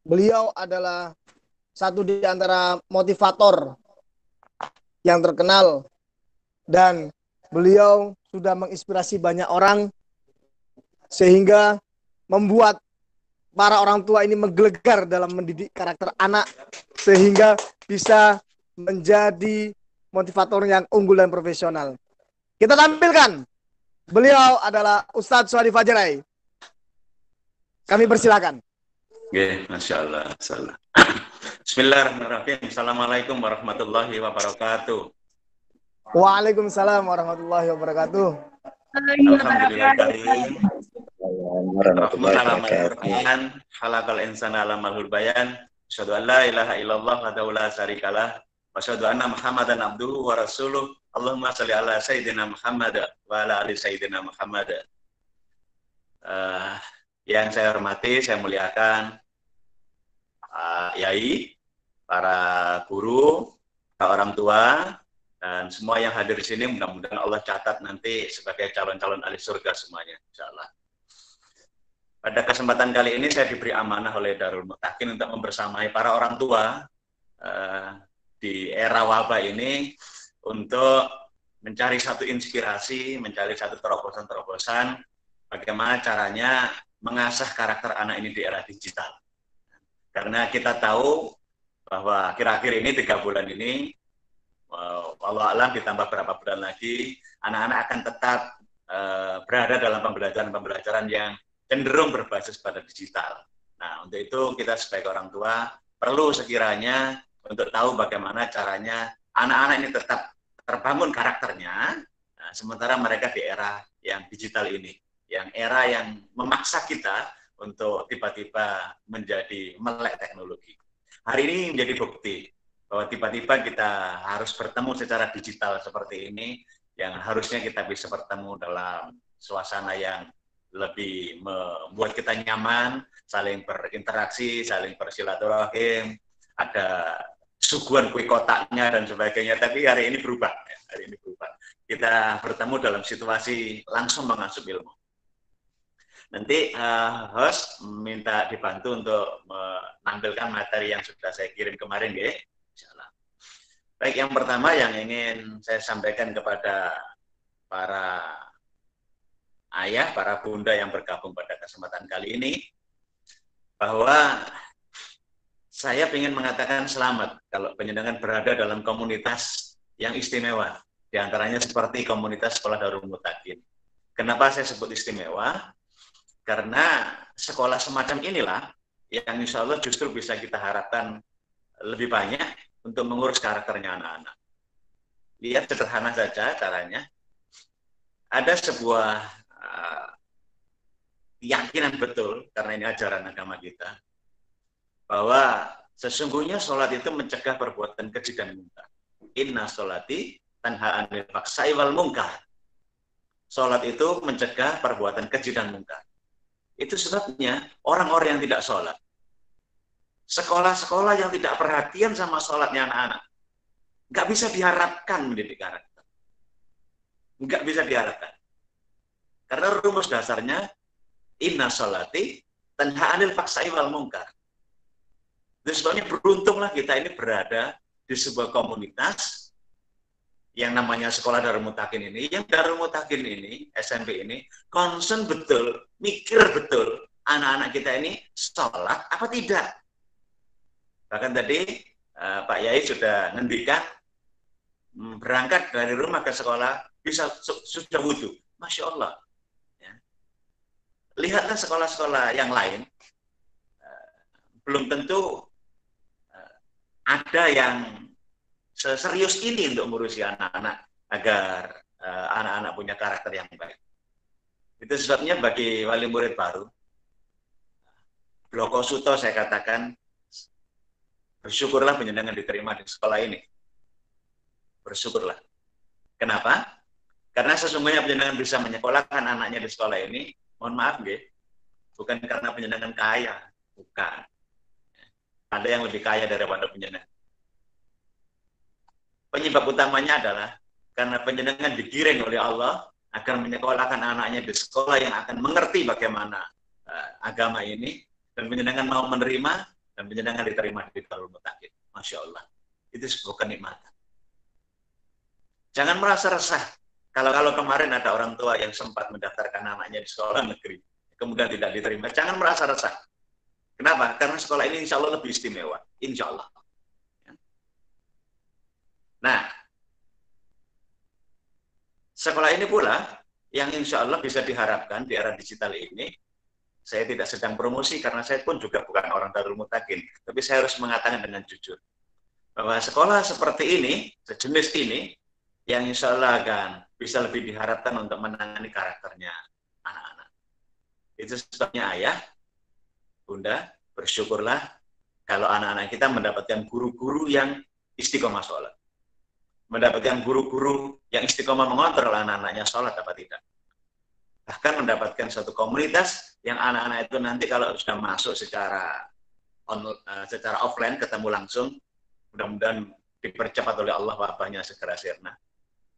Beliau adalah satu di antara motivator yang terkenal dan beliau sudah menginspirasi banyak orang sehingga membuat para orang tua ini menggelegar dalam mendidik karakter anak sehingga bisa menjadi motivator yang unggul dan profesional. Kita tampilkan, beliau adalah Ustadz Suhadi Fajarai. Kami persilakan. Oke, Masya Allah. Bismillahirrahmanirrahim. Assalamualaikum warahmatullahi wabarakatuh. Waalaikumsalam warahmatullahi wabarakatuh. Alhamdulillahirrahmanirrahim. Rahman halakal insana alamal bayan. Asyhadu an la ilaha illallah wa la syarikalah. Wa asyhadu anna Muhammadan abduhu wa rasuluh. Allahumma shalli ala sayyidina Muhammad wa ala ali sayyidina Muhammad. Yang saya hormati, saya muliakan Yai, para guru, para orang tua, dan semua yang hadir di sini. Mudah-mudahan Allah catat nanti sebagai calon-calon ahli surga semuanya, insyaallah. Pada kesempatan kali ini saya diberi amanah oleh Darul Mutakin untuk membersamai para orang tua di era wabah ini untuk mencari satu inspirasi, mencari satu terobosan-terobosan bagaimana caranya mengasah karakter anak ini di era digital. Karena kita tahu bahwa akhir-akhir ini 3 bulan ini, Allah alam ditambah berapa bulan lagi, anak-anak akan tetap berada dalam pembelajaran-pembelajaran yang cenderung berbasis pada digital. Nah, untuk itu kita sebagai orang tua perlu sekiranya untuk tahu bagaimana caranya anak-anak ini tetap terbangun karakternya, sementara mereka di era yang digital ini, yang era yang memaksa kita untuk tiba-tiba menjadi melek teknologi. Hari ini menjadi bukti bahwa tiba-tiba kita harus bertemu secara digital seperti ini, yang harusnya kita bisa bertemu dalam suasana yang lebih membuat kita nyaman, saling berinteraksi, saling bersilaturahim, ada suguhan kue kotaknya dan sebagainya. Tapi hari ini berubah, hari ini berubah. Kita bertemu dalam situasi langsung mengasuh ilmu. Nanti host minta dibantu untuk menampilkan materi yang sudah saya kirim kemarin, ya. Insyaallah. Baik, yang pertama yang ingin saya sampaikan kepada para ayah, para bunda yang bergabung pada kesempatan kali ini, bahwa saya ingin mengatakan selamat kalau penjenengan berada dalam komunitas yang istimewa, di antaranya seperti komunitas Sekolah Darul Mutakin. Kenapa saya sebut istimewa? Karena sekolah semacam inilah yang insya Allah justru bisa kita harapkan lebih banyak untuk mengurus karakternya anak-anak. Lihat sederhana saja caranya. Ada sebuah keyakinan betul, karena ini ajaran agama kita, bahwa sesungguhnya sholat itu mencegah perbuatan keji dan munkar. Inna sholati tanha anil faksai wal munkar. Sholat itu mencegah perbuatan keji dan munkar. Itu sebabnya orang-orang yang tidak sholat, sekolah-sekolah yang tidak perhatian sama sholatnya anak-anak, nggak bisa diharapkan mendidik karakter. Nggak bisa diharapkan. Karena rumus dasarnya, inna sholati tanha anil faksai wal munkar. Itu sebabnya beruntunglah kita ini berada di sebuah komunitas yang namanya Sekolah Darul Mutakin ini, yang Darul Mutakin ini, SMP ini, concern betul, mikir betul, anak-anak kita ini sholat apa tidak. Bahkan tadi Pak Yai sudah ngendikan, berangkat dari rumah ke sekolah, bisa sudah wudhu. Masya Allah. Ya. Lihatlah sekolah-sekolah yang lain, belum tentu ada yang seserius ini untuk mengurusi anak-anak agar anak-anak punya karakter yang baik. Itu sebabnya bagi wali murid baru, Bloko Suto saya katakan, bersyukurlah penjenengan diterima di sekolah ini. Bersyukurlah. Kenapa? Karena sesungguhnya penjenengan bisa menyekolahkan anaknya di sekolah ini, mohon maaf, bukan karena penjenengan kaya, bukan. Ada yang lebih kaya daripada penjenengan. Penyebab utamanya adalah karena penjenengan digiring oleh Allah agar menyekolahkan anaknya di sekolah yang akan mengerti bagaimana agama ini, dan penjenengan mau menerima dan penyenangan diterima di Darul Muttaqin. Masya Allah. Itu sebuah kenikmatan. Jangan merasa resah. Kalau kemarin ada orang tua yang sempat mendaftarkan anaknya di sekolah negeri, kemudian tidak diterima, jangan merasa resah. Kenapa? Karena sekolah ini insya Allah lebih istimewa. Insya Allah. Nah, sekolah ini pula yang insya Allah bisa diharapkan di era digital ini. Saya tidak sedang promosi karena saya pun juga bukan orang Darul Muttaqin, tapi saya harus mengatakan dengan jujur bahwa sekolah seperti ini, sejenis ini, yang insya Allah akan bisa lebih diharapkan untuk menangani karakternya anak-anak. Itu sebabnya ayah, bunda, bersyukurlah kalau anak-anak kita mendapatkan guru-guru yang istiqomah sholat. Mendapatkan guru-guru yang istiqomah mengontrol anak-anaknya sholat apa tidak. Bahkan mendapatkan suatu komunitas yang anak-anak itu nanti kalau sudah masuk secara offline, ketemu langsung, mudah-mudahan dipercepat oleh Allah wabahnya segera sirna.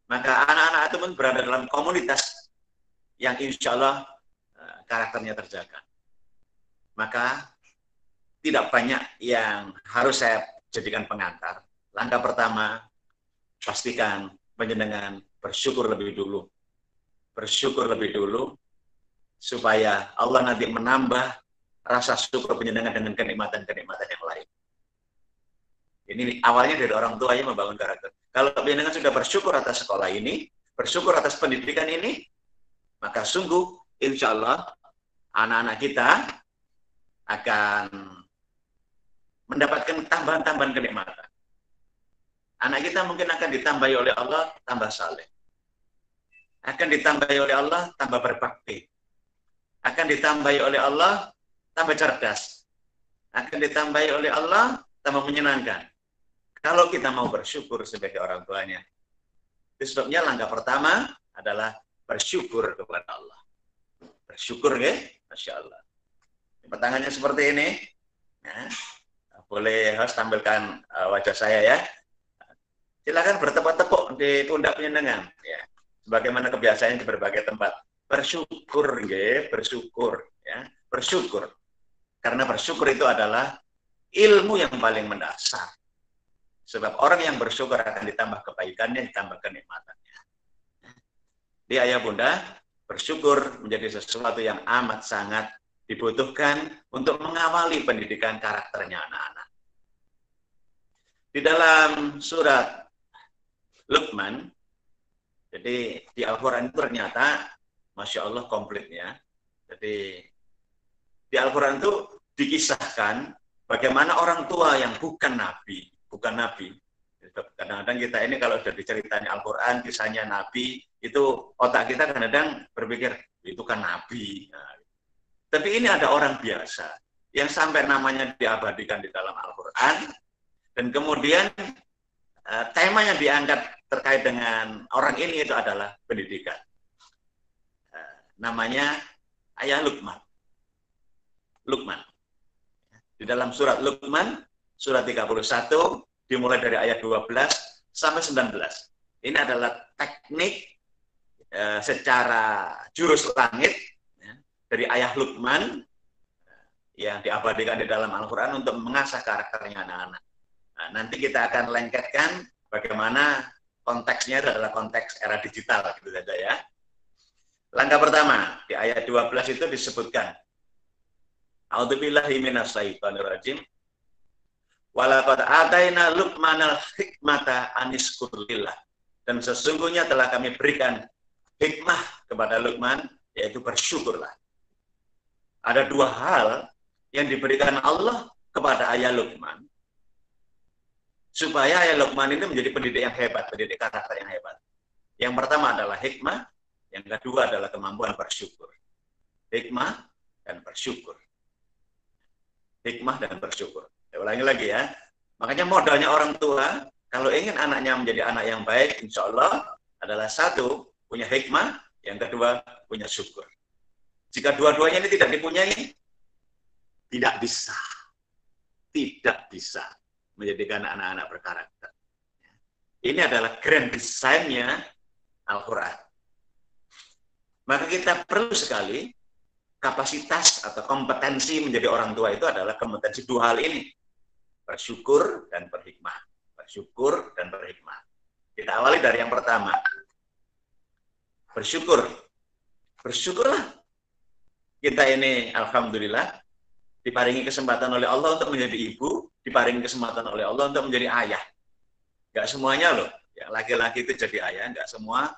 Maka anak-anak itu pun berada dalam komunitas yang insya Allah karakternya terjaga. Maka tidak banyak yang harus saya jadikan pengantar. Langkah pertama, pastikan penjenengan bersyukur lebih dulu. Bersyukur lebih dulu, supaya Allah nanti menambah rasa syukur penjenengan dengan kenikmatan-kenikmatan yang lain. Ini awalnya dari orang tua yang membangun karakter. Kalau penjenengan sudah bersyukur atas sekolah ini, bersyukur atas pendidikan ini, maka sungguh insya Allah anak-anak kita akan mendapatkan tambahan-tambahan kenikmatan. Anak kita mungkin akan ditambahi oleh Allah tambah saleh. Akan ditambahi oleh Allah tambah berbakti. Akan ditambahi oleh Allah tambah cerdas. Akan ditambahi oleh Allah tambah menyenangkan. Kalau kita mau bersyukur sebagai orang tuanya. Itu sebabnya langkah pertama adalah bersyukur kepada Allah. Bersyukur ya, Masya Allah. Tangannya seperti ini. Nah, boleh harus tampilkan wajah saya ya. Silakan bertepuk-tepuk di pundak penyenengan. Ya. Sebagaimana kebiasaannya di berbagai tempat. Bersyukur, ya, bersyukur. Ya. Bersyukur. Karena bersyukur itu adalah ilmu yang paling mendasar. Sebab orang yang bersyukur akan ditambah kebaikannya, ditambah kenikmatannya. Di ayah bunda, bersyukur menjadi sesuatu yang amat sangat dibutuhkan untuk mengawali pendidikan karakternya anak-anak. Di dalam surat Luqman, jadi di Al-Quran itu ternyata, Masya Allah komplitnya. Jadi di Al-Quran itu dikisahkan bagaimana orang tua yang bukan Nabi. Kadang-kadang kita ini kalau sudah diceritanya Al-Quran, kisahnya Nabi, itu otak kita kadang-kadang berpikir, itu kan Nabi. Nah, tapi ini ada orang biasa yang sampai namanya diabadikan di dalam Al-Quran, dan kemudian tema yang diangkat terkait dengan orang ini itu adalah pendidikan. Namanya ayah Luqman. Luqman. Di dalam surat Luqman, surat 31, dimulai dari ayat 12 sampai 19. Ini adalah teknik secara jurus langit ya, dari ayah Luqman yang diabadikan di dalam Al-Quran untuk mengasah karakternya anak-anak. Nah, nanti kita akan lengketkan bagaimana konteksnya adalah konteks era digital, gitu saja ya. Langkah pertama, di ayat 12 itu disebutkan, A'udzubillahi minasyaitonirrajim. Walaqad ataina Luqmanal hikmata aniskurlillah. Dan sesungguhnya telah kami berikan hikmah kepada Luqman, yaitu bersyukurlah. Ada dua hal yang diberikan Allah kepada ayah Luqman, supaya ayah Luqman ini menjadi pendidik yang hebat, pendidik karakter yang hebat. Yang pertama adalah hikmah, yang kedua adalah kemampuan bersyukur. Hikmah dan bersyukur. Hikmah dan bersyukur. Saya ulangi lagi ya. Makanya modalnya orang tua, kalau ingin anaknya menjadi anak yang baik, insya Allah adalah satu, punya hikmah, yang kedua, punya syukur. Jika dua-duanya ini tidak dipunyai, tidak bisa. Tidak bisa menjadikan anak-anak berkarakter. Ini adalah grand design-nya Al-Quran. Maka kita perlu sekali kapasitas atau kompetensi menjadi orang tua itu adalah kompetensi dua hal ini. bersyukur dan berhikmah. Bersyukur dan berhikmah. Kita awali dari yang pertama. Bersyukur. Bersyukurlah. Kita ini alhamdulillah diparingi kesempatan oleh Allah untuk menjadi ibu, diparingi kesempatan oleh Allah untuk menjadi ayah. Enggak semuanya loh. Ya, laki-laki itu jadi ayah, enggak semua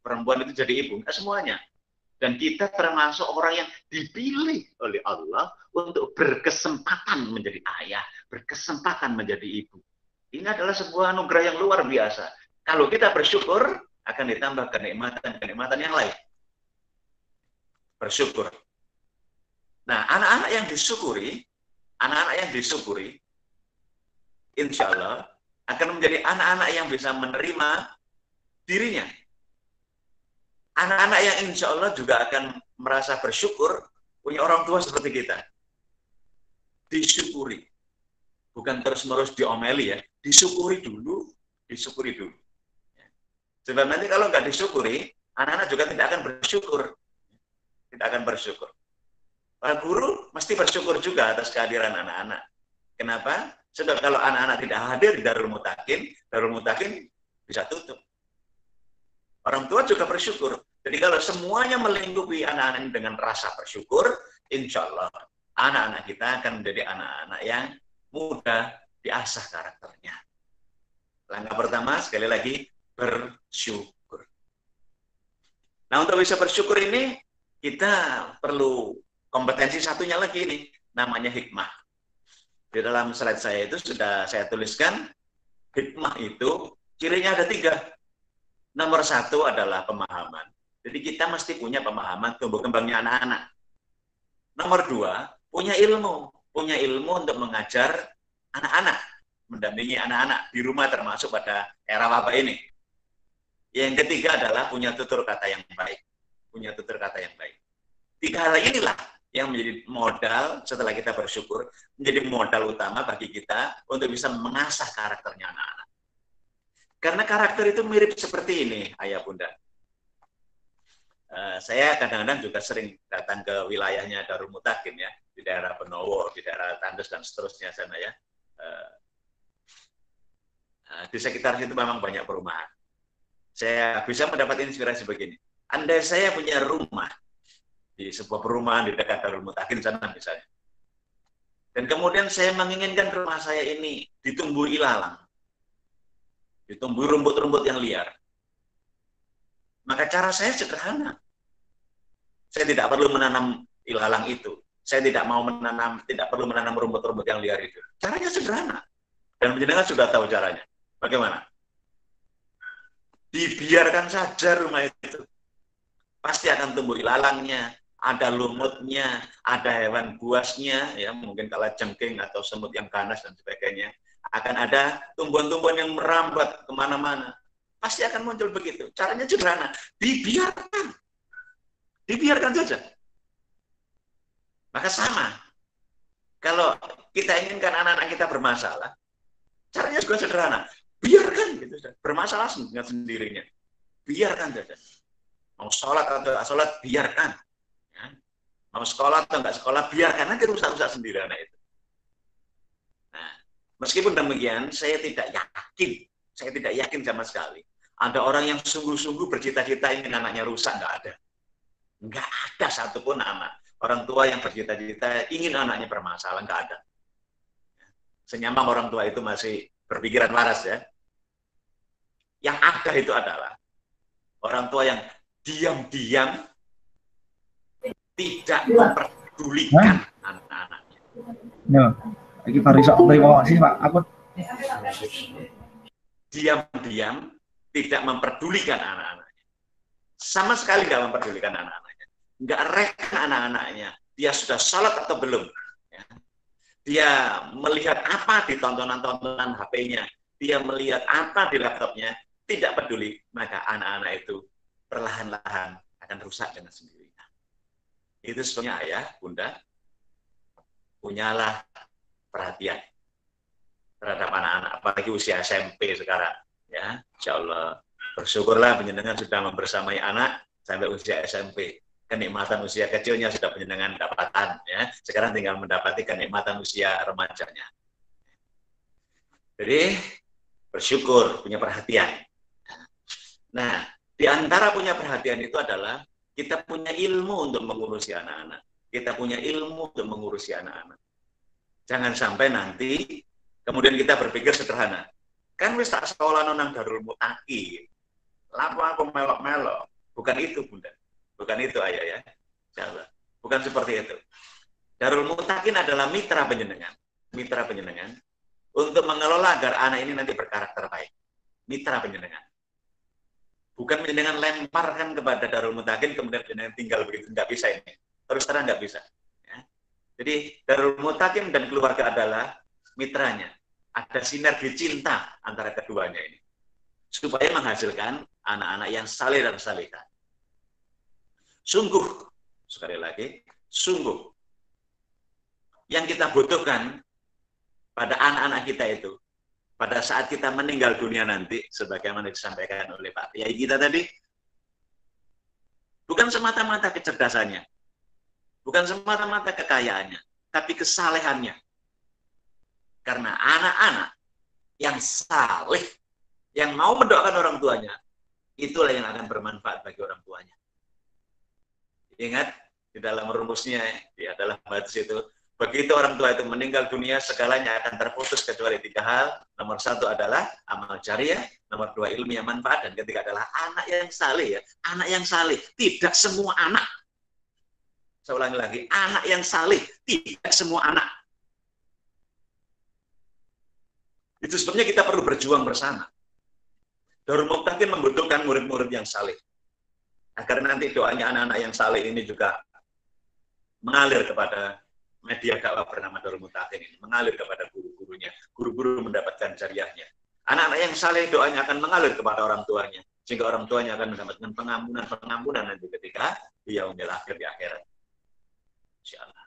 perempuan itu jadi ibu, enggak semuanya. Dan kita termasuk orang yang dipilih oleh Allah untuk berkesempatan menjadi ayah, berkesempatan menjadi ibu. Ini adalah sebuah anugerah yang luar biasa. Kalau kita bersyukur, akan ditambah kenikmatan-kenikmatan yang lain. Bersyukur. Nah, anak-anak yang disyukuri, insya Allah akan menjadi anak-anak yang bisa menerima dirinya. Anak-anak yang insya Allah juga akan merasa bersyukur punya orang tua seperti kita. Disyukuri. Bukan terus-menerus diomeli ya. Disyukuri dulu. Sebab nanti kalau nggak disyukuri, anak-anak juga tidak akan bersyukur. Tidak akan bersyukur. Para guru mesti bersyukur juga atas kehadiran anak-anak. Kenapa? Sebab kalau anak-anak tidak hadir di Darul Mutakin bisa tutup. Orang tua juga bersyukur. Jadi kalau semuanya melingkupi anak-anak ini dengan rasa bersyukur, insya Allah anak-anak kita akan menjadi anak-anak yang mudah diasah karakternya. Langkah pertama, sekali lagi, bersyukur. Nah, untuk bisa bersyukur ini, kita perlu kompetensi satunya lagi nih, namanya hikmah. Di dalam slide saya itu sudah saya tuliskan, hikmah itu cirinya ada 3. Nomor 1 adalah pemahaman. Jadi kita mesti punya pemahaman tumbuh kembangnya anak-anak. Nomor 2, punya ilmu. Punya ilmu untuk mengajar anak-anak, mendampingi anak-anak di rumah termasuk pada era wabah ini. Yang ketiga adalah punya tutur kata yang baik. Punya tutur kata yang baik. 3 hal inilah yang menjadi modal setelah kita bersyukur, menjadi modal utama bagi kita untuk bisa mengasah karakternya anak-anak. Karena karakter itu mirip seperti ini, ayah bunda. Saya kadang-kadang juga sering datang ke wilayahnya Darul Mutakin ya, di daerah Benowo, di daerah Tandes dan seterusnya sana ya. Di sekitar situ memang banyak perumahan. Saya bisa mendapat inspirasi begini. Andai saya punya rumah di sebuah perumahan di dekat Darul Mutakin sana misalnya. Dan kemudian saya menginginkan rumah saya ini ditumbuhi ilalang. Ditumbuhi rumput-rumput yang liar. Maka cara saya sederhana. Saya tidak perlu menanam ilalang itu. Saya tidak perlu menanam rumput-rumput yang liar itu. Caranya sederhana. Dan penjenengan sudah tahu caranya. Bagaimana? Dibiarkan saja rumah itu. Pasti akan tumbuh ilalangnya, ada lumutnya, ada hewan buasnya, ya mungkin kalajengking atau semut yang ganas dan sebagainya. Akan ada tumbuhan-tumbuhan yang merambat kemana-mana. Pasti akan muncul begitu. Caranya sederhana. Dibiarkan. Dibiarkan saja. Maka sama. Kalau kita inginkan anak-anak kita bermasalah, caranya juga sederhana. Biarkan. Gitu, bermasalah dengan sendirinya. Biarkan saja. Mau sholat atau tidak sholat, biarkan. Ya. Mau sekolah atau enggak sekolah, biarkan. Nanti rusak-rusak sendiri anak itu. Nah, meskipun demikian, saya tidak yakin sama sekali. Ada orang yang sungguh-sungguh bercita-cita ingin anaknya rusak, enggak ada. Enggak ada satupun anak. Orang tua yang bercita-cita ingin anaknya bermasalah, enggak ada. Senyambang orang tua itu masih berpikiran waras ya. Yang ada itu adalah orang tua yang diam-diam tidak memperdulikan anak-anaknya. Ya, lagi Farisok bawa sih Pak. Aku diam-diam tidak memperdulikan anak-anaknya. Sama sekali tidak memperdulikan anak-anaknya. Nggak reka anak-anaknya. Dia sudah sholat atau belum. Ya. Dia melihat apa di tontonan-tontonan HP-nya. Dia melihat apa di laptopnya. Tidak peduli. Maka anak-anak itu perlahan-lahan akan rusak dengan sendirinya. Itu sebabnya ayah, bunda, punyalah perhatian terhadap anak-anak, apalagi usia SMP sekarang. Ya, insya Allah bersyukurlah penjenengan sudah membersamai anak sampai usia SMP. Kenikmatan usia kecilnya sudah penjenengan dapatkan. Ya, sekarang tinggal mendapati kenikmatan usia remajanya. Jadi bersyukur, punya perhatian. Nah, di antara punya perhatian itu adalah kita punya ilmu untuk mengurusi anak-anak. Kita punya ilmu untuk mengurusi anak-anak. Jangan sampai nanti kemudian kita berpikir sederhana. Kan wis tak sekolah nonang Darul Mutaqin. Lapo aku melok-melok. Bukan itu, Bunda. Bukan itu, Ayah ya. Insyaallah. Bukan seperti itu. Darul Mutaqin adalah mitra penjenengan. Mitra penjenengan untuk mengelola agar anak ini nanti berkarakter baik. Mitra penjenengan. Bukan penjenengan lemparkan kepada Darul Mutaqin kemudian penjenengan tinggal begitu. Nggak bisa ini. Terus terang nggak bisa. Ya. Jadi Darul Mutaqin dan keluarga adalah mitranya. Ada sinergi cinta antara keduanya ini. Supaya menghasilkan anak-anak yang saleh dan salihah. Sungguh, sekali lagi, sungguh. Yang kita butuhkan pada anak-anak kita itu, pada saat kita meninggal dunia nanti, sebagaimana disampaikan oleh Pak Kiai kita tadi, bukan semata-mata kecerdasannya, bukan semata-mata kekayaannya, tapi kesalehannya. Karena anak-anak yang saleh, yang mau mendoakan orang tuanya, itulah yang akan bermanfaat bagi orang tuanya. Ingat, di dalam rumusnya, di dalam hadis itu, begitu orang tua itu meninggal dunia, segalanya akan terputus kecuali 3 hal. Nomor 1 adalah amal jariah, nomor 2 ilmu yang manfaat, dan ketiga adalah anak yang saleh. Ya. Anak yang saleh, tidak semua anak. Saya ulangi lagi, anak yang saleh, tidak semua anak. Itu sebabnya kita perlu berjuang bersama. Darul Mutaqin membutuhkan murid-murid yang saleh. Agar nanti doanya anak-anak yang saleh ini juga mengalir kepada media dakwah bernama Darul Mutaqin ini. Mengalir kepada guru-gurunya. Guru-guru mendapatkan jariahnya. Anak-anak yang saleh doanya akan mengalir kepada orang tuanya. Sehingga orang tuanya akan mendapatkan pengampunan nanti ketika dia akhir di akhirat. Insyaallah.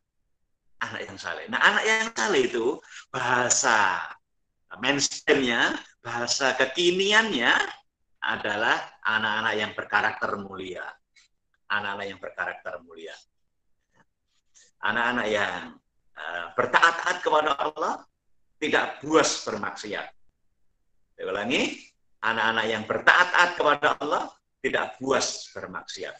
Anak yang saleh. Nah, anak yang saleh itu bahasa mainstream-nya, bahasa kekiniannya adalah anak-anak yang berkarakter mulia. Anak-anak yang berkarakter mulia. Anak-anak yang bertaat-taat kepada Allah, tidak buas bermaksiat. Saya ulangi, anak-anak yang bertaat-taat kepada Allah, tidak buas bermaksiat.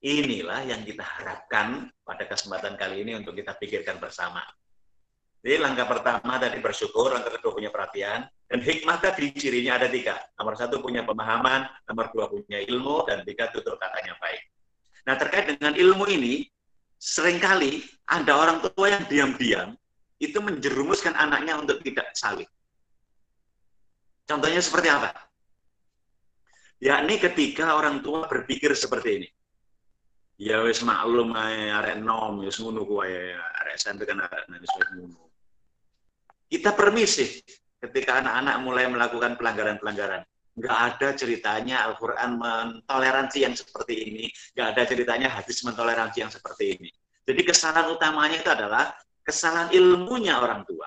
Inilah yang kita harapkan pada kesempatan kali ini untuk kita pikirkan bersama. Jadi langkah pertama tadi bersyukur, langkah kedua punya perhatian, dan hikmah tadi cirinya ada 3. Nomor 1 punya pemahaman, nomor 2 punya ilmu, dan 3 tutur katanya baik. Nah terkait dengan ilmu ini, seringkali ada orang tua yang diam-diam itu menjerumuskan anaknya untuk tidak saleh. Contohnya seperti apa? Yakni ketika orang tua berpikir seperti ini. Ya wis maklum arek nom, wis ngono kuwi arek SMP kan arek wis ngono. Kita permisif ketika anak-anak mulai melakukan pelanggaran-pelanggaran. Nggak ada ceritanya Al-Quran mentoleransi yang seperti ini. Nggak ada ceritanya hadis mentoleransi yang seperti ini. Jadi kesalahan utamanya itu adalah kesalahan ilmunya orang tua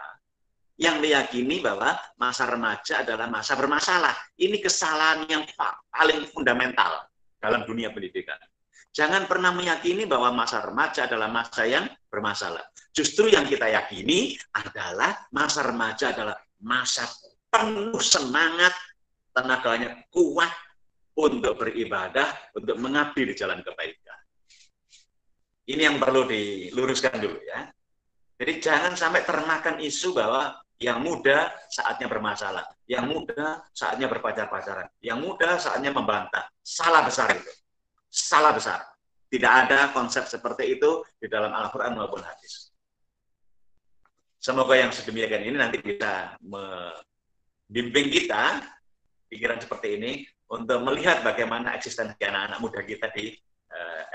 yang meyakini bahwa masa remaja adalah masa bermasalah. Ini kesalahan yang paling fundamental dalam dunia pendidikan. Jangan pernah meyakini bahwa masa remaja adalah masa yang bermasalah. Justru yang kita yakini adalah masa remaja adalah masa penuh semangat, tenaganya kuat untuk beribadah, untuk mengabdi di jalan kebaikan. Ini yang perlu diluruskan dulu ya. Jadi jangan sampai termakan isu bahwa yang muda saatnya bermasalah, yang muda saatnya berpacar-pacaran, yang muda saatnya membantah. Salah besar itu. Salah besar. Tidak ada konsep seperti itu di dalam Al-Quran maupun hadis. Semoga yang sedemikian ini nanti bisa membimbing kita, pikiran seperti ini, untuk melihat bagaimana eksistensi anak-anak muda kita di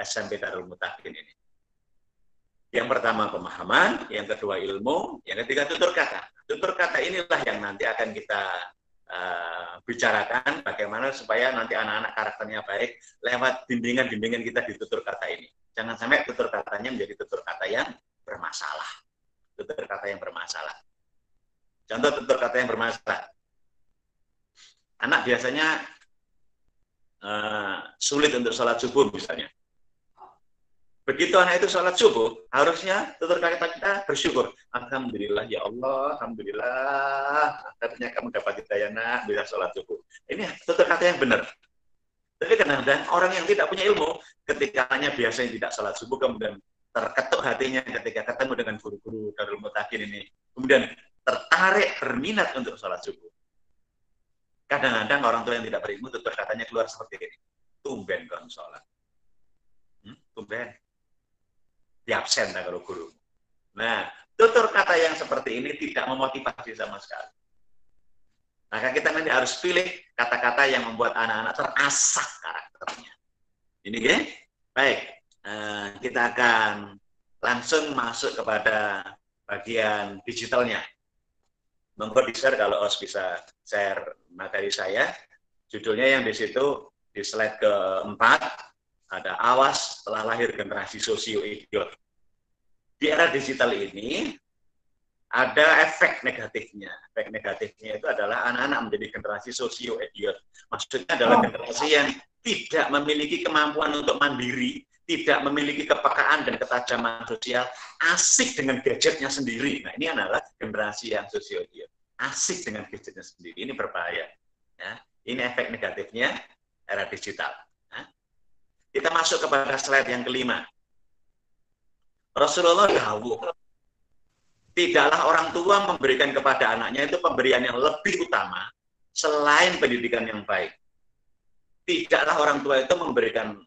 SMP Darul Mutaqin ini. Yang pertama pemahaman, yang kedua ilmu, yang ketiga tutur kata. Tutur kata inilah yang nanti akan kita bicarakan bagaimana supaya nanti anak-anak karakternya baik lewat bimbingan-bimbingan kita di tutur kata ini. Jangan sampai tutur katanya menjadi tutur kata yang bermasalah. Tutur kata yang bermasalah. Contoh tutur kata yang bermasalah. Anak biasanya sulit untuk sholat subuh misalnya. Begitu anak itu sholat subuh, harusnya tutur kata kita bersyukur. Alhamdulillah ya Allah, alhamdulillah. Akhirnya kamu dapat hidayah nak, bisa sholat subuh. Ini tutur kata yang benar. Tapi kadang-kadang orang yang tidak punya ilmu, ketika anaknya biasanya tidak sholat subuh, kemudian terketuk hatinya ketika ketemu dengan guru-guru Darul Mutakin ini, kemudian tertarik, berminat untuk sholat subuh. Kadang-kadang orang tua yang tidak berilmu, tutur katanya keluar seperti ini. Tumben kamu sholat. Tumben. Di absen kalau guru. Nah, tutur kata yang seperti ini tidak memotivasi sama sekali. Maka kita nanti harus pilih kata-kata yang membuat anak-anak terasah karakternya. Ini ya? Baik, kita akan langsung masuk kepada bagian digitalnya. Monggo di-share kalau OS bisa share materi saya. Judulnya yang di situ di slide keempat, ada awas telah lahir generasi sosio-idiot. Di era digital ini ada efek negatifnya. Efek negatifnya itu adalah anak-anak menjadi generasi sosio-idiot. Maksudnya adalah generasi yang tidak memiliki kemampuan untuk mandiri, tidak memiliki kepekaan dan ketajaman sosial, asik dengan gadgetnya sendiri. Nah, ini adalah generasi yang sosio-idiot. Asik dengan gadgetnya sendiri. Ini berbahaya. Ya. Ini efek negatifnya era digital. Kita masuk kepada slide yang kelima. Rasulullah dawuh, tidaklah orang tua memberikan kepada anaknya itu pemberian yang lebih utama selain pendidikan yang baik. Tidaklah orang tua itu memberikan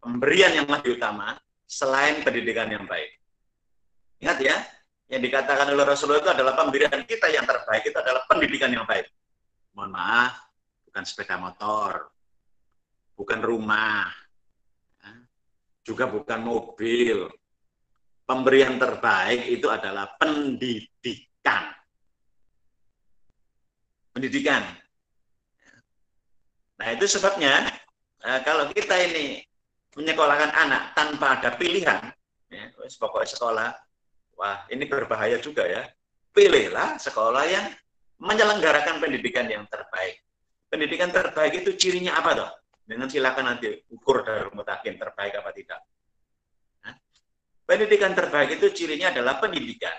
pemberian yang lebih utama selain pendidikan yang baik. Ingat ya, yang dikatakan oleh Rasulullah itu adalah pemberian kita yang terbaik, itu adalah pendidikan yang baik. Mohon maaf, bukan sepeda motor, bukan rumah, juga bukan mobil. Pemberian terbaik itu adalah pendidikan. Pendidikan. Nah, itu sebabnya kalau kita ini menyekolahkan anak tanpa ada pilihan, ya, pokoknya sekolah, wah ini berbahaya juga ya. Pilihlah sekolah yang menyelenggarakan pendidikan yang terbaik. Pendidikan terbaik itu cirinya apa toh? Dengan silakan nanti ukur Darul Mutakin terbaik apa tidak. Nah, pendidikan terbaik itu cirinya adalah pendidikan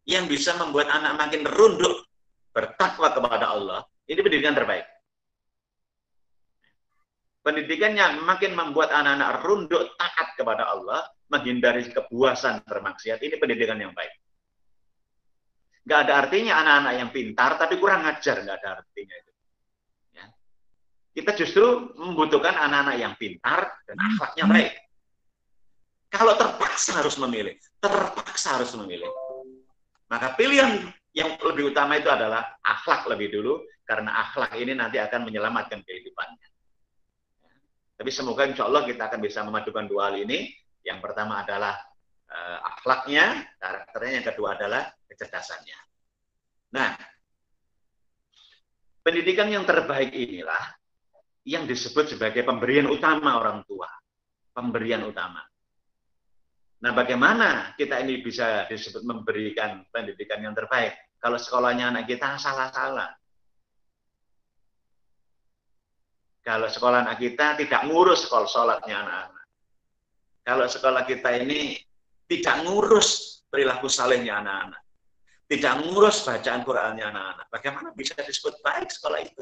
yang bisa membuat anak makin runduk bertakwa kepada Allah. Ini pendidikan terbaik. Pendidikan yang makin membuat anak-anak runduk taat kepada Allah, menghindari kebuasan bermaksiat, ini pendidikan yang baik. Nggak ada artinya anak-anak yang pintar tapi kurang ajar, nggak ada artinya itu. Kita justru membutuhkan anak-anak yang pintar dan akhlaknya baik. Kalau terpaksa harus memilih, maka pilihan yang lebih utama itu adalah akhlak lebih dulu, karena akhlak ini nanti akan menyelamatkan kehidupannya. Tapi semoga insya Allah kita akan bisa memadukan dua hal ini. Yang pertama adalah akhlaknya, karakternya, yang kedua adalah kecerdasannya. Nah, pendidikan yang terbaik inilah yang disebut sebagai pemberian utama orang tua. Pemberian utama. Nah, bagaimana kita ini bisa disebut memberikan pendidikan yang terbaik? Kalau sekolahnya anak kita salah-salah. Kalau sekolah anak kita tidak ngurus sholatnya anak-anak. Kalau sekolah kita ini tidak ngurus perilaku salehnya anak-anak. Tidak ngurus bacaan Qur'annya anak-anak. Bagaimana bisa disebut baik sekolah itu?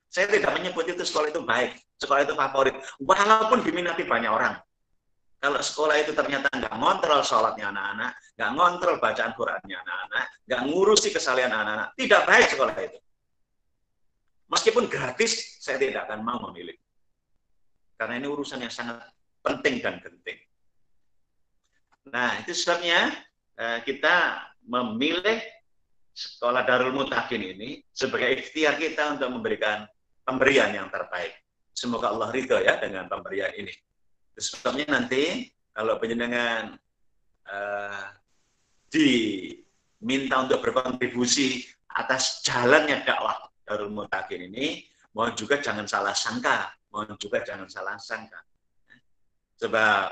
Saya tidak menyebut itu sekolah itu baik, sekolah itu favorit, walaupun diminati banyak orang. Kalau sekolah itu ternyata nggak ngontrol sholatnya anak-anak, nggak ngontrol bacaan Qur'annya anak-anak, nggak ngurusi kesalehan anak-anak, tidak baik sekolah itu. Meskipun gratis, saya tidak akan mau memilih. Karena ini urusan yang sangat penting dan genting. Nah, itu sebabnya kita memilih sekolah Darul Mutakin ini sebagai ikhtiar kita untuk memberikan pemberian yang terbaik. Semoga Allah ridho ya dengan pemberian ini. Sebabnya nanti kalau penjenengan diminta untuk berkontribusi atas jalannya dakwah Darul Mutakin ini, mohon juga jangan salah sangka. Sebab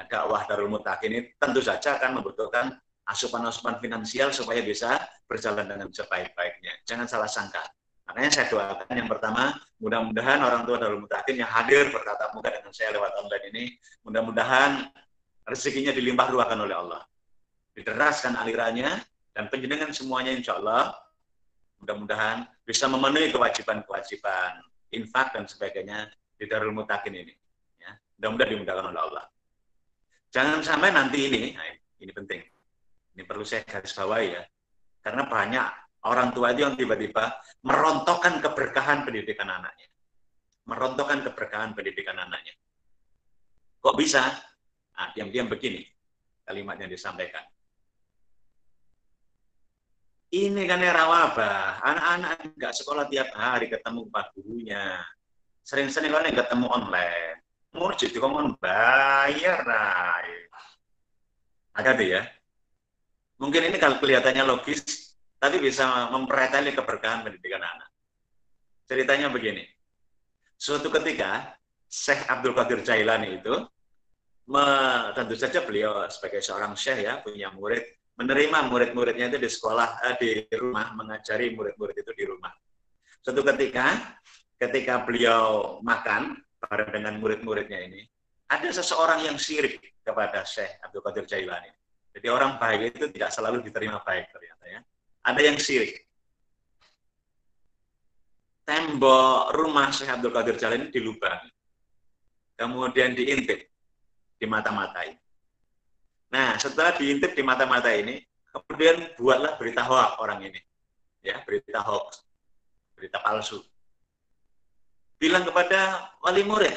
dakwah Darul Mutakin ini tentu saja akan membutuhkan asupan-asupan finansial supaya bisa berjalan dengan sebaik-baiknya. Jangan salah sangka. Makanya saya doakan yang pertama, mudah-mudahan orang tua Darul Mutakin yang hadir bertatap muka dengan saya lewat online ini, mudah-mudahan rezekinya dilimpah ruahkan oleh Allah. Dideraskan alirannya, dan penjenengan semuanya insya Allah, mudah-mudahan bisa memenuhi kewajiban-kewajiban, infak dan sebagainya di Darul Mutakin ini. Ya. Mudah-mudahan dimudahkan oleh Allah. Jangan sampai nanti ini penting, ini perlu saya garis bawahi ya, karena banyak orang tua itu yang tiba-tiba merontokkan keberkahan pendidikan anaknya. Merontokkan keberkahan pendidikan anaknya. Kok bisa? Nah, diam-diam begini kalimat yang disampaikan. Ini kan era wabah, anak-anak nggak sekolah tiap hari ketemu pak gurunya. Sering-sering kan ketemu online. Mau jadi ngomong bayar, ada deh ya. Mungkin ini kalau kelihatannya logis, tapi bisa mempereteli keberkahan pendidikan anak. Ceritanya begini. Suatu ketika, Syekh Abdul Qadir Jailani itu, tentu saja beliau sebagai seorang syekh ya, punya murid, menerima murid-muridnya itu di sekolah, di rumah, mengajari murid-murid itu di rumah. Suatu ketika beliau makan bareng dengan murid-muridnya ini, ada seseorang yang syirik kepada Syekh Abdul Qadir Jailani. Jadi orang baik itu tidak selalu diterima baik ternyata ya. Ada yang syirik. Tembok rumah Syekh Abdul Qadir Jailani dilubangi. Kemudian diintip, dimata-matai. Nah, setelah diintip di mata-mata ini, kemudian buatlah berita hoax orang ini. Ya, berita hoax. Berita palsu. Bilang kepada wali murid,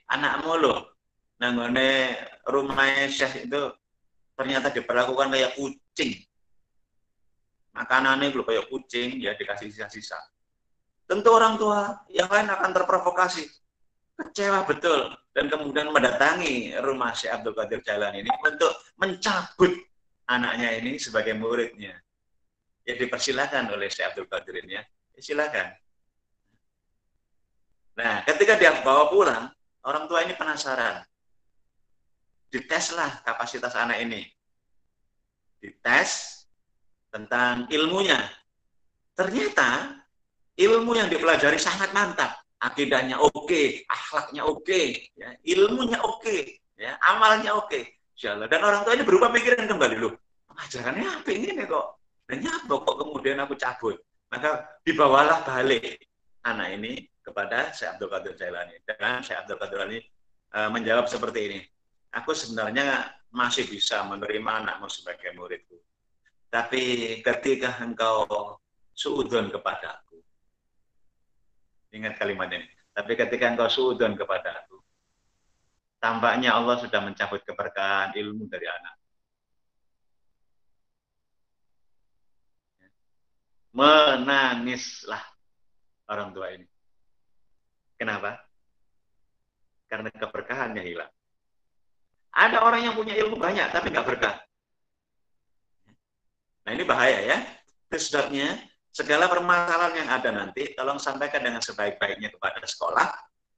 anakmu loh, nanggone rumahnya Syekh itu ternyata diperlakukan kayak kucing. Makanannya loh kayak kucing, ya dikasih sisa-sisa. Tentu orang tua yang lain akan terprovokasi. Kecewa betul, dan kemudian mendatangi rumah Syekh Abdul Qadir Jailani ini untuk mencabut anaknya ini sebagai muridnya. Ya dipersilakan oleh Syekh Abdul Qadir ini ya, silakan. Nah, ketika dia bawa pulang, orang tua ini penasaran. Diteslah kapasitas anak ini. Dites tentang ilmunya. Ternyata ilmu yang dipelajari sangat mantap. Akidahnya oke, akhlaknya oke, ya, ilmunya oke, ya, amalnya oke. Insyaallah. Dan orang tua ini berubah pikiran kembali, loh. Ajarannya apa ini kok? Dan nyapa kok kemudian aku cabut. Maka dibawalah balik anak ini kepada Syekh Abdul Qadir Jailani. Dan Syekh Abdul Qadir Jailani menjawab seperti ini. Aku sebenarnya masih bisa menerima anakmu sebagai muridku. Tapi ketika engkau suudzon kepadaku, ingat kalimat ini. Tapi ketika engkau suudzon kepada aku, tampaknya Allah sudah mencabut keberkahan ilmu dari anak. Menangislah orang tua ini. Kenapa? Karena keberkahannya hilang. Ada orang yang punya ilmu banyak, tapi nggak berkah. Nah ini bahaya ya. Itu sebabnya segala permasalahan yang ada nanti, tolong sampaikan dengan sebaik-baiknya kepada sekolah.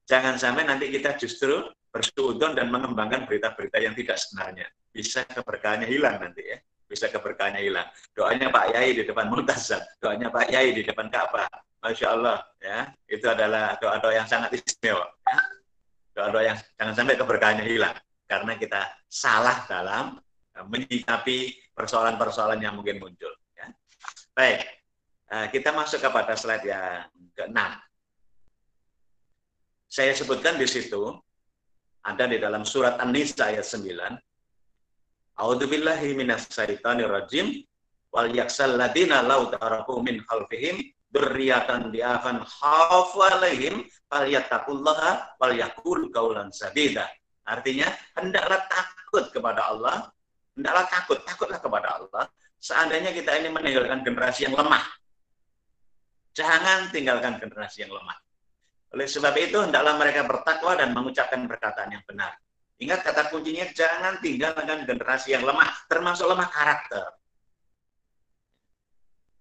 Jangan sampai nanti kita justru bersuudzon dan mengembangkan berita-berita yang tidak sebenarnya. Bisa keberkahannya hilang nanti ya. Bisa keberkahannya hilang. Doanya Pak Yai di depan Multazam, doanya Pak Yai di depan Ka'bah. Masya Allah ya. Itu adalah doa-doa yang sangat istimewa. Ya. Doa-doa yang jangan sampai keberkahannya hilang. Karena kita salah dalam menyikapi persoalan-persoalan yang mungkin muncul. Ya. Baik. Kita masuk kepada slide yang ke-6. Saya sebutkan di situ, ada di dalam surat An-Nisa ayat 9. A'udzubillahi minasyaitonirrajim wal yaksal ladina law taraku min khalfihim dzurriatan diafan khafu alaihim falyattaqullaha wal yaqul qaulan sadida. Artinya, hendaklah takut kepada Allah, hendaklah takutlah kepada Allah. Seandainya kita ini meninggalkan generasi yang lemah, jangan tinggalkan generasi yang lemah. Oleh sebab itu, hendaklah mereka bertakwa dan mengucapkan perkataan yang benar. Ingat kata kuncinya, jangan tinggalkan generasi yang lemah, termasuk lemah karakter.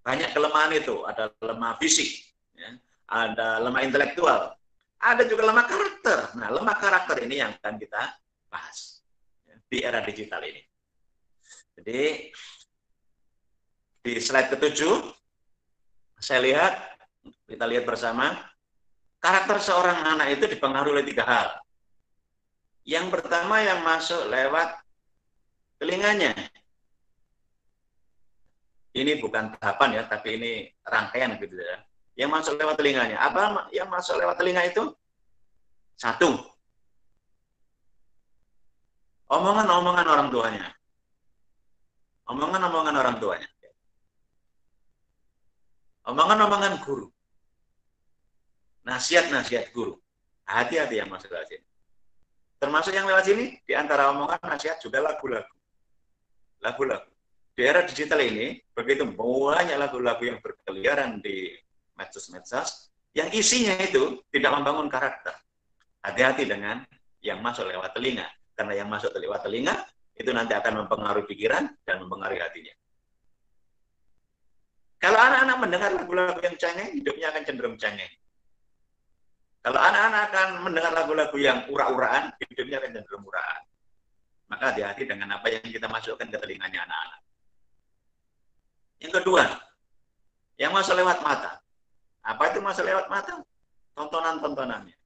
Banyak kelemahan itu, ada lemah fisik, ya, ada lemah intelektual, ada juga lemah karakter. Nah, lemah karakter ini yang akan kita bahas ya, di era digital ini. Jadi, di slide ke-7, kita lihat bersama, karakter seorang anak itu dipengaruhi oleh 3 hal. Yang pertama yang masuk lewat telinganya. Ini bukan tahapan ya, tapi ini rangkaian gitu ya. Yang masuk lewat telinganya. Apa yang masuk lewat telinga itu? 1, omongan-omongan orang tuanya. Omongan-omongan orang tuanya. Omongan-omongan guru. Nasihat-nasihat guru. Hati-hati yang masuk lewat sini. Termasuk yang lewat sini, di antara omongan nasihat juga lagu-lagu. Lagu-lagu. Di era digital ini, begitu banyak lagu-lagu yang berkeliaran di medsos-medsos, yang isinya itu tidak membangun karakter. Hati-hati dengan yang masuk lewat telinga. Karena yang masuk lewat telinga, itu nanti akan mempengaruhi pikiran dan mempengaruhi hatinya. Kalau anak-anak mendengar lagu-lagu yang cengeng, hidupnya akan cenderung cengeng. Kalau anak-anak akan mendengar lagu-lagu yang ura-uraan, hidupnya akan cenderung uraan. Maka hati-hati dengan apa yang kita masukkan ke telinganya anak-anak. Yang kedua, yang masuk lewat mata. Apa itu masuk lewat mata? Tontonan-tontonannya,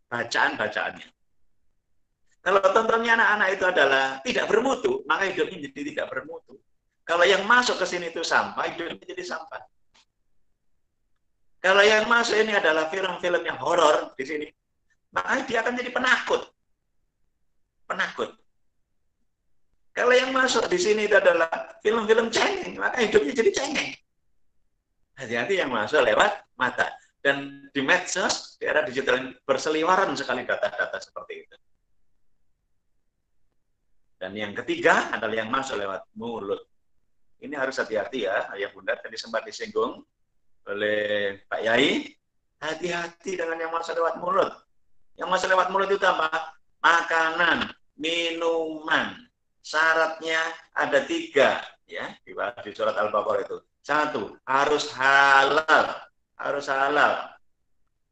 bacaan-bacaannya. Kalau tontonnya anak-anak itu adalah tidak bermutu, maka hidupnya jadi tidak bermutu. Kalau yang masuk ke sini itu sampah, hidupnya jadi sampah. Kalau yang masuk ini adalah film-film yang horor di sini, maka dia akan jadi penakut. Penakut. Kalau yang masuk di sini itu adalah film-film cengeng, maka hidupnya jadi cengeng. Hati-hati yang masuk lewat mata. Dan di medsos, di era digital berseliweran sekali data-data seperti itu. Dan yang ketiga adalah yang masuk lewat mulut. Ini harus hati-hati ya, Ayah Bunda. Tadi sempat disinggung oleh Pak Yai. Hati-hati dengan yang masuk lewat mulut. Yang masuk lewat mulut itu apa? Makanan, minuman. Syaratnya ada 3 ya di surat Al-Baqarah itu. 1, harus halal. Harus halal.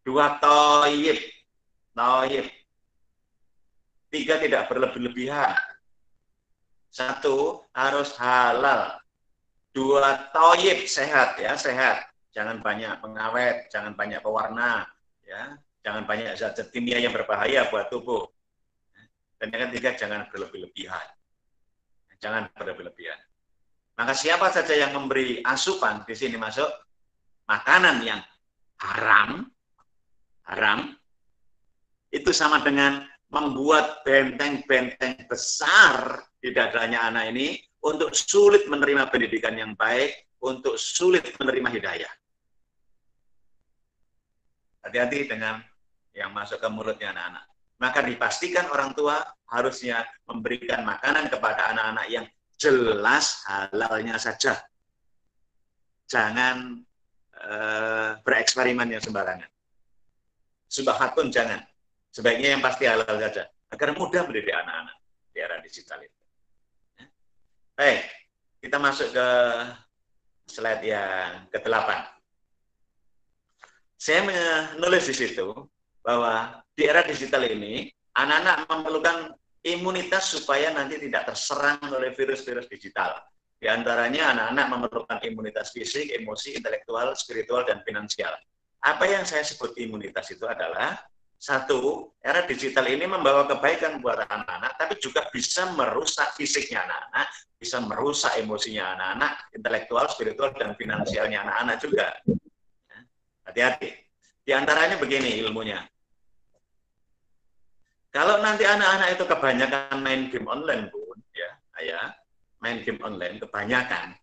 2, thayyib. Thayyib. 3, tidak berlebih-lebihan. 1, harus halal. 2, thayyib, sehat ya, sehat. Jangan banyak pengawet, jangan banyak pewarna, ya. Jangan banyak zat-zat kimia yang berbahaya buat tubuh. Dan yang ketiga, jangan berlebih-lebihan. Jangan berlebih-lebihan. Maka siapa saja yang memberi asupan di sini masuk makanan yang haram, itu sama dengan membuat benteng-benteng besar di dadanya anak ini untuk sulit menerima pendidikan yang baik, untuk sulit menerima hidayah. Hati-hati dengan yang masuk ke mulutnya anak-anak. Maka dipastikan orang tua harusnya memberikan makanan kepada anak-anak yang jelas halalnya saja. Jangan bereksperimen yang sembarangan. Subahat pun jangan. Sebaiknya yang pasti halal saja. Agar mudah mendidik anak-anak di era digital itu. Baik, kita masuk ke slide yang ke-8. Saya menulis di situ bahwa di era digital ini, anak-anak memerlukan imunitas supaya nanti tidak terserang oleh virus-virus digital. Di antaranya anak-anak memerlukan imunitas fisik, emosi, intelektual, spiritual, dan finansial. Apa yang saya sebut imunitas itu adalah, 1, era digital ini membawa kebaikan buat anak-anak, tapi juga bisa merusak fisiknya anak-anak, bisa merusak emosinya anak-anak, intelektual, spiritual, dan finansialnya anak-anak juga. Hati-hati. Di antaranya begini ilmunya. Kalau nanti anak-anak itu kebanyakan main game online, Bun, ya, main game online kebanyakan,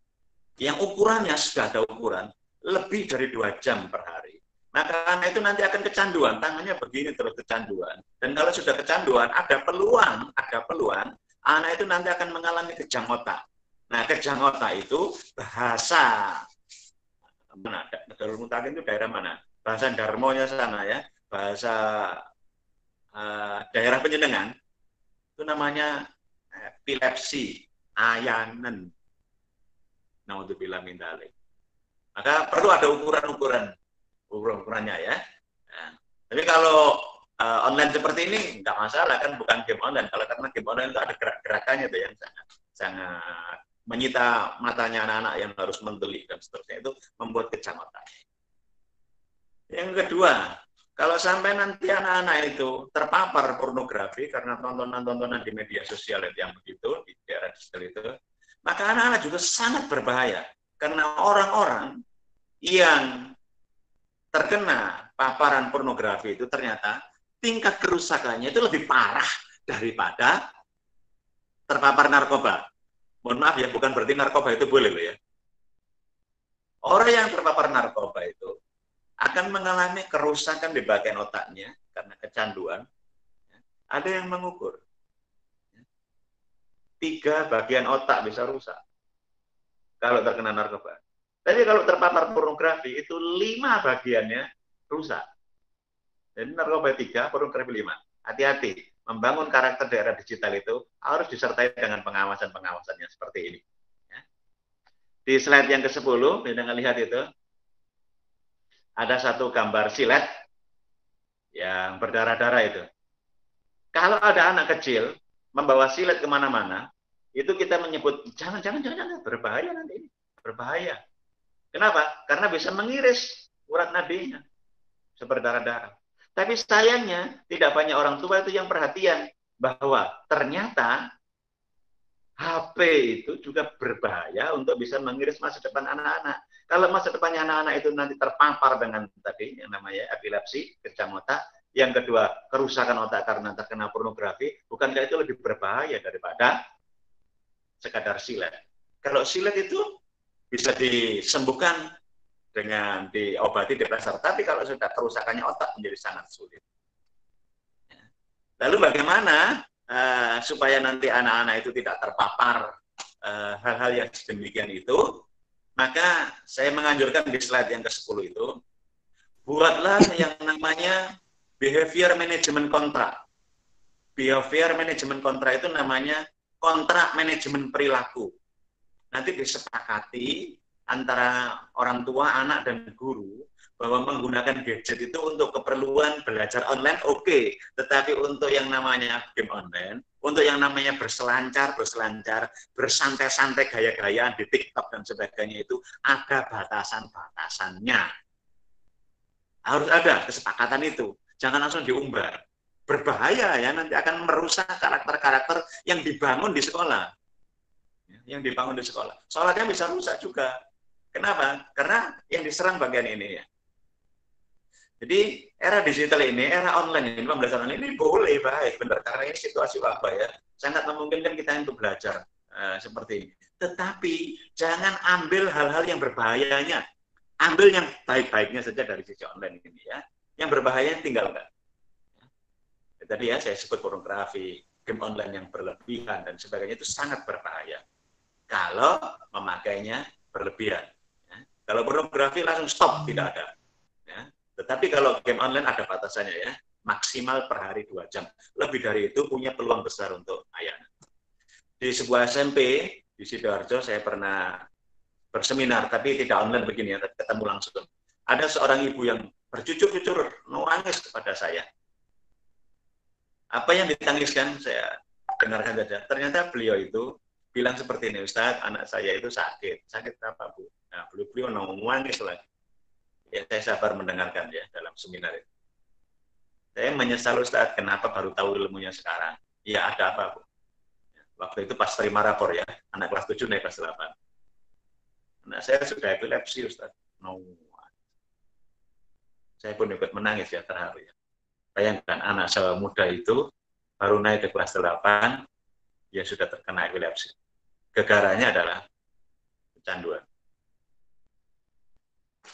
yang ukurannya sudah ada ukuran, lebih dari 2 jam per hari. Maka anak itu nanti akan kecanduan, tangannya begini terus kecanduan. Dan kalau sudah kecanduan, ada peluang anak itu nanti akan mengalami kejang otak. Nah, kejang otak itu bahasa mana? Darul Mutakin itu daerah mana? Bahasa Darmonya sana ya, bahasa daerah penyenengan itu namanya epilepsi, ayanen. Naudzubillah min dzalik. Maka perlu ada ukurannya ya. Nah, tapi kalau online seperti ini nggak masalah kan, bukan game online. Kalau karena game online itu ada gerak-gerakannya tuh yang sangat menyita matanya anak-anak yang harus mendelik dan seterusnya, itu membuat kejang otak. Yang kedua, kalau sampai nanti anak-anak itu terpapar pornografi karena tontonan-tontonan di media sosial yang begitu, di daerah digital itu, maka anak-anak juga sangat berbahaya. Karena orang-orang yang terkena paparan pornografi itu ternyata tingkat kerusakannya itu lebih parah daripada terpapar narkoba. Mohon maaf ya, bukan berarti narkoba itu boleh loh ya. Orang yang terpapar narkoba itu akan mengalami kerusakan di bagian otaknya karena kecanduan. Ada yang mengukur 3 bagian otak bisa rusak kalau terkena narkoba. Tapi kalau terpapar pornografi itu 5 bagiannya rusak. Jadi narkoba 3, pornografi 5. Hati-hati, membangun karakter daerah digital itu harus disertai dengan pengawasan-pengawasan yang seperti ini. Di slide yang ke-10, kita lihat itu, ada satu gambar silet yang berdarah-darah itu. Kalau ada anak kecil membawa silet kemana-mana, itu kita menyebut, jangan, berbahaya nanti ini, berbahaya. Kenapa? Karena bisa mengiris urat nadinya, berdarah-darah. Tapi sayangnya, tidak banyak orang tua itu yang perhatian bahwa ternyata HP itu juga berbahaya untuk bisa mengiris masa depan anak-anak. Kalau masa depannya anak-anak itu nanti terpapar dengan tadi yang namanya epilepsi, kejang otak, yang kedua kerusakan otak karena terkena pornografi, bukankah itu lebih berbahaya daripada sekadar silet? Kalau silet itu bisa disembuhkan dengan diobati depreser, tapi kalau sudah kerusakannya otak menjadi sangat sulit. Lalu bagaimana supaya nanti anak-anak itu tidak terpapar hal-hal yang sedemikian itu? Maka saya menganjurkan di slide yang ke-10 itu, buatlah yang namanya behavior management contract. Behavior management contract itu namanya kontrak manajemen perilaku. Nanti disepakati antara orang tua, anak, dan guru bahwa menggunakan gadget itu untuk keperluan belajar online oke, tetapi untuk yang namanya game online, untuk yang namanya berselancar, bersantai-santai gaya-gayaan di TikTok dan sebagainya itu ada batasan-batasannya. Harus ada kesepakatan itu, jangan langsung diumbar. Berbahaya ya, nanti akan merusak karakter-karakter yang dibangun di sekolah. Yang dibangun di sekolah. Sholatnya bisa rusak juga. Kenapa? Karena yang diserang bagian ini ya. Jadi era digital ini, era online ini, pembelajaran online ini boleh baik, benar, karena ini situasi wabah ya, sangat memungkinkan kita untuk belajar seperti ini. Tetapi jangan ambil hal-hal yang berbahayanya, ambil yang baik-baiknya saja dari sisi online ini ya. Yang berbahaya tinggalkan. Tadi ya saya sebut pornografi, game online yang berlebihan dan sebagainya itu sangat berbahaya kalau memakainya berlebihan. Ya. Kalau pornografi langsung stop, tidak ada. Ya. Tetapi kalau game online ada batasannya ya, maksimal per hari 2 jam. Lebih dari itu punya peluang besar untuk ayah. Di sebuah SMP di Sidoarjo saya pernah berseminar, tapi tidak online begini ya, ketemu langsung. Ada seorang ibu yang bercucur-cucur nangis kepada saya. Apa yang ditangiskan saya dengarkan saja. Ternyata beliau itu bilang seperti ini, Ustadz, anak saya itu sakit. Sakit apa, Bu? Nah, beliau nangis lagi. Ya, saya sabar mendengarkan ya dalam seminar itu. Saya menyesal, Ustadz, kenapa baru tahu ilmunya sekarang. Ya, ada apa, Bu? Waktu itu pas terima rapor ya, anak kelas 7 naik kelas 8. Nah, saya sudah epilepsi, Ustadz. No. Saya pun ikut menangis ya, terharu ya. Bayangkan anak saya muda itu baru naik ke kelas 8, ya sudah terkena epilepsi. Gegaranya adalah kecanduan.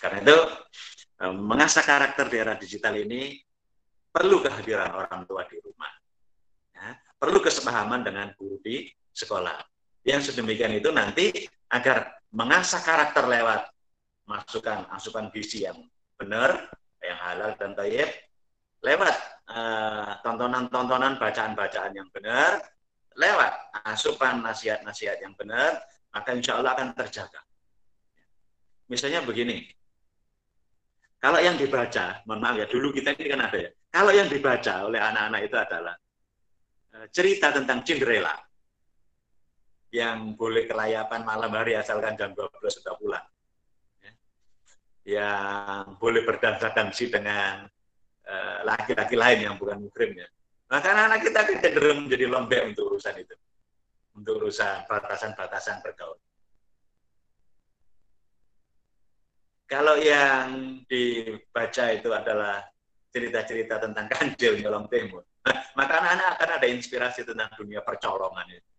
Karena itu, mengasah karakter di era digital ini perlu kehadiran orang tua di rumah. Ya, perlu kesepahaman dengan guru di sekolah. Yang sedemikian itu nanti agar mengasah karakter lewat masukan asupan gizi yang benar, yang halal dan thayyib, lewat tontonan-tontonan, bacaan-bacaan yang benar, lewat asupan nasihat-nasihat yang benar, maka insya Allah akan terjaga. Misalnya begini, kalau yang dibaca, mohon maaf ya, dulu kita ini kan ada ya, kalau yang dibaca oleh anak-anak itu adalah cerita tentang Cinderella, yang boleh kelayapan malam hari asalkan jam 12 sudah pulang. yang boleh berdansa-dansi dengan laki-laki lain yang bukan muhrimnya. Maka anak-anak kita akan cenderung menjadi lembek untuk urusan itu, untuk urusan batasan-batasan bergaul. Kalau yang dibaca itu adalah cerita-cerita tentang kancil nyolong timur, maka anak-anak akan ada inspirasi tentang dunia percolongan itu.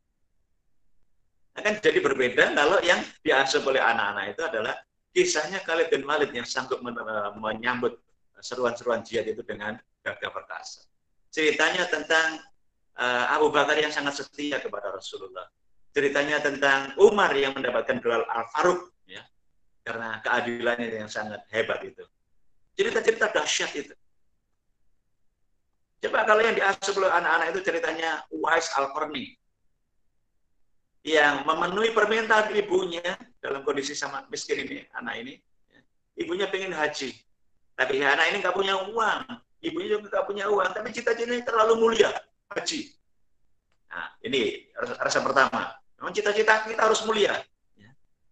Akan jadi berbeda kalau yang diasuh oleh anak-anak itu adalah kisahnya Khalid bin Walid yang sanggup menyambut seruan-seruan jihad itu dengan gagah perkasa. Ceritanya tentang Abu Bakar yang sangat setia kepada Rasulullah. Ceritanya tentang Umar yang mendapatkan gelar Al-Faruq ya, karena keadilannya yang sangat hebat itu. Cerita-cerita dahsyat itu. Coba kalau yang diasuh oleh anak-anak itu ceritanya Uwais Al-Qarni yang memenuhi permintaan ibunya dalam kondisi sama miskin ini, anak ini. Ibunya pengen haji, tapi anak ini nggak punya uang. Ibunya juga nggak punya uang, tapi cita-citanya terlalu mulia, haji. Nah, ini rasa pertama. Memang cita-cita kita harus mulia.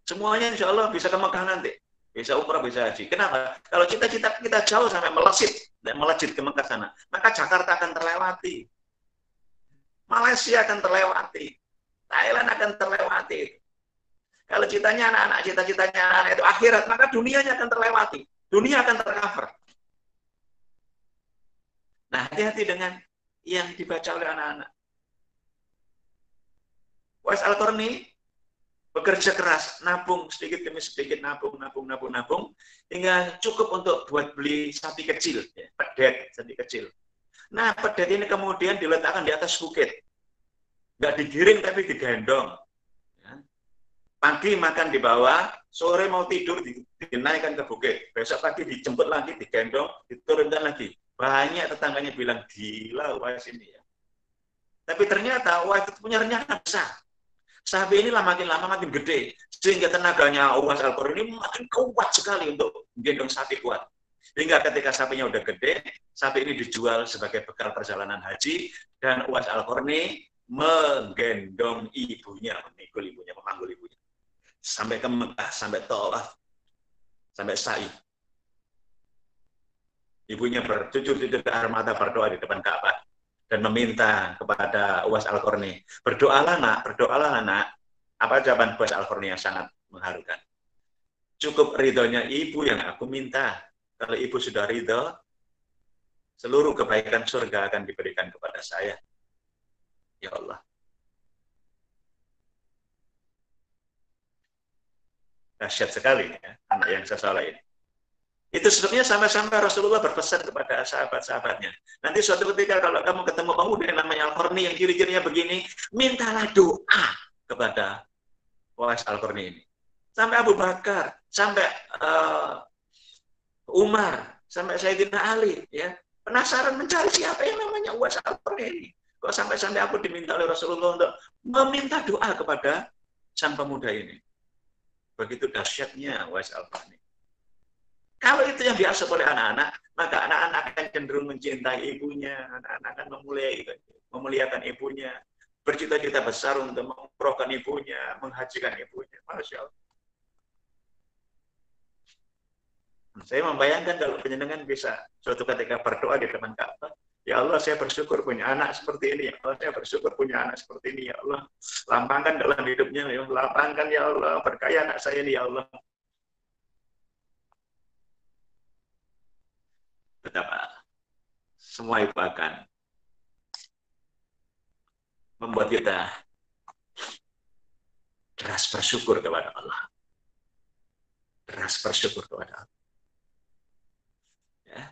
Semuanya insya Allah bisa ke Mekah nanti. Bisa umrah, bisa haji. Kenapa? Kalau cita-cita kita jauh sampai melejit ke Mekah sana, maka Jakarta akan terlewati. Malaysia akan terlewati. Thailand akan terlewati. Kalau cita-citanya anak-anak itu akhirat, maka dunianya akan terlewati. Dunia akan tercover. Nah, hati-hati dengan yang dibaca oleh anak-anak. Uwais Al-Qarni bekerja keras, nabung sedikit demi sedikit, nabung, hingga cukup untuk buat beli sapi kecil, ya, pedet, sapi kecil. Nah, pedet ini kemudian diletakkan di atas bukit. Nggak digiring, tapi digendong. Ya. Pagi makan di bawah, sore mau tidur, dinaikkan ke bukit. Besok pagi dijemput lagi, digendong, diturunkan lagi. Banyak tetangganya bilang, gila Uwais ini ya. Tapi ternyata Uwais itu punya rencana besar. Sapi inilah makin lama makin gede, sehingga tenaganya Uwais Al-Qarni ini makin kuat sekali untuk menggendong sapi kuat. Hingga ketika sapinya udah gede, sapi ini dijual sebagai bekal perjalanan haji, dan Uwais Al-Qarni menggendong ibunya, memanggul ibunya. Sampai ke Mekah, sampai Tawaf, sampai sa'i. Ibunya bercucur-cucur ke air mata berdoa di depan Ka'bah dan meminta kepada Uwais Al-Qarni, berdoalah nak. Apa jawaban Uwais Al-Qarni yang sangat mengharukan? Cukup ridhonya ibu yang aku minta. Kalau ibu sudah ridho, seluruh kebaikan surga akan diberikan kepada saya. Ya Allah. Dahsyat sekali ya, anak yang sesaleh ini. Itu sebabnya sampai-sampai Rasulullah berpesan kepada sahabat-sahabatnya. Nanti suatu ketika kalau kamu ketemu pemuda yang namanya Al-Qarni yang ciri-cirinya begini, mintalah doa kepada Uwais Al-Qarni ini. Sampai Abu Bakar, sampai Umar, sampai Sayyidina Ali, ya penasaran mencari siapa yang namanya Uwais Al-Qarni ini. Kok sampai-sampai aku diminta oleh Rasulullah untuk meminta doa kepada sang pemuda ini. Begitu dahsyatnya Uwais Al-Qarni. Kalau itu yang diasuh oleh anak-anak, maka anak-anak akan cenderung mencintai ibunya, anak-anak akan memuliakan ibunya, bercita-cita besar untuk mengumrohkan ibunya, menghajikan ibunya. Masya Allah. Saya membayangkan kalau penjenengan bisa suatu ketika berdoa di depan Ka'bah, ya Allah saya bersyukur punya anak seperti ini, ya Allah saya bersyukur punya anak seperti ini, ya Allah lapangkan dalam hidupnya, ya Allah lapangkan ya Allah, berkaya anak saya ini ya Allah. Betapa semua itu akan membuat kita deras bersyukur kepada Allah. Deras bersyukur kepada Allah. Ya.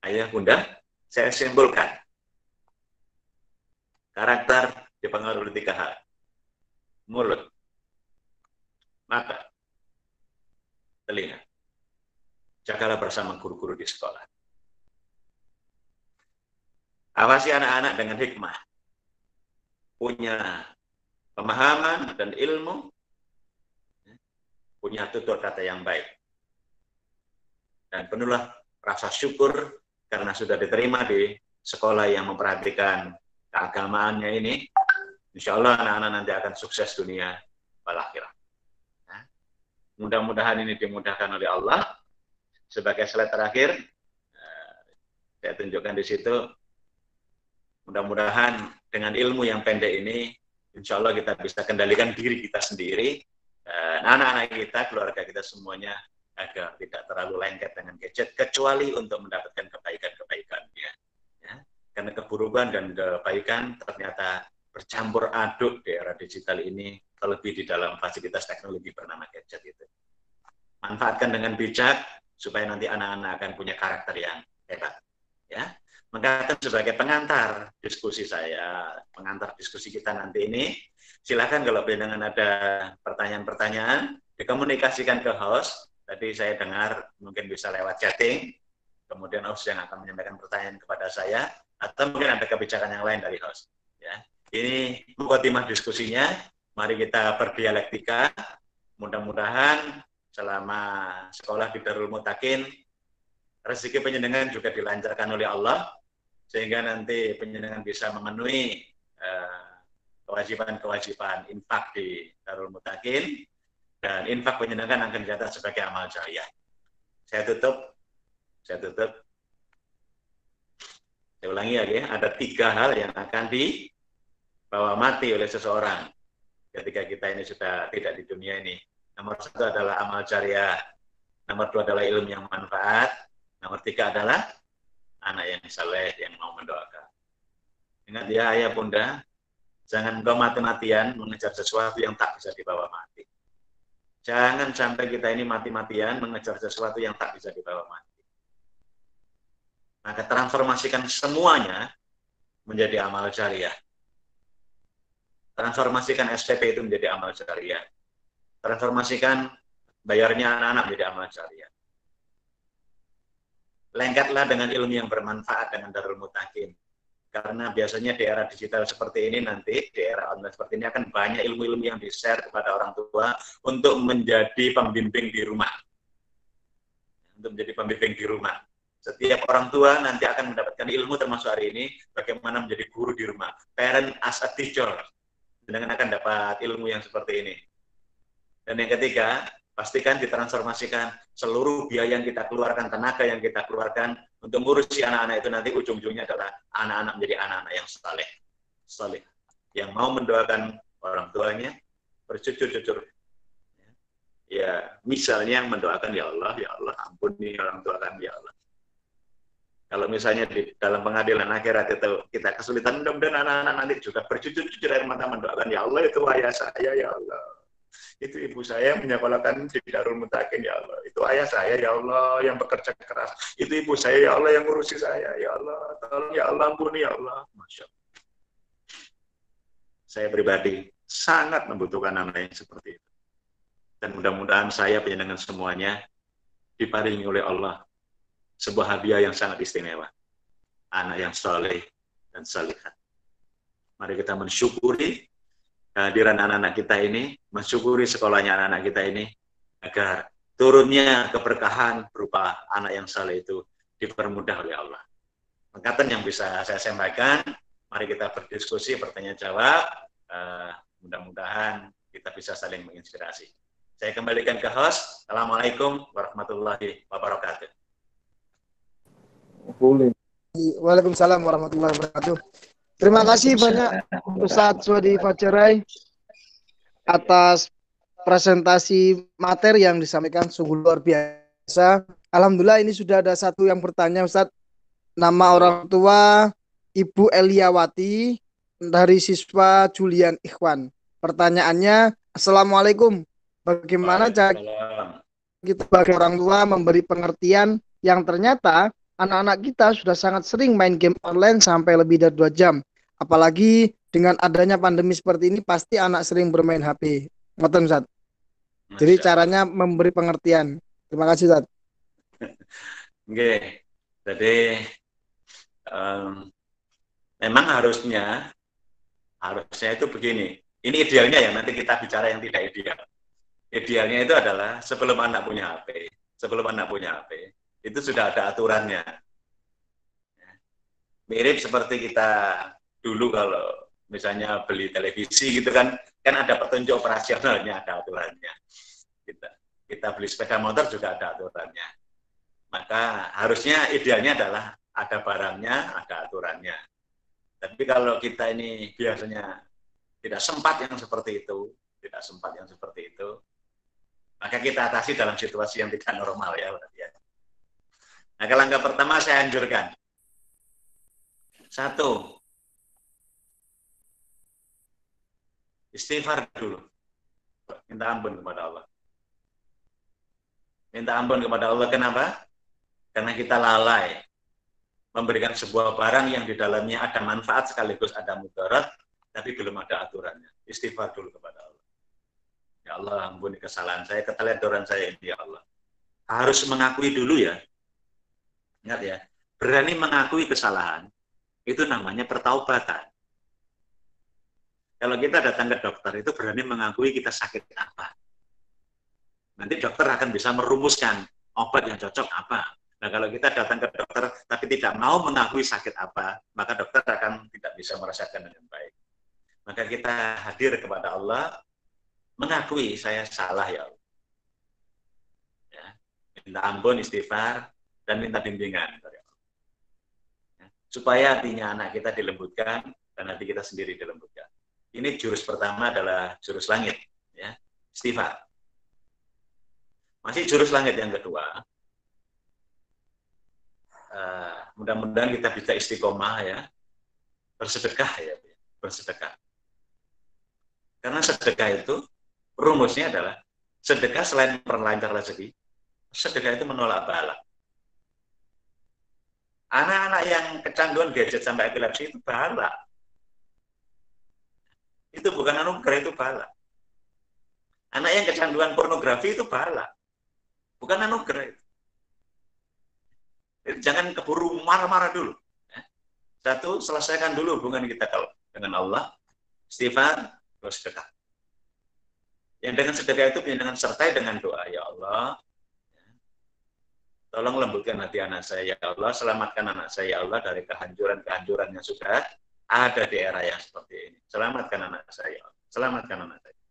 Ayah bunda, saya simpulkan. Karakter dipengaruhi oleh 3 hal. Mulut, mata, telinga. Jagalah bersama guru-guru di sekolah. Awasi anak-anak dengan hikmah. Punya pemahaman dan ilmu. Punya tutur kata yang baik. Dan penuhlah rasa syukur karena sudah diterima di sekolah yang memperhatikan keagamaannya ini. Insya Allah anak-anak nanti akan sukses dunia wal akhirah. mudah-mudahan ini dimudahkan oleh Allah. Sebagai slide terakhir, saya tunjukkan di situ. Mudah-mudahan dengan ilmu yang pendek ini, insya Allah kita bisa kendalikan diri kita sendiri, anak-anak kita, keluarga kita semuanya, agar tidak terlalu lengket dengan gadget, kecuali untuk mendapatkan kebaikan-kebaikannya. Ya. Karena keburukan dan kebaikan ternyata bercampur aduk di era digital ini, terlebih di dalam fasilitas teknologi bernama gadget itu. Manfaatkan dengan bijak, supaya nanti anak-anak akan punya karakter yang hebat. Ya. Maka sebagai pengantar diskusi saya, pengantar diskusi kita nanti ini, silakan kalau dengan ada pertanyaan-pertanyaan, dikomunikasikan ke host. Tadi saya dengar mungkin bisa lewat chatting, kemudian host yang akan menyampaikan pertanyaan kepada saya, atau mungkin ada kebijakan yang lain dari host. Ya. Ini mukadimah diskusinya, mari kita berdialektika, mudah-mudahan selama sekolah di Darul Mutakin, rezeki penjenengan juga dilancarkan oleh Allah, sehingga nanti penjenengan bisa memenuhi kewajiban-kewajiban infak di Darul Mutakin, dan infak penjenengan akan dicatat sebagai amal jariah. Saya tutup. Saya ulangi lagi, ada 3 hal yang akan dibawa mati oleh seseorang ketika kita ini sudah tidak di dunia ini. Nomor 1 adalah amal jariah, nomor 2 adalah ilmu yang manfaat, nomor 3 adalah anak yang saleh yang mau mendoakan. Ingat ya ayah bunda, jangan engkau mati-matian mengejar sesuatu yang tak bisa dibawa mati. Jangan sampai kita ini mati-matian mengejar sesuatu yang tak bisa dibawa mati. Maka transformasikan semuanya menjadi amal jariah. Transformasikan SPP itu menjadi amal jariah. Transformasikan bayarnya anak-anak menjadi amal jariah. Lengkatlah dengan ilmu yang bermanfaat dengan Darul Mutakin. Karena biasanya di era digital seperti ini nanti, di era online seperti ini akan banyak ilmu-ilmu yang di-share kepada orang tua untuk menjadi pembimbing di rumah. Untuk menjadi pembimbing di rumah. Setiap orang tua nanti akan mendapatkan ilmu termasuk hari ini, bagaimana menjadi guru di rumah. Parent as a teacher. Dengan akan dapat ilmu yang seperti ini. Dan yang ketiga, pastikan ditransformasikan seluruh biaya yang kita keluarkan, tenaga yang kita keluarkan untuk ngurusi anak-anak itu nanti ujung-ujungnya adalah anak-anak menjadi anak-anak yang saleh, yang mau mendoakan orang tuanya, berjujur-jujur. Ya, misalnya yang mendoakan ya Allah ampuni orang tua kami ya Allah. Kalau misalnya di dalam pengadilan akhirat itu kita kesulitan, mudah-mudahan anak-anak nanti juga berjujur-jujur air mata mendoakan ya Allah itu ayah saya ya Allah. Itu ibu saya menyekolahkan di Darul Mutakin ya Allah. Itu ayah saya ya Allah yang bekerja keras. Itu ibu saya ya Allah yang ngurusi saya ya Allah. Tolong ya Allah ampuni ya Allah. Masya Allah. Saya pribadi sangat membutuhkan anak yang seperti itu. Dan mudah-mudahan saya penjenengan semuanya diparingi oleh Allah sebuah hadiah yang sangat istimewa. Anak yang saleh dan salihat. Mari kita mensyukuri kehadiran anak-anak kita ini, mensyukuri sekolahnya anak-anak kita ini, agar turunnya keberkahan berupa anak yang saleh itu dipermudah oleh Allah. Pengkatan yang bisa saya sampaikan, mari kita berdiskusi, bertanya jawab, mudah-mudahan kita bisa saling menginspirasi. Saya kembalikan ke host. Assalamualaikum warahmatullahi wabarakatuh. Waalaikumsalam warahmatullahi wabarakatuh. Terima kasih banyak Ustadz Swadi Fajarai atas presentasi materi yang disampaikan, sungguh luar biasa. Alhamdulillah ini sudah ada satu yang bertanya Ustadz. Nama orang tua Ibu Eliawati dari siswa Julian Ikhwan. Pertanyaannya, Assalamualaikum. Bagaimana cara kita sebagai orang tua memberi pengertian yang ternyata anak-anak kita sudah sangat sering main game online sampai lebih dari 2 jam. Apalagi dengan adanya pandemi seperti ini, pasti anak sering bermain HP. Ngoten, Ustaz. Jadi caranya memberi pengertian. Terima kasih, Ustaz. Oke. Jadi memang harusnya itu begini. Ini idealnya ya, nanti kita bicara yang tidak ideal. Idealnya itu adalah sebelum anak punya HP, itu sudah ada aturannya. Mirip seperti kita dulu kalau misalnya beli televisi gitu kan ada petunjuk operasionalnya, ada aturannya. kita beli sepeda motor juga ada aturannya. Maka harusnya idealnya adalah ada barangnya, ada aturannya. Tapi kalau kita ini biasanya tidak sempat yang seperti itu, maka kita atasi dalam situasi yang tidak normal ya. Nah, langkah pertama saya anjurkan. 1, istighfar dulu. Minta ampun kepada Allah. Minta ampun kepada Allah, kenapa? Karena kita lalai memberikan sebuah barang yang di dalamnya ada manfaat sekaligus ada mudarat, tapi belum ada aturannya. Istighfar dulu kepada Allah. Ya Allah, ampuni kesalahan saya, keteledoran saya ini ya Allah. Harus mengakui dulu ya. Ingat ya, berani mengakui kesalahan, itu namanya pertaubatan. Kalau kita datang ke dokter, itu berani mengakui kita sakit apa. Nanti dokter akan bisa merumuskan obat yang cocok apa. Nah, kalau kita datang ke dokter tapi tidak mau mengakui sakit apa, maka dokter akan tidak bisa merasakan dengan baik. Maka kita hadir kepada Allah, mengakui saya salah ya Allah. Ya, minta ampun, istighfar, dan minta bimbingan. Ya, supaya hatinya anak kita dilembutkan, dan hati kita sendiri dilembutkan. Ini jurus pertama adalah jurus langit. Ya, istighfar. Masih jurus langit yang kedua, mudah-mudahan kita bisa istiqomah ya, bersedekah ya, bersedekah. Karena sedekah itu rumusnya adalah sedekah selain memperlancar rezeki, sedekah itu menolak bala. Anak-anak yang kecanduan gadget sampai epilepsi itu bala. Itu bukan anugerah, itu bala. Anak yang kecanduan pornografi itu bala, bukan anugerah itu. Jangan keburu marah-marah dulu. Satu, selesaikan dulu hubungan kita dengan Allah, istighfar, terus sedekah. Yang dengan sedekah itu dengan sertai dengan doa, ya Allah, tolong lembutkan hati anak saya, ya Allah, selamatkan anak saya, ya Allah, dari kehancuran-kehancuran yang sudah ada di era yang seperti ini. Selamatkan anak saya, selamatkan anak saya.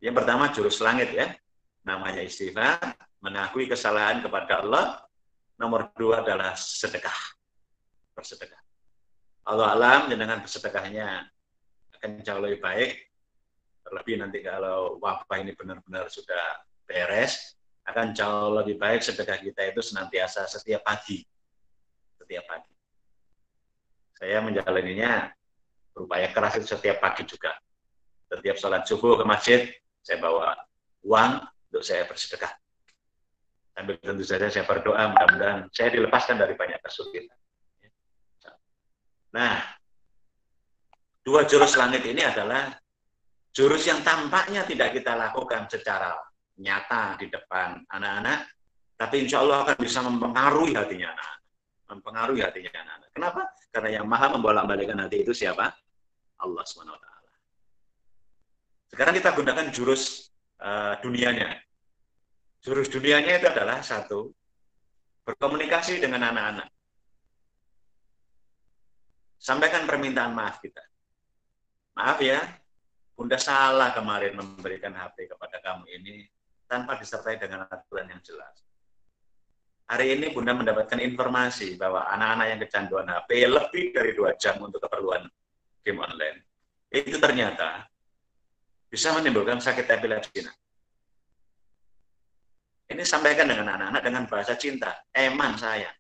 Yang pertama jurus langit ya, namanya istighfar, mengakui kesalahan kepada Allah. Nomor 2 adalah sedekah, bersedekah. Allah alam, dengan bersedekahnya akan jauh lebih baik. Terlebih nanti kalau wabah ini benar-benar sudah beres, akan jauh lebih baik sedekah kita itu senantiasa setiap pagi. Setiap pagi. Saya menjalaninya berupaya keras itu setiap pagi juga. Setiap sholat subuh ke masjid, saya bawa uang untuk saya bersedekah. Sambil tentu saja saya berdoa, mudah-mudahan saya dilepaskan dari banyak kesulitan. Nah, 2 jurus langit ini adalah jurus yang tampaknya tidak kita lakukan secara nyata di depan anak-anak, tapi insya Allah akan bisa mempengaruhi hatinya anak-anak. Mempengaruhi hatinya anak-anak. Kenapa? Karena yang maha membolak-balikkan hati itu siapa? Allah SWT. Sekarang kita gunakan jurus dunianya. Jurus dunianya itu adalah 1, berkomunikasi dengan anak-anak. Sampaikan permintaan maaf kita. Maaf ya, Bunda salah kemarin memberikan HP kepada kamu ini tanpa disertai dengan aturan yang jelas. Hari ini Bunda mendapatkan informasi bahwa anak-anak yang kecanduan HP lebih dari 2 jam untuk keperluan game online. Itu ternyata bisa menimbulkan sakit epilepsi. Ini sampaikan dengan anak-anak dengan bahasa cinta, eman sayang.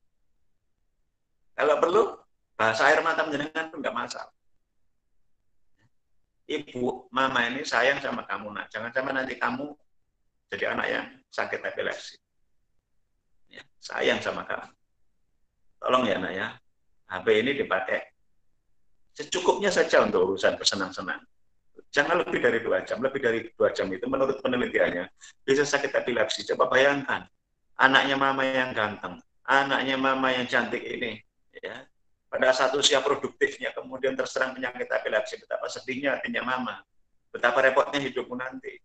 Kalau perlu, bahasa air mata menjenengan pun nggak masalah. Ibu, mama ini sayang sama kamu, nak. Jangan sampai nanti kamu jadi anak yang sakit epilepsi. Ya, sayang sama kamu. Tolong ya, nak ya. HP ini dipakai secukupnya saja untuk urusan bersenang-senang. Jangan lebih dari 2 jam. Lebih dari 2 jam itu menurut penelitiannya bisa sakit epilepsi. Coba bayangkan, anaknya mama yang ganteng, anaknya mama yang cantik ini, ya, pada saat usia produktifnya kemudian terserang penyakit epilepsi, betapa sedihnya hatinya mama, betapa repotnya hidupmu nanti.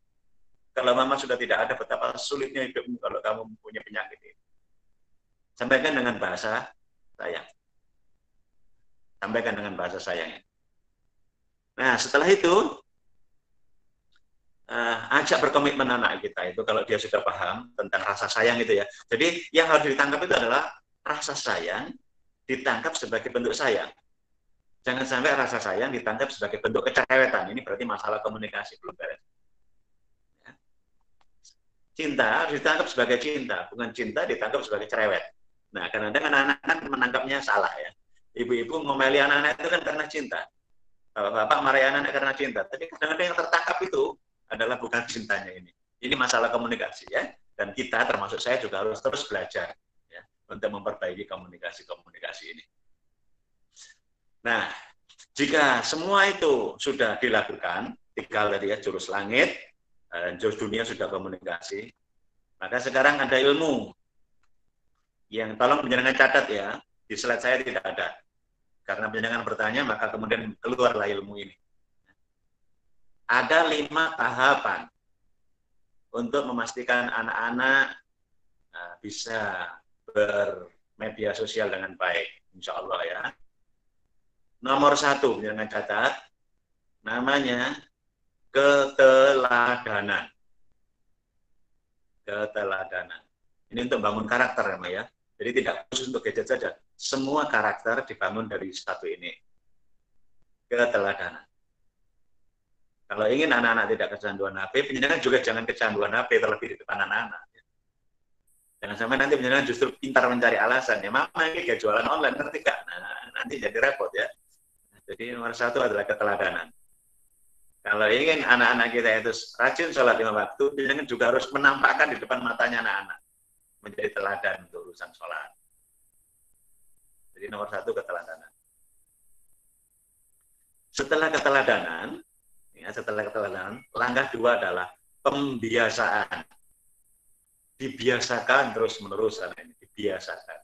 Kalau mama sudah tidak ada, betapa sulitnya hidupmu kalau kamu mempunyai penyakit ini. Sampaikan dengan bahasa sayang. Sampaikan dengan bahasa sayangnya. Nah, setelah itu ajak berkomitmen anak kita itu kalau dia sudah paham tentang rasa sayang itu ya. Jadi yang harus ditangkap itu adalah rasa sayang ditangkap sebagai bentuk sayang. Jangan sampai rasa sayang ditangkap sebagai bentuk kecerewetan. Ini berarti masalah komunikasi belum beres. Cinta harus ditangkap sebagai cinta, bukan cinta ditangkap sebagai cerewet. Nah, kadang-kadang anak-anak kan menangkapnya salah ya. Ibu-ibu ngomeli anak-anak itu kan karena cinta. Bapak marahi anak-anak karena cinta. Tapi kadang-kadang yang tertangkap itu adalah bukan cintanya ini. Ini masalah komunikasi ya. Dan kita termasuk saya juga harus terus belajar ya untuk memperbaiki komunikasi-komunikasi ini. Nah, jika semua itu sudah dilakukan, tinggal tadi ya jurus langit, dan jurus dunia sudah komunikasi, maka sekarang ada ilmu yang tolong penjenengan catat ya, di slide saya tidak ada. Karena penjenengan bertanya, maka kemudian keluarlah ilmu ini. Ada 5 tahapan untuk memastikan anak-anak bisa bermedia sosial dengan baik, insya Allah ya. Nomor 1, penjenengan catat, namanya keteladanan. Keteladanan. Ini untuk bangun karakter ya. Jadi tidak khusus untuk gadget saja. Semua karakter dibangun dari satu ini. Keteladanan. Kalau ingin anak-anak tidak kecanduan HP, penjenengan juga jangan kecanduan HP terlebih di depan anak-anak. Jangan sampai nanti penjenengan justru pintar mencari alasan. Ya, mama ini gak jualan online, ngerti gak? Nah, nanti jadi repot ya. Jadi nomor 1 adalah keteladanan. Kalau ingin anak-anak kita itu rajin sholat 5 waktu, jangan juga harus menampakkan di depan matanya anak-anak. Menjadi teladan untuk urusan sholat. Jadi nomor 1 keteladanan. Setelah keteladanan, langkah 2 adalah pembiasaan. Dibiasakan terus-menerus, dibiasakan.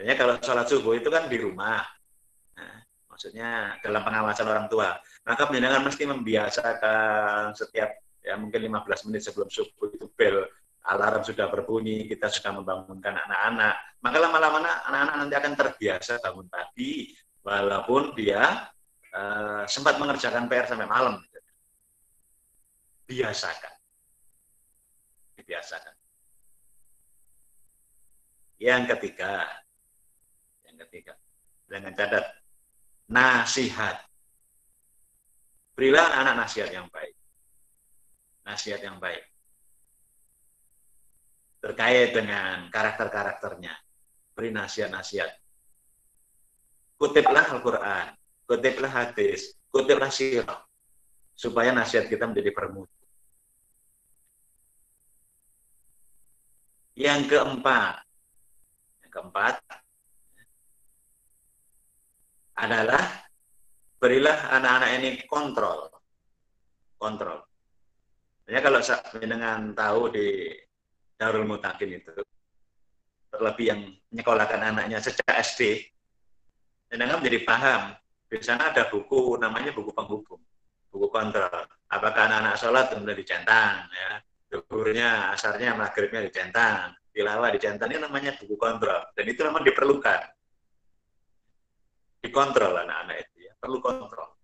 Jadi kalau sholat subuh itu kan di rumah. Nah, maksudnya dalam pengawasan orang tua. Maka penjenengan mesti membiasakan setiap ya mungkin 15 menit sebelum subuh itu bel alarm sudah berbunyi, kita sudah membangunkan anak-anak. Maka lama-lama anak-anak nanti akan terbiasa bangun pagi walaupun dia sempat mengerjakan PR sampai malam. Biasakan. Dibiasakan. Yang ketiga, jangan catat, nasihat. Berilah anak nasihat yang baik. Nasihat yang baik. Terkait dengan karakter-karakternya. Beri nasihat-nasihat. Kutiplah Al-Quran, kutiplah hadis, kutiplah sirah. Supaya nasihat kita menjadi bermutu. Yang keempat adalah berilah anak-anak ini kontrol. Ya kalau dengan tahu di Darul Mutakin itu, terlebih yang menyekolahkan anaknya sejak SD, dengan menjadi paham. Di sana ada buku, namanya buku penghubung, buku kontrol. Apakah anak-anak sholat kemudian dicentang, ya, zuhurnya, asarnya, maghribnya dicentang, tilawah dicentang, ini namanya buku kontrol. Dan itu memang diperlukan. Dikontrol anak-anak itu, ya, perlu kontrol.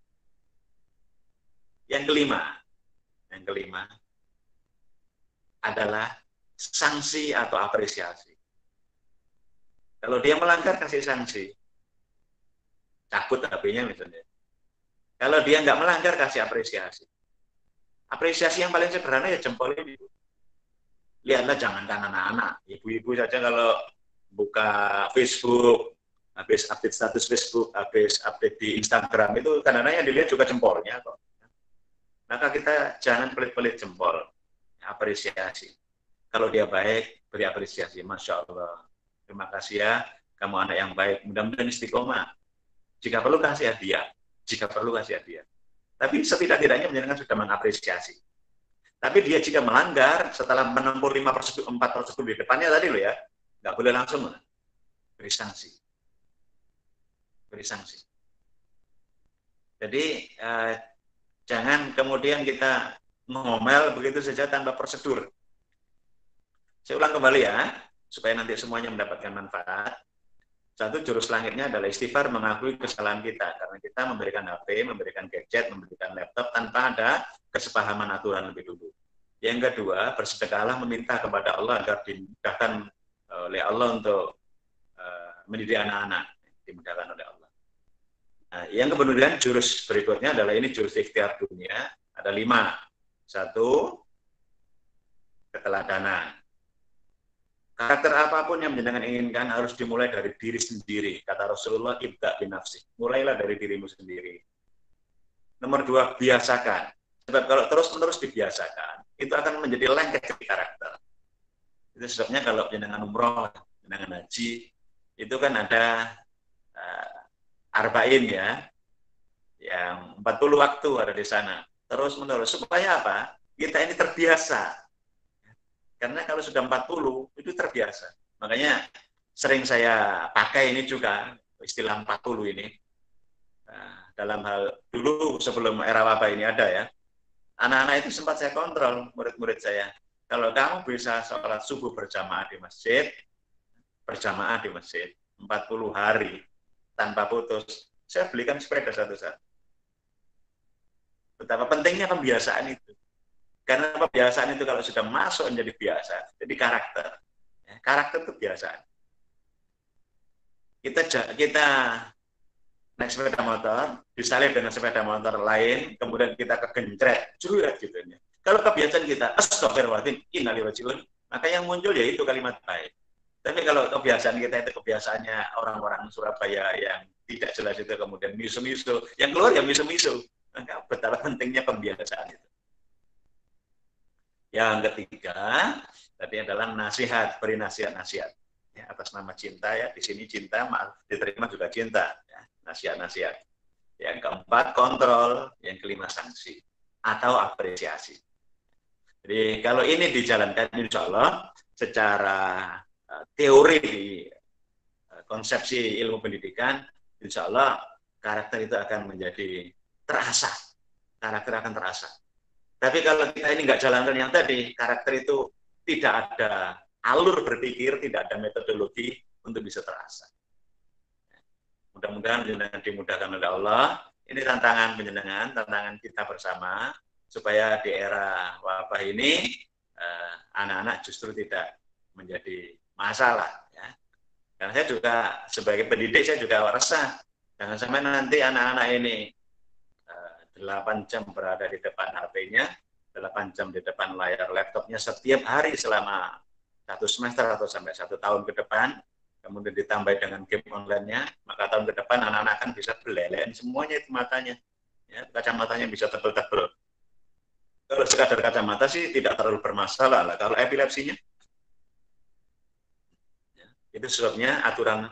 Yang kelima adalah sanksi atau apresiasi. Kalau dia melanggar, kasih sanksi. Cabut HP-nya misalnya. Kalau dia nggak melanggar, kasih apresiasi. Apresiasi yang paling sederhana ya jempol ini. Lihatlah, jangankan anak-anak. Ibu-ibu saja kalau buka Facebook, habis update status Facebook, habis update di Instagram, itu kadang-kadang yang dilihat juga jempolnya kok. Maka kita jangan pelit-pelit jempol. Apresiasi. Kalau dia baik, beri apresiasi. Masya Allah. Terima kasih ya, kamu anak yang baik. Mudah-mudahan istiqomah. Jika perlu kasih hadiah. Tapi setidak-tidaknya menyenangkan sudah mengapresiasi. Tapi dia jika melanggar, setelah menempuh 4 prosedur di depannya tadi loh ya, nggak boleh langsung beri sanksi. Jadi jangan kemudian kita ngomel begitu saja tanpa prosedur. Saya ulang kembali ya, supaya nanti semuanya mendapatkan manfaat. Satu, jurus langitnya adalah istighfar, mengakui kesalahan kita karena kita memberikan HP, memberikan gadget, memberikan laptop tanpa ada kesepahaman aturan lebih dulu. Yang kedua, bersedekahlah meminta kepada Allah agar dimudahkan oleh Allah untuk mendidik anak-anak, dimudahkan oleh Allah. Nah, yang kemudian jurus berikutnya adalah ini jurus ikhtiar dunia, ada 5. 1, keteladanan. Karakter apapun yang jenengan inginkan harus dimulai dari diri sendiri. Kata Rasulullah, ibda binafsi. Mulailah dari dirimu sendiri. Nomor 2, biasakan. Sebab kalau terus-menerus dibiasakan, itu akan menjadi lengket di karakter. Itu sebabnya kalau jenengan umroh, jenengan haji, itu kan ada arba'in ya, yang 40 waktu ada di sana. Terus-menerus. Supaya apa? Kita ini terbiasa. Karena kalau sudah 40, itu terbiasa. Makanya sering saya pakai ini juga, istilah 40 ini. Nah, dalam hal, dulu sebelum era wabah ini ada ya, anak-anak itu sempat saya kontrol, murid-murid saya. Kalau kamu bisa sholat subuh berjamaah di masjid, 40 hari, tanpa putus, saya belikan sepeda satu-satu. Betapa pentingnya pembiasaan itu. Karena kebiasaan itu kalau sudah masuk menjadi biasa, jadi karakter. Karakter itu biasaan. Kita naik sepeda motor, disalib dengan sepeda motor lain, kemudian kita kegencret, juret gitu. Kalau kebiasaan kita, astagfirullahaladzim, innalillahi wa inna ilaihi raji'un, maka yang muncul ya itu kalimat baik. Tapi kalau kebiasaan kita itu kebiasaannya orang-orang Surabaya yang tidak jelas itu kemudian misu-misu, yang keluar ya misu-misu, maka betapa pentingnya pembiasaan itu. Yang ketiga, tadi adalah nasihat, beri nasihat-nasihat. Ya, atas nama cinta ya, di sini cinta, maaf, diterima juga cinta. Ya, nasihat-nasihat. Yang keempat, kontrol. Yang kelima, sanksi. Atau apresiasi. Jadi kalau ini dijalankan, insya Allah, secara teori di konsepsi ilmu pendidikan, insya Allah karakter itu akan menjadi terasa. Karakter akan terasa. Tapi kalau kita ini nggak jalankan yang tadi, karakter itu tidak ada alur berpikir, tidak ada metodologi untuk bisa terasa. Mudah-mudahan dimudahkan oleh Allah. Ini tantangan penjenengan, tantangan kita bersama, supaya di era wabah ini anak-anak justru tidak menjadi masalah. Ya. Karena saya juga sebagai pendidik saya juga resah. Jangan sampai nanti anak-anak ini 8 jam berada di depan HP-nya, 8 jam di depan layar laptopnya setiap hari selama 1 semester atau sampai 1 tahun ke depan, kemudian ditambah dengan game online-nya, maka tahun ke depan anak-anak kan bisa belelean semuanya itu matanya. Ya, kacamatanya bisa tebel-tebel. Kalau sekadar kacamata sih tidak terlalu bermasalah lah. Kalau epilepsinya, ya, itu sebabnya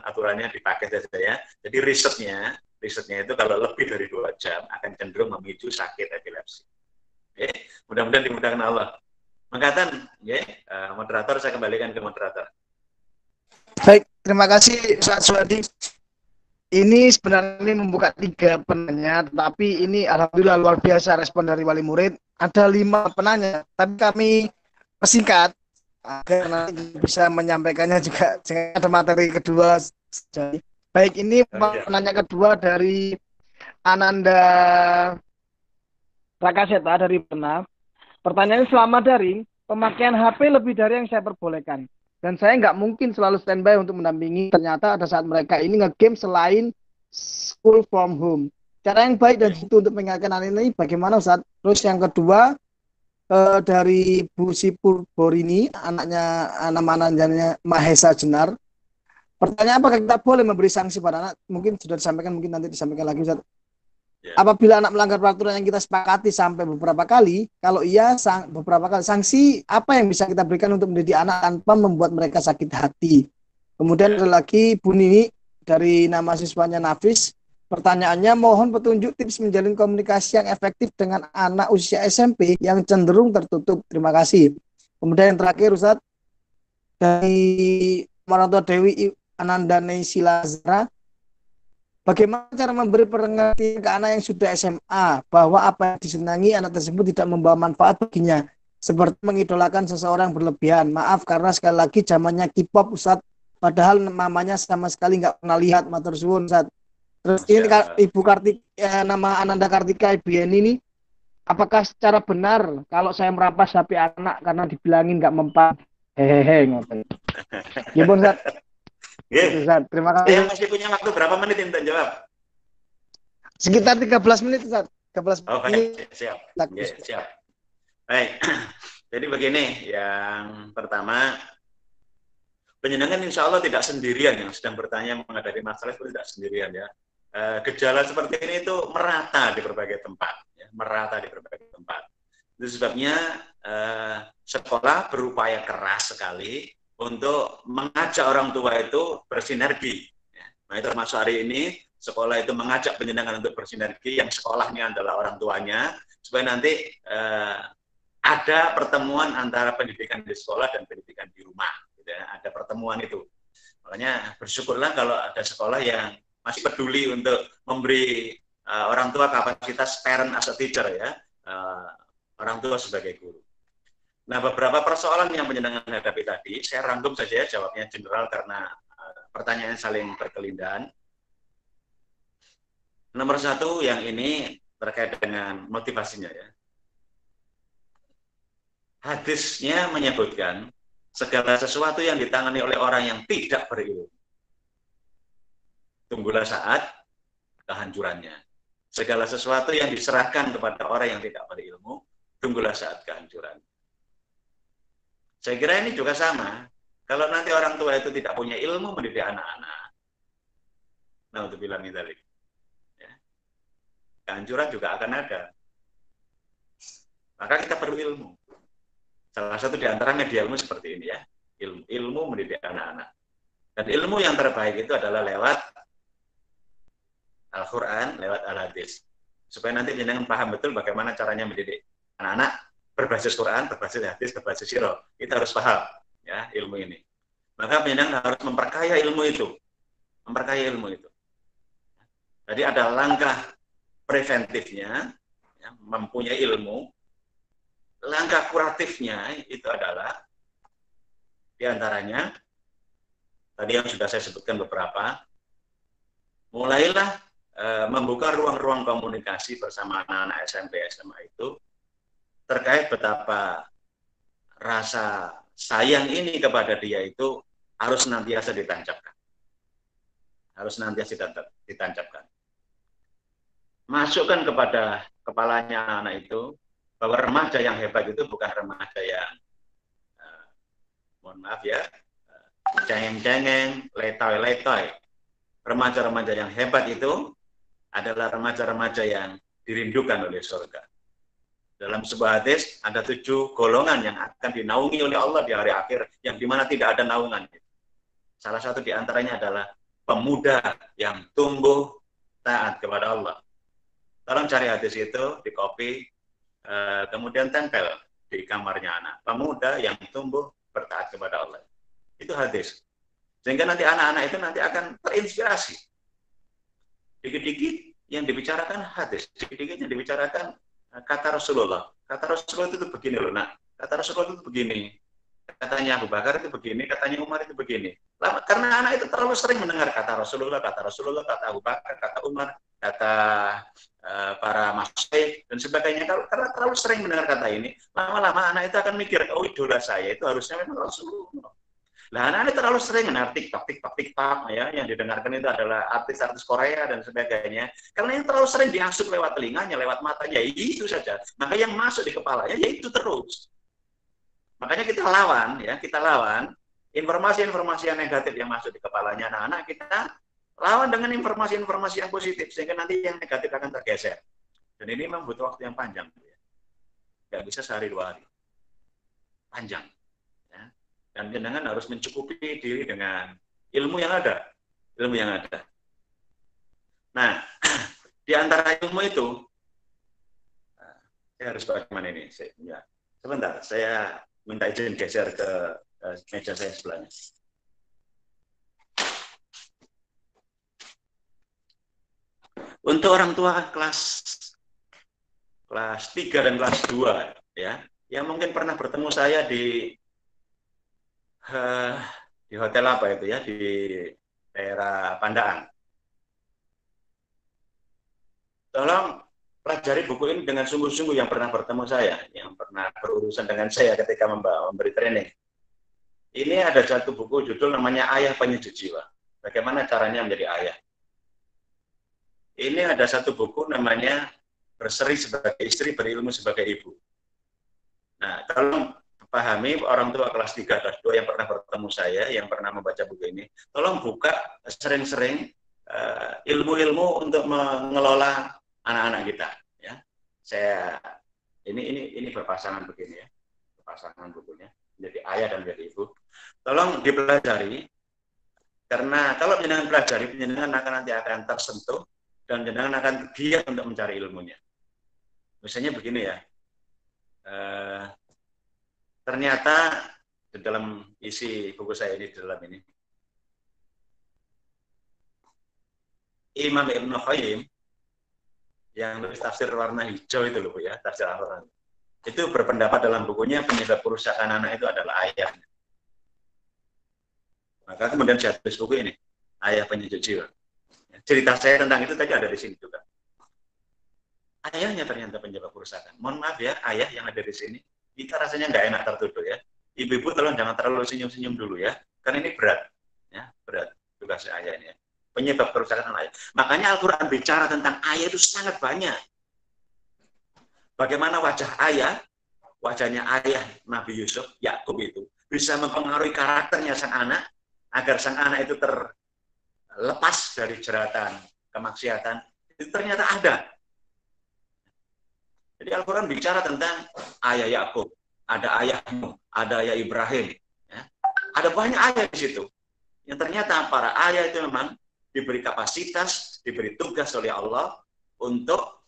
aturannya dipakai saja ya. Jadi risetnya itu kalau lebih dari 2 jam akan cenderung memicu sakit epilepsi. Oke, mudah-mudahan dimudahkan Allah. Mengatakan, ya, moderator, saya kembalikan ke moderator. Baik, terima kasih Ustaz Suwadi. Ini sebenarnya membuka 3 penanya, tapi ini alhamdulillah luar biasa respon dari wali murid. Ada 5 penanya, tapi kami persingkat agar nanti bisa menyampaikannya juga. Ada materi kedua. Baik, ini penanya kedua dari Ananda Rakaseta dari Pena. Pertanyaannya, selama daring, pemakaian HP lebih dari yang saya perbolehkan. Dan saya nggak mungkin selalu standby untuk mendampingi. Ternyata ada saat mereka ini nge-game selain school from home. Cara yang baik dan jitu untuk mengingatkan anak ini bagaimana, Ustaz? Terus yang kedua, dari Bu Sipur Borini, namanya Mahesa Jenar. Pertanyaan, apakah kita boleh memberi sanksi pada anak? Mungkin sudah disampaikan, mungkin nanti disampaikan lagi, Ustaz. Ya. Apabila anak melanggar peraturan yang kita sepakati sampai beberapa kali, kalau iya beberapa kali, sanksi apa yang bisa kita berikan untuk mendidik anak tanpa membuat mereka sakit hati? Kemudian ada lagi Bu Nini dari nama siswanya Nafis. Pertanyaannya, mohon petunjuk tips menjalin komunikasi yang efektif dengan anak usia SMP yang cenderung tertutup. Terima kasih. Kemudian yang terakhir, Ustaz, dari orang tua Dewi Ananda Silazara. Bagaimana cara memberi pengertian ke anak yang sudah SMA bahwa apa yang disenangi anak tersebut tidak membawa manfaat baginya, seperti mengidolakan seseorang berlebihan. Maaf karena sekali lagi zamannya K-pop, Ustaz, padahal mamanya sama sekali nggak pernah lihat, matur suwun Ustaz. Terus ini Ibu nama Ananda Kartika Ibu Yeni ini, apakah secara benar kalau saya merampas HP anak karena dibilangin nggak mempan? Hehehe, ngoten. Gimana Ustaz? Ustaz, terima kasih. Saya masih punya waktu berapa menit untuk jawab? Sekitar 13 menit Ustaz. 13 oh, menit. Siap. Ya, siap. Baik. Jadi begini, yang pertama, penyenangan insya Allah tidak sendirian yang sedang bertanya menghadapi masalah itu tidak sendirian ya. Gejala seperti ini itu merata di berbagai tempat, ya, merata di berbagai tempat. Itu sebabnya sekolah berupaya keras sekali untuk mengajak orang tua itu bersinergi. Ya. Nah, itu termasuk hari ini sekolah itu mengajak penyenangan untuk bersinergi, yang sekolahnya adalah orang tuanya, supaya nanti ada pertemuan antara pendidikan di sekolah dan pendidikan di rumah. Gitu ya. Ada pertemuan itu. Makanya bersyukurlah kalau ada sekolah yang masih peduli untuk memberi orang tua kapasitas parent as a teacher ya, orang tua sebagai guru. Nah, beberapa persoalan yang penyenangan hadapi tadi, saya rangkum saja ya, jawabnya general karena pertanyaan saling berkelindahan. Nomor satu yang ini terkait dengan motivasinya ya. Hadisnya menyebutkan segala sesuatu yang ditangani oleh orang yang tidak berilmu, tunggulah saat kehancurannya. Segala sesuatu yang diserahkan kepada orang yang tidak berilmu, tunggulah saat kehancuran. Saya kira ini juga sama. Kalau nanti orang tua itu tidak punya ilmu mendidik anak-anak, nah untuk bilang ini tadi, ya, kehancuran juga akan ada. Maka kita perlu ilmu. Salah satu di antara media ilmu seperti ini ya, ilmu mendidik anak-anak. Dan ilmu yang terbaik itu adalah lewat Al-Quran, lewat Al-Hadis. Supaya nanti jenengan paham betul bagaimana caranya mendidik anak-anak berbasis Quran, berbasis hadis, berbasis sirah. Kita harus paham ya ilmu ini. Maka jenengan harus memperkaya ilmu itu. Memperkaya ilmu itu. Jadi ada langkah preventifnya, ya, mempunyai ilmu. Langkah kuratifnya itu adalah diantaranya tadi yang sudah saya sebutkan beberapa, mulailah membuka ruang-ruang komunikasi bersama anak-anak SMP SMA itu terkait betapa rasa sayang ini kepada dia itu harus senantiasa ditancapkan. Harus senantiasa ditancapkan. Masukkan kepada kepalanya anak itu bahwa remaja yang hebat itu bukan remaja yang mohon maaf ya, cengeng-cengeng, letoy-letoy. Remaja-remaja yang hebat itu adalah remaja-remaja yang dirindukan oleh surga. Dalam sebuah hadis ada 7 golongan yang akan dinaungi oleh Allah di hari akhir, yang dimana tidak ada naungan. Salah satu di antaranya adalah pemuda yang tumbuh taat kepada Allah. Tolong cari hadis itu, di copy, kemudian tempel di kamarnya anak. Pemuda yang tumbuh bertaat kepada Allah. Itu hadis. Sehingga nanti anak-anak itu nanti akan terinspirasi. Dikit-dikit yang dibicarakan hadis, dikit-dikit yang dibicarakan kata Rasulullah. Kata Rasulullah itu begini loh, nak. Kata Rasulullah itu begini. Katanya Abu Bakar itu begini, katanya Umar itu begini. Karena anak itu terlalu sering mendengar kata Rasulullah, kata Abu Bakar, kata Umar, kata para masyayikh dan sebagainya. Karena terlalu sering mendengar kata ini, lama-lama anak itu akan mikir, oh idola saya itu harusnya memang Rasulullah. Nah, anak-anak terlalu sering mendengar TikTok ya, yang didengarkan itu adalah artis-artis Korea dan sebagainya. Karena yang terlalu sering diasup lewat telinganya, lewat matanya, itu saja. Maka yang masuk di kepalanya, ya itu terus. Makanya kita lawan informasi-informasi yang negatif yang masuk di kepalanya anak-anak, kita lawan dengan informasi-informasi yang positif, sehingga nanti yang negatif akan tergeser. Dan ini memang butuh waktu yang panjang. Nggak bisa sehari 2 hari. Panjang. Dan jenengan harus mencukupi diri dengan ilmu yang ada. Nah, di antara ilmu itu, saya harus bagaimana ini? Sebentar, saya minta izin geser ke meja saya sebelahnya. Untuk orang tua kelas 3 dan kelas 2, ya, yang mungkin pernah bertemu saya di di hotel apa itu ya, di daerah Pandaan. Tolong pelajari buku ini dengan sungguh-sungguh yang pernah bertemu saya, yang pernah berurusan dengan saya ketika memberi training. Ini ada satu buku judul namanya Ayah Penyejuk Jiwa. Bagaimana caranya menjadi ayah. Ini ada satu buku namanya Berseri sebagai Istri, Berilmu sebagai Ibu. Nah, tolong pahami orang tua kelas 3, kelas 2 yang pernah bertemu saya, yang pernah membaca buku ini, tolong buka sering-sering ilmu-ilmu untuk mengelola anak-anak kita. Ya, saya ini berpasangan begini ya, berpasangan bukunya, menjadi ayah dan menjadi ibu. Tolong dipelajari, karena kalau jenengan pelajari, jenengan nanti akan tersentuh dan jenengan akan giat untuk mencari ilmunya. Misalnya begini ya, ternyata di dalam isi buku saya ini, di dalam ini, Imam Ibn Qayyim yang nulis tafsir warna hijau itu loh Bu ya, tafsir Al-Quran. Itu berpendapat dalam bukunya penyebab kerusakan anak itu adalah ayahnya. Maka kemudian saya tulis buku ini, Ayah Penyejuk Jiwa. Cerita saya tentang itu tadi ada di sini juga. Ayahnya ternyata penyebab kerusakan. Mohon maaf ya, ayah yang ada di sini, kita rasanya nggak enak tertuduh ya. Ibu-ibu tolong jangan terlalu senyum-senyum dulu ya, karena ini berat, ya berat tugasnya ayah ini. Ya. Penyebab kerusakan ayah. Makanya Al-Quran bicara tentang ayah itu sangat banyak. Bagaimana wajah ayah, wajahnya ayah Nabi Yusuf, Yakub itu bisa mempengaruhi karakternya sang anak, agar sang anak itu terlepas dari jeratan kemaksiatan. Itu ternyata ada. Jadi Al-Quran bicara tentang ayah Yakub, ada ayah Nuh, ada ayah Ibrahim. Ya. Ada banyak ayah di situ. Yang ternyata para ayah itu memang diberi kapasitas, diberi tugas oleh Allah untuk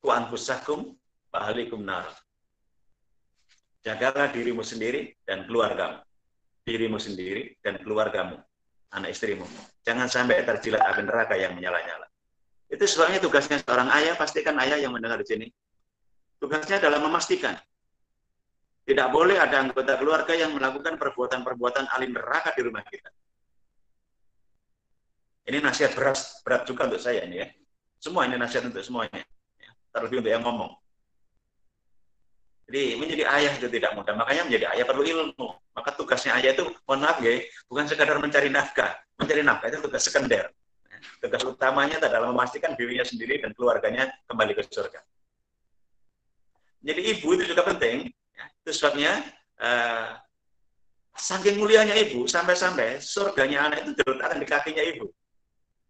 wa anfusakum wa ahlikum nar. Jagalah dirimu sendiri dan keluargamu. Dirimu sendiri dan keluargamu, anak istrimu. Jangan sampai terjilat api neraka yang menyala-nyala. Itu sebabnya tugasnya seorang ayah, pastikan ayah yang mendengar di sini. Tugasnya adalah memastikan tidak boleh ada anggota keluarga yang melakukan perbuatan-perbuatan ahli neraka di rumah kita. Ini nasihat berat juga untuk saya ini ya. Semua ini nasihat untuk semuanya. Ya. Terlebih untuk yang ngomong. Jadi menjadi ayah itu tidak mudah. Makanya menjadi ayah perlu ilmu. Maka tugasnya ayah itu, mohon maaf ya, bukan sekadar mencari nafkah. Mencari nafkah itu tugas sekunder. Tugas utamanya adalah memastikan dirinya sendiri dan keluarganya kembali ke surga. Jadi ibu itu juga penting. Ya. Itu sebabnya saking mulianya ibu, sampai-sampai surganya anak itu diletakkan di kakinya ibu.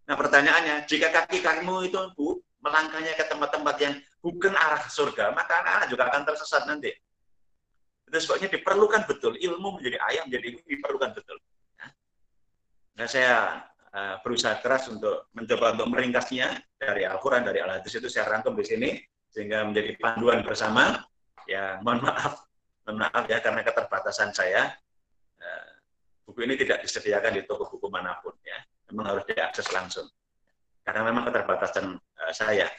Nah pertanyaannya, jika kaki kakimu itu Bu, melangkahnya ke tempat-tempat yang bukan arah surga, maka anak-anak juga akan tersesat nanti. Itu sebabnya diperlukan betul, ilmu menjadi ayah, menjadi ibu diperlukan betul. Nah saya berusaha keras untuk mencoba untuk meringkasnya dari Al-Quran, dari Al-Hadis itu saya rangkum di sini, sehingga menjadi panduan bersama. Ya mohon maaf ya, karena keterbatasan saya, buku ini tidak disediakan di toko buku manapun ya. Memang harus diakses langsung. Karena memang keterbatasan saya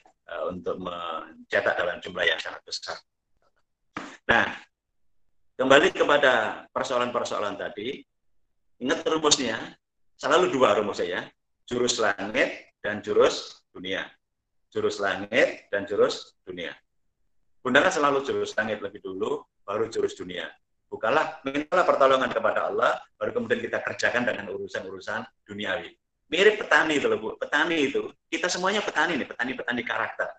untuk mencetak dalam jumlah yang sangat besar. Nah, kembali kepada persoalan-persoalan tadi, ingat rumusnya, selalu dua rumusnya ya, jurus langit dan jurus dunia. Jurus langit dan jurus dunia. Gunakan selalu jurus langit lebih dulu, baru jurus dunia. Mintalah pertolongan kepada Allah, baru kemudian kita kerjakan dengan urusan-urusan duniawi. Mirip petani itu loh Bu. Petani itu, kita semuanya petani nih, petani-petani karakter.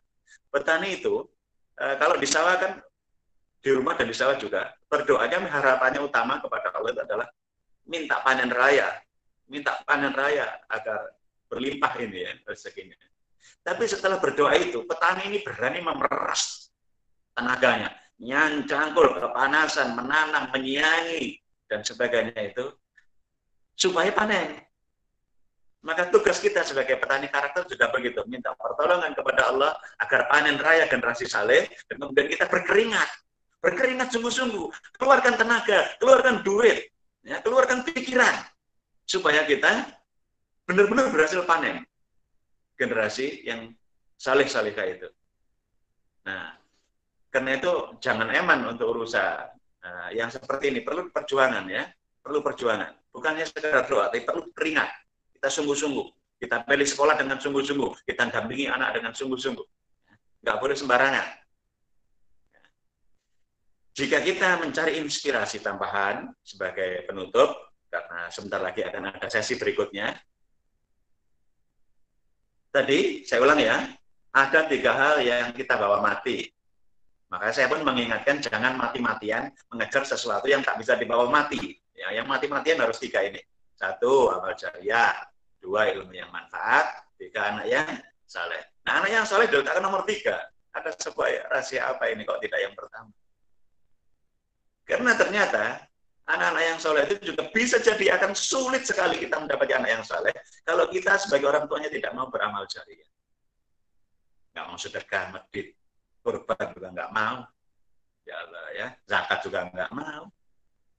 Petani itu, kalau di sawah kan, di rumah dan di sawah juga, berdoanya harapannya utama kepada Allah itu adalah minta panen raya agar berlimpah ini ya rezekinya. Tapi setelah berdoa itu, petani ini berani memeras tenaganya, nyancangkul, kepanasan, menanam, menyiangi, dan sebagainya itu, supaya panen. Maka tugas kita sebagai petani karakter juga begitu, minta pertolongan kepada Allah agar panen raya generasi saleh, dan kemudian kita berkeringat sungguh-sungguh, keluarkan tenaga, keluarkan duit, ya, keluarkan pikiran, supaya kita benar-benar berhasil panen generasi yang saleh-salehah itu. Nah, karena itu jangan eman untuk urusan yang seperti ini, perlu perjuangan ya, perlu perjuangan. Bukannya sekedar doa, tapi perlu keringat. Kita sungguh-sungguh. Kita pilih sekolah dengan sungguh-sungguh. Kita dampingi anak dengan sungguh-sungguh. Nggak boleh sembarangan. Jika kita mencari inspirasi tambahan sebagai penutup, karena sebentar lagi akan ada sesi berikutnya. Tadi, saya ulang ya, ada 3 hal yang kita bawa mati. Maka saya pun mengingatkan jangan mati-matian mengejar sesuatu yang tak bisa dibawa mati. Ya, yang mati-matian harus 3 ini. 1, amal jariah. 2, ilmu yang manfaat. 3, anak yang saleh. Nah, anak yang saleh diletakkan nomor 3. Ada sebuah rahasia apa ini kok tidak yang pertama? Karena ternyata anak-anak yang soleh itu juga bisa jadi akan sulit sekali kita mendapatkan anak yang soleh kalau kita sebagai orang tuanya tidak mau beramal jariah. Nggak mau sedekah, medit, kurban juga nggak mau. Ya Allah ya, zakat juga nggak mau.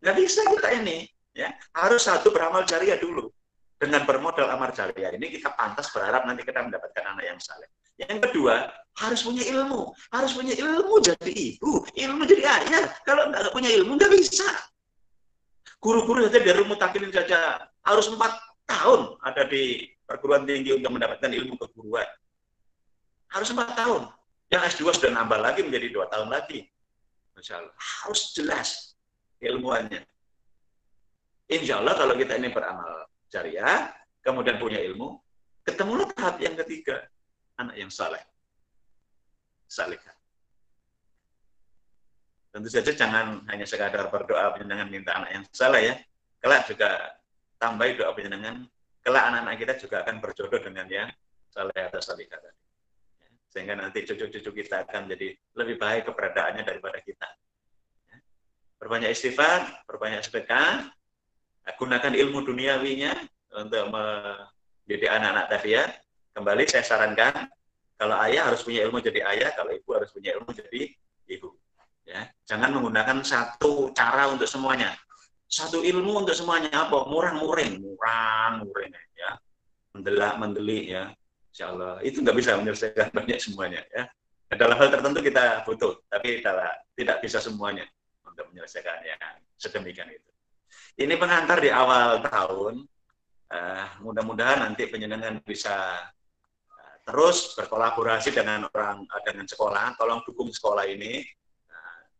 Nggak bisa kita ini. Ya, harus 1 beramal jariah dulu. Dengan bermodal amal jariah ini kita pantas berharap nanti kita mendapatkan anak yang saleh. Yang kedua, harus punya ilmu. Harus punya ilmu jadi ibu, ilmu jadi ayah. Kalau nggak punya ilmu, nggak bisa. Guru-guru saja dari Mutakilin saja harus 4 tahun ada di perguruan tinggi untuk mendapatkan ilmu keguruan. Harus 4 tahun. Yang S2 sudah nambah lagi menjadi 2 tahun lagi. Masya Allah. Harus jelas ilmuannya. Insya Allah kalau kita ini beramal jariah, kemudian punya ilmu, ketemulah tahap yang ketiga. Anak yang saleh. Salihah. Tentu saja jangan hanya sekadar berdoa penyenangan minta anak yang saleh ya. Kelak juga tambahi doa penyenangan, kelak anak-anak kita juga akan berjodoh dengan yang saleh atau salihah. Sehingga nanti cucu-cucu kita akan jadi lebih baik keberadaannya daripada kita. Perbanyak istighfar, perbanyak sedekah, gunakan ilmu duniawinya untuk mendidik anak-anak tadi ya. Kembali saya sarankan, kalau ayah harus punya ilmu jadi ayah, kalau ibu harus punya ilmu jadi ibu. Ya, jangan menggunakan 1 cara untuk semuanya. 1 ilmu untuk semuanya apa? Murang-muring ya. Mendelak-mendelik ya. Insya Allah itu nggak bisa menyelesaikan banyak semuanya ya. Dalam hal tertentu kita butuh, tapi tidak bisa semuanya untuk menyelesaikan yang sedemikian itu. Ini pengantar di awal tahun. Mudah-mudahan nanti penyenangan bisa terus berkolaborasi dengan sekolah. Tolong dukung sekolah ini.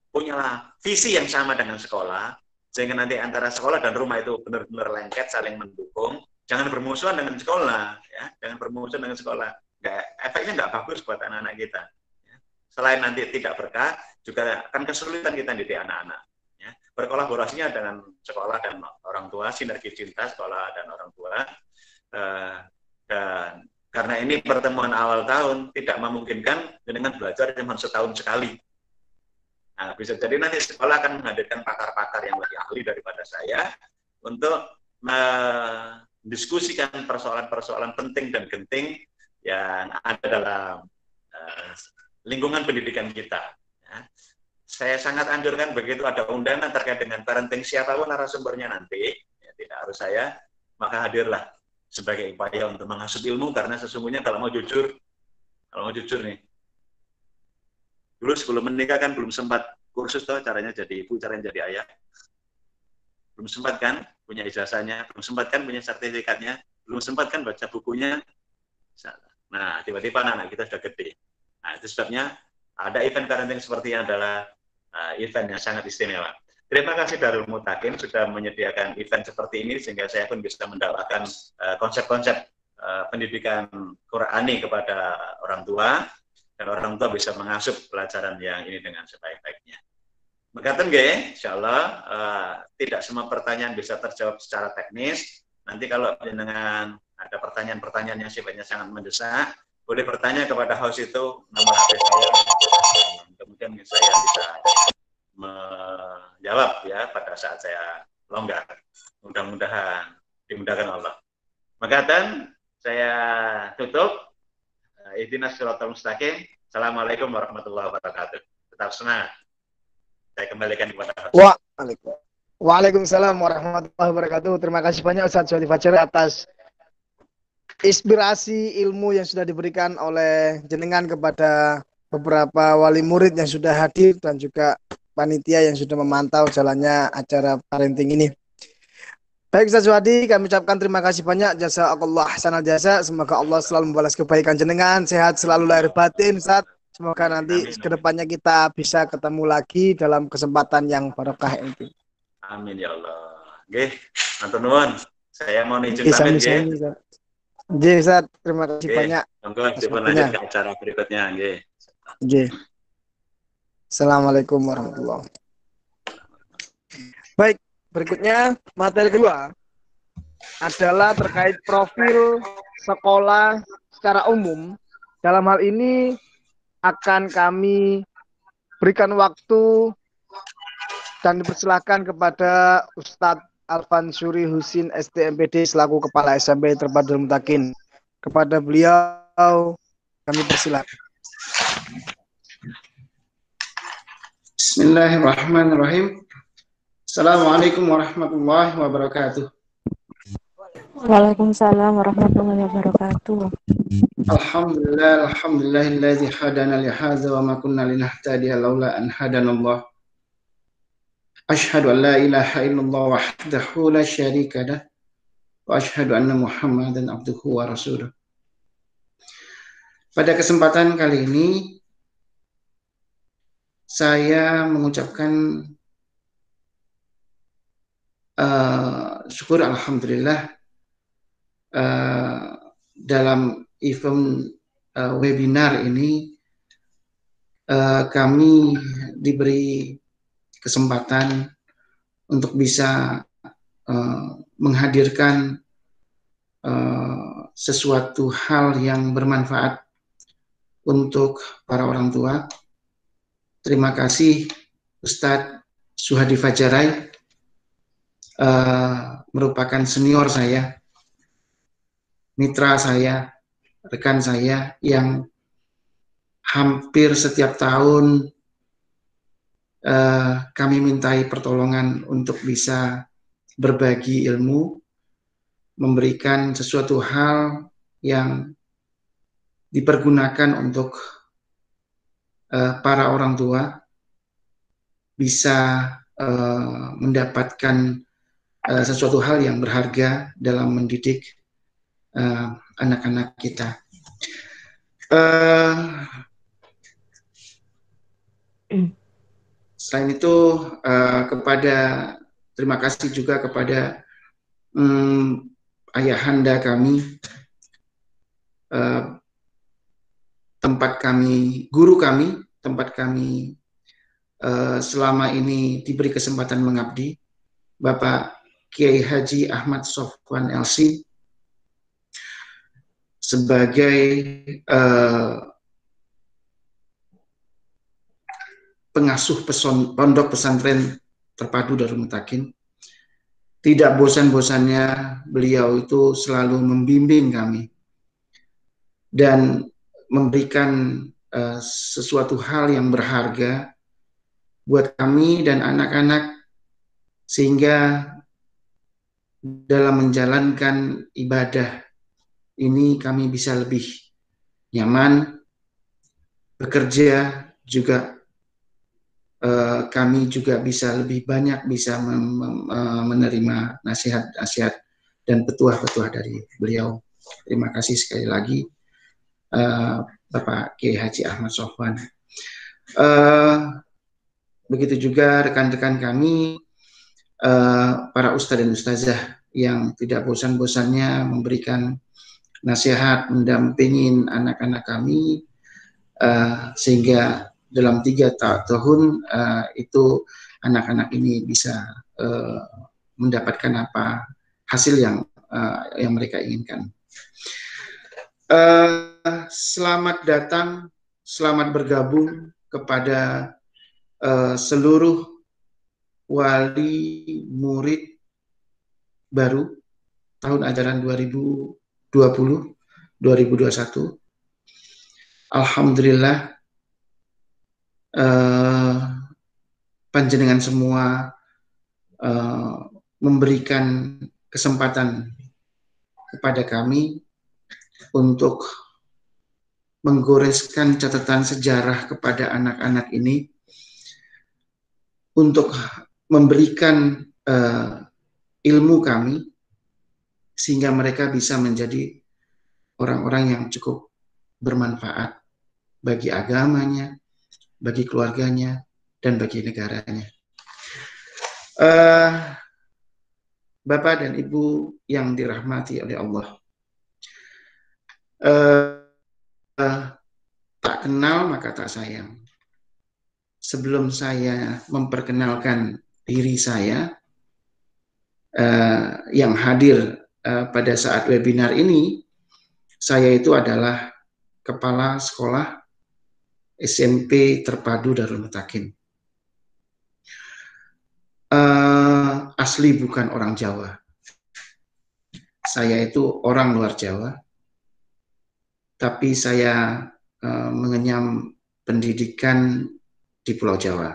Punyalah visi yang sama dengan sekolah, sehingga nanti antara sekolah dan rumah itu benar-benar lengket, saling mendukung. Jangan bermusuhan dengan sekolah, ya. Jangan bermusuhan dengan sekolah. Efeknya nggak bagus buat anak-anak kita. Ya. Selain nanti tidak berkah, juga akan kesulitan kita didik anak-anak. Ya. Berkolaborasinya dengan sekolah dan orang tua, sinergi cinta sekolah dan orang tua. Dan karena ini pertemuan awal tahun, tidak memungkinkan dengan belajar cuma setahun sekali. Nah, bisa jadi nanti sekolah akan menghadirkan pakar-pakar yang lebih ahli daripada saya untuk mendiskusikan persoalan-persoalan penting dan genting yang ada dalam lingkungan pendidikan kita. Ya. Saya sangat anjurkan begitu ada undangan terkait dengan parenting siapapun narasumbernya nanti, ya, tidak harus saya, maka hadirlah sebagai upaya untuk menghasut ilmu, karena sesungguhnya kalau mau jujur nih, dulu sebelum menikah kan belum sempat kursus tuh caranya jadi ibu, caranya jadi ayah. Belum sempat kan punya ijazahnya, belum sempat kan punya sertifikatnya, belum sempat kan baca bukunya. Nah, tiba-tiba anak-anak kita sudah gede. Nah, itu sebabnya ada event parenting seperti yang adalah event yang sangat istimewa. Terima kasih Darul Mutakin sudah menyediakan event seperti ini, sehingga saya pun bisa mendapatkan konsep-konsep pendidikan Qurani kepada orang tua, dan orang tua bisa mengasuh pelajaran yang ini dengan sebaik-baiknya. Mekaten nggih, insyaallah tidak semua pertanyaan bisa terjawab secara teknis. Nanti kalau dengan ada pertanyaan-pertanyaan yang sifatnya sangat mendesak, boleh bertanya kepada host itu, nomor HP saya, kemudian saya bisa menjawab ya pada saat saya longgar. Mudah-mudahan dimudahkan Allah. Mekaten saya tutup. Ihdinas shiratal mustaqim. Assalamualaikum warahmatullahi wabarakatuh. Tetap semangat. Saya kembalikan kepada Waalaikumsalam warahmatullahi wabarakatuh. Terima kasih banyak Ustaz Syahril Fajri atas inspirasi ilmu yang sudah diberikan oleh jenengan kepada beberapa wali murid yang sudah hadir dan juga panitia yang sudah memantau jalannya acara parenting ini. Baik Ustaz Wadi, kami ucapkan terima kasih banyak jasa Allah sanal jasa. Semoga Allah selalu membalas kebaikan jenengan, sehat selalu lahir batin Ustaz. Semoga nanti Amin, amin. kedepannya kita bisa ketemu lagi dalam kesempatan yang barokah ini. Amin ya Allah. Oke, matur nuwun. Saya mau izin Oke, pamit nggih. sami-sami Ustaz. Oke, Ustaz, terima kasih Oke, banyak monggo atas dipun waktunya. lanjut ke acara berikutnya nggih. Oke. Assalamualaikum warahmatullahi wabarakatuh. Baik, berikutnya materi kedua adalah terkait profil sekolah secara umum. Dalam hal ini akan kami berikan waktu dan dipersilahkan kepada Ustadz Alvan Suri Husin STMPD selaku Kepala SMP Terpadu Mutakin. Kepada beliau kami persilahkan. Bismillahirrahmanirrahim. Assalamualaikum warahmatullahi wabarakatuh. Waalaikumsalam warahmatullahi wabarakatuh. Alhamdulillahilladzi hadana li hadza wa ma kunna linahtadiya laula an hadanallah. Asyhadu an la ilaha illallah wahdahu la syarika lah wa asyhadu anna Muhammadan abduhu wa rasuluh. Pada kesempatan kali ini saya mengucapkan syukur alhamdulillah dalam event webinar ini kami diberi kesempatan untuk bisa menghadirkan sesuatu hal yang bermanfaat untuk para orang tua. Terima kasih Ustadz Suhadi Fajarai, merupakan senior saya, mitra saya, rekan saya yang hampir setiap tahun kami mintai pertolongan untuk bisa berbagi ilmu, memberikan sesuatu hal yang dipergunakan untuk para orang tua bisa mendapatkan sesuatu hal yang berharga dalam mendidik anak-anak kita. Selain itu, terima kasih juga kepada ayahanda kami, guru kami, tempat kami selama ini diberi kesempatan mengabdi, Bapak Kiai Haji Ahmad Sofwan LC, sebagai pengasuh pondok pesantren Terpadu Darul Mutakin. Tidak bosan-bosannya beliau itu selalu membimbing kami dan memberikan sesuatu hal yang berharga buat kami dan anak-anak, sehingga dalam menjalankan ibadah ini kami bisa lebih nyaman, bekerja juga kami juga bisa lebih banyak bisa menerima nasihat-nasihat dan petuah-petuah dari beliau. Terima kasih sekali lagi Bapak Kiai Haji Ahmad Sofwan. Begitu juga rekan-rekan kami, para ustadz dan ustazah yang tidak bosan-bosannya memberikan nasihat, mendampingi anak-anak kami, sehingga dalam 3 tahun itu anak-anak ini bisa mendapatkan hasil yang mereka inginkan. Selamat datang, selamat bergabung kepada seluruh wali murid baru tahun ajaran 2020-2021. Alhamdulillah, panjenengan semua memberikan kesempatan kepada kami untuk menggoreskan catatan sejarah kepada anak-anak ini, untuk memberikan ilmu kami, sehingga mereka bisa menjadi orang-orang yang cukup bermanfaat bagi agamanya, bagi keluarganya, dan bagi negaranya. Bapak dan Ibu yang dirahmati oleh Allah, tak kenal maka tak sayang. Sebelum saya memperkenalkan diri saya yang hadir pada saat webinar ini, saya itu adalah kepala sekolah SMP Terpadu Darul Mutakin. Asli bukan orang Jawa. Saya itu orang luar Jawa, tapi saya mengenyam pendidikan di Pulau Jawa.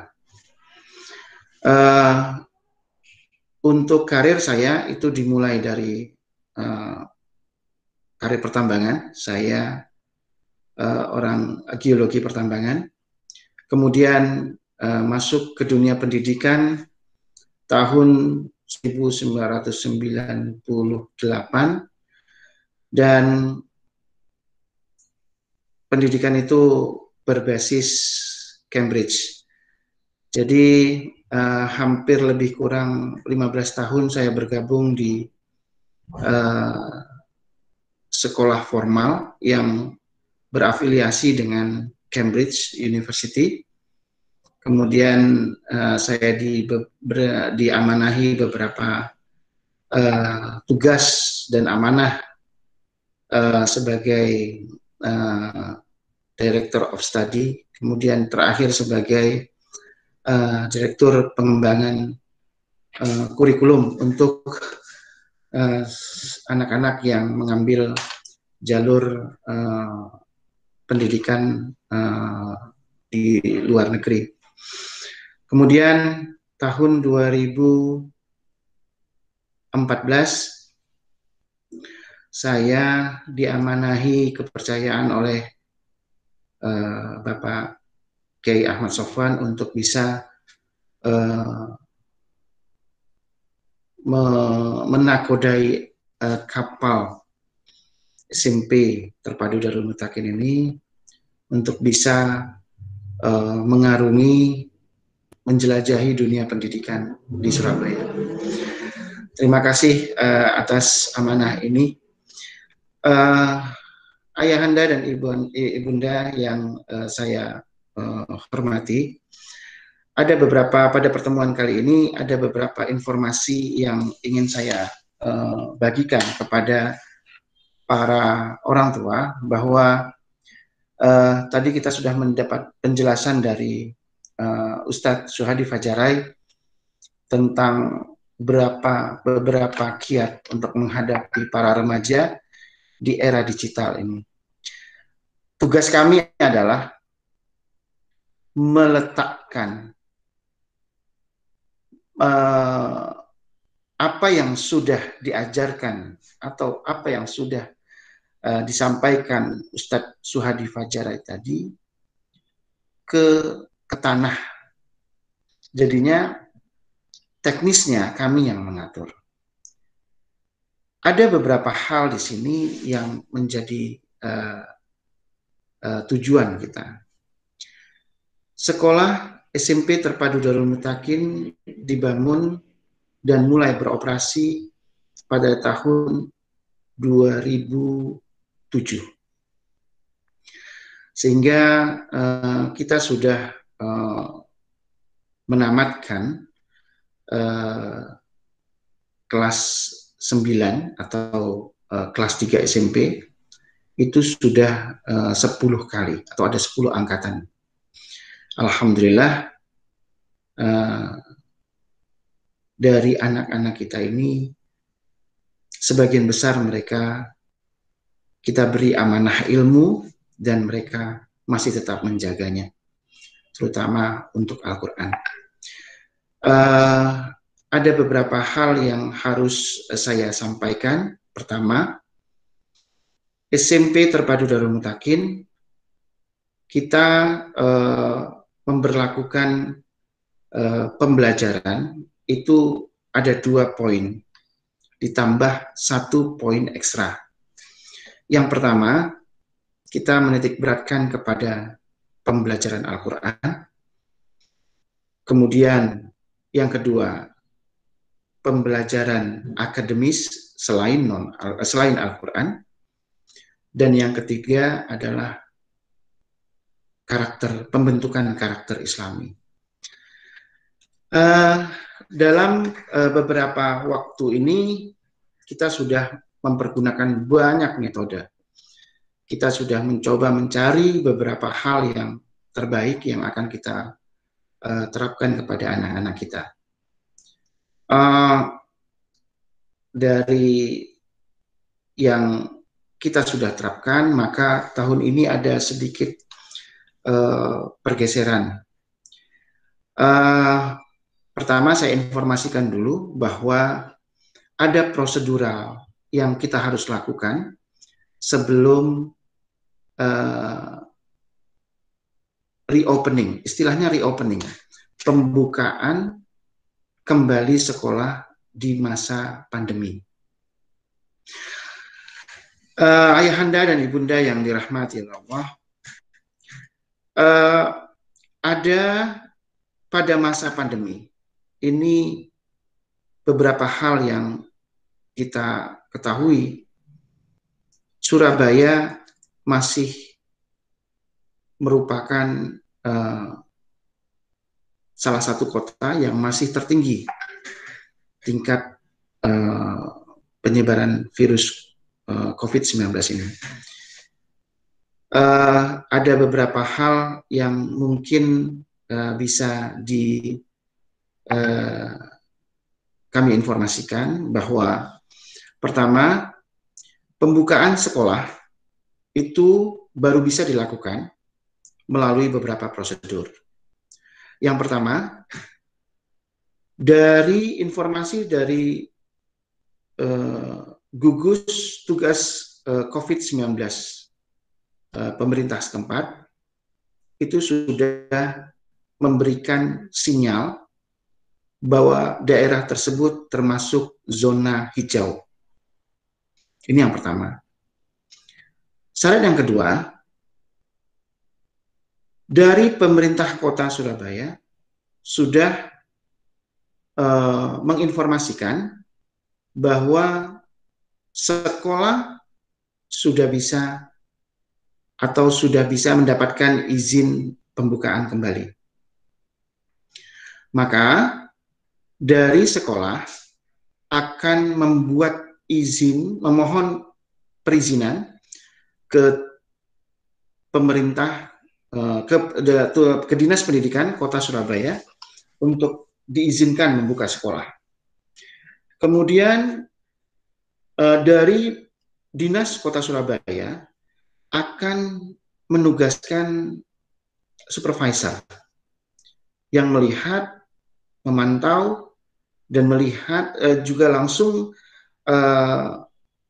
Untuk karir saya itu dimulai dari karir pertambangan. Saya orang geologi pertambangan. Kemudian masuk ke dunia pendidikan tahun 1998 dan pendidikan itu berbasis Cambridge. Jadi hampir lebih kurang 15 tahun saya bergabung di sekolah formal yang berafiliasi dengan Cambridge University. Kemudian saya diamanahi beberapa tugas dan amanah sebagai Director of Study, kemudian terakhir sebagai Direktur Pengembangan Kurikulum untuk anak-anak yang mengambil jalur pendidikan di luar negeri. Kemudian tahun 2014 saya diamanahi kepercayaan oleh Bapak Kiai Ahmad Sofwan untuk bisa menakodai kapal SMP Terpadu Darul Mutakin ini untuk bisa mengarungi, menjelajahi dunia pendidikan di Surabaya. Terima kasih atas amanah ini. Ayahanda dan ibunda yang saya hormati, ada beberapa pada pertemuan kali ini ada beberapa informasi yang ingin saya bagikan kepada para orang tua bahwa tadi kita sudah mendapat penjelasan dari Ustadz Suhadi Fajarai tentang beberapa kiat untuk menghadapi para remaja di era digital ini. Tugas kami adalah meletakkan apa yang sudah diajarkan atau apa yang sudah disampaikan Ustadz Suhadi Fajarai tadi ke tanah. Jadinya teknisnya kami yang mengatur. Ada beberapa hal di sini yang menjadi tujuan kita. Sekolah SMP Terpadu Darul Mutakin dibangun dan mulai beroperasi pada tahun 2007. Sehingga kita sudah menamatkan kelas 9 atau kelas 3 SMP itu sudah 10 kali atau ada 10 angkatan. Alhamdulillah dari anak-anak kita ini sebagian besar mereka kita beri amanah ilmu dan mereka masih tetap menjaganya, terutama untuk Al-Quran. Ada beberapa hal yang harus saya sampaikan. Pertama, SMP Terpadu Darul Mutakin kita memberlakukan pembelajaran itu ada 2 poin ditambah 1 poin ekstra. Yang pertama, kita menitik beratkan kepada pembelajaran Al-Quran. Kemudian yang kedua, pembelajaran akademis selain Al-Quran. Dan yang ketiga adalah pembentukan karakter Islami. Dalam beberapa waktu ini kita sudah mempergunakan banyak metode. Kita sudah mencoba mencari beberapa hal yang terbaik yang akan kita terapkan kepada anak-anak kita. Dari yang kita sudah terapkan, maka tahun ini ada sedikit pergeseran. Pertama, saya informasikan dulu bahwa ada prosedural yang kita harus lakukan sebelum reopening, istilahnya reopening, pembukaan kembali sekolah di masa pandemi. Ayahanda dan ibunda yang dirahmati Allah, ada pada masa pandemi ini beberapa hal yang kita ketahui. Surabaya masih merupakan salah satu kota yang masih tertinggi tingkat penyebaran virus COVID-19 ini. Ada beberapa hal yang mungkin bisa kami informasikan bahwa pertama, pembukaan sekolah itu baru bisa dilakukan melalui beberapa prosedur. Yang pertama, dari informasi dari gugus tugas COVID-19 pemerintah setempat, itu sudah memberikan sinyal bahwa daerah tersebut termasuk zona hijau. Ini yang pertama. Syarat yang kedua, dari pemerintah kota Surabaya sudah menginformasikan bahwa sekolah sudah bisa atau sudah bisa mendapatkan izin pembukaan kembali. Maka dari sekolah akan membuat izin, memohon perizinan ke pemerintah, ke Dinas Pendidikan Kota Surabaya untuk diizinkan membuka sekolah. Kemudian dari Dinas Kota Surabaya akan menugaskan supervisor yang melihat, memantau, dan melihat juga langsung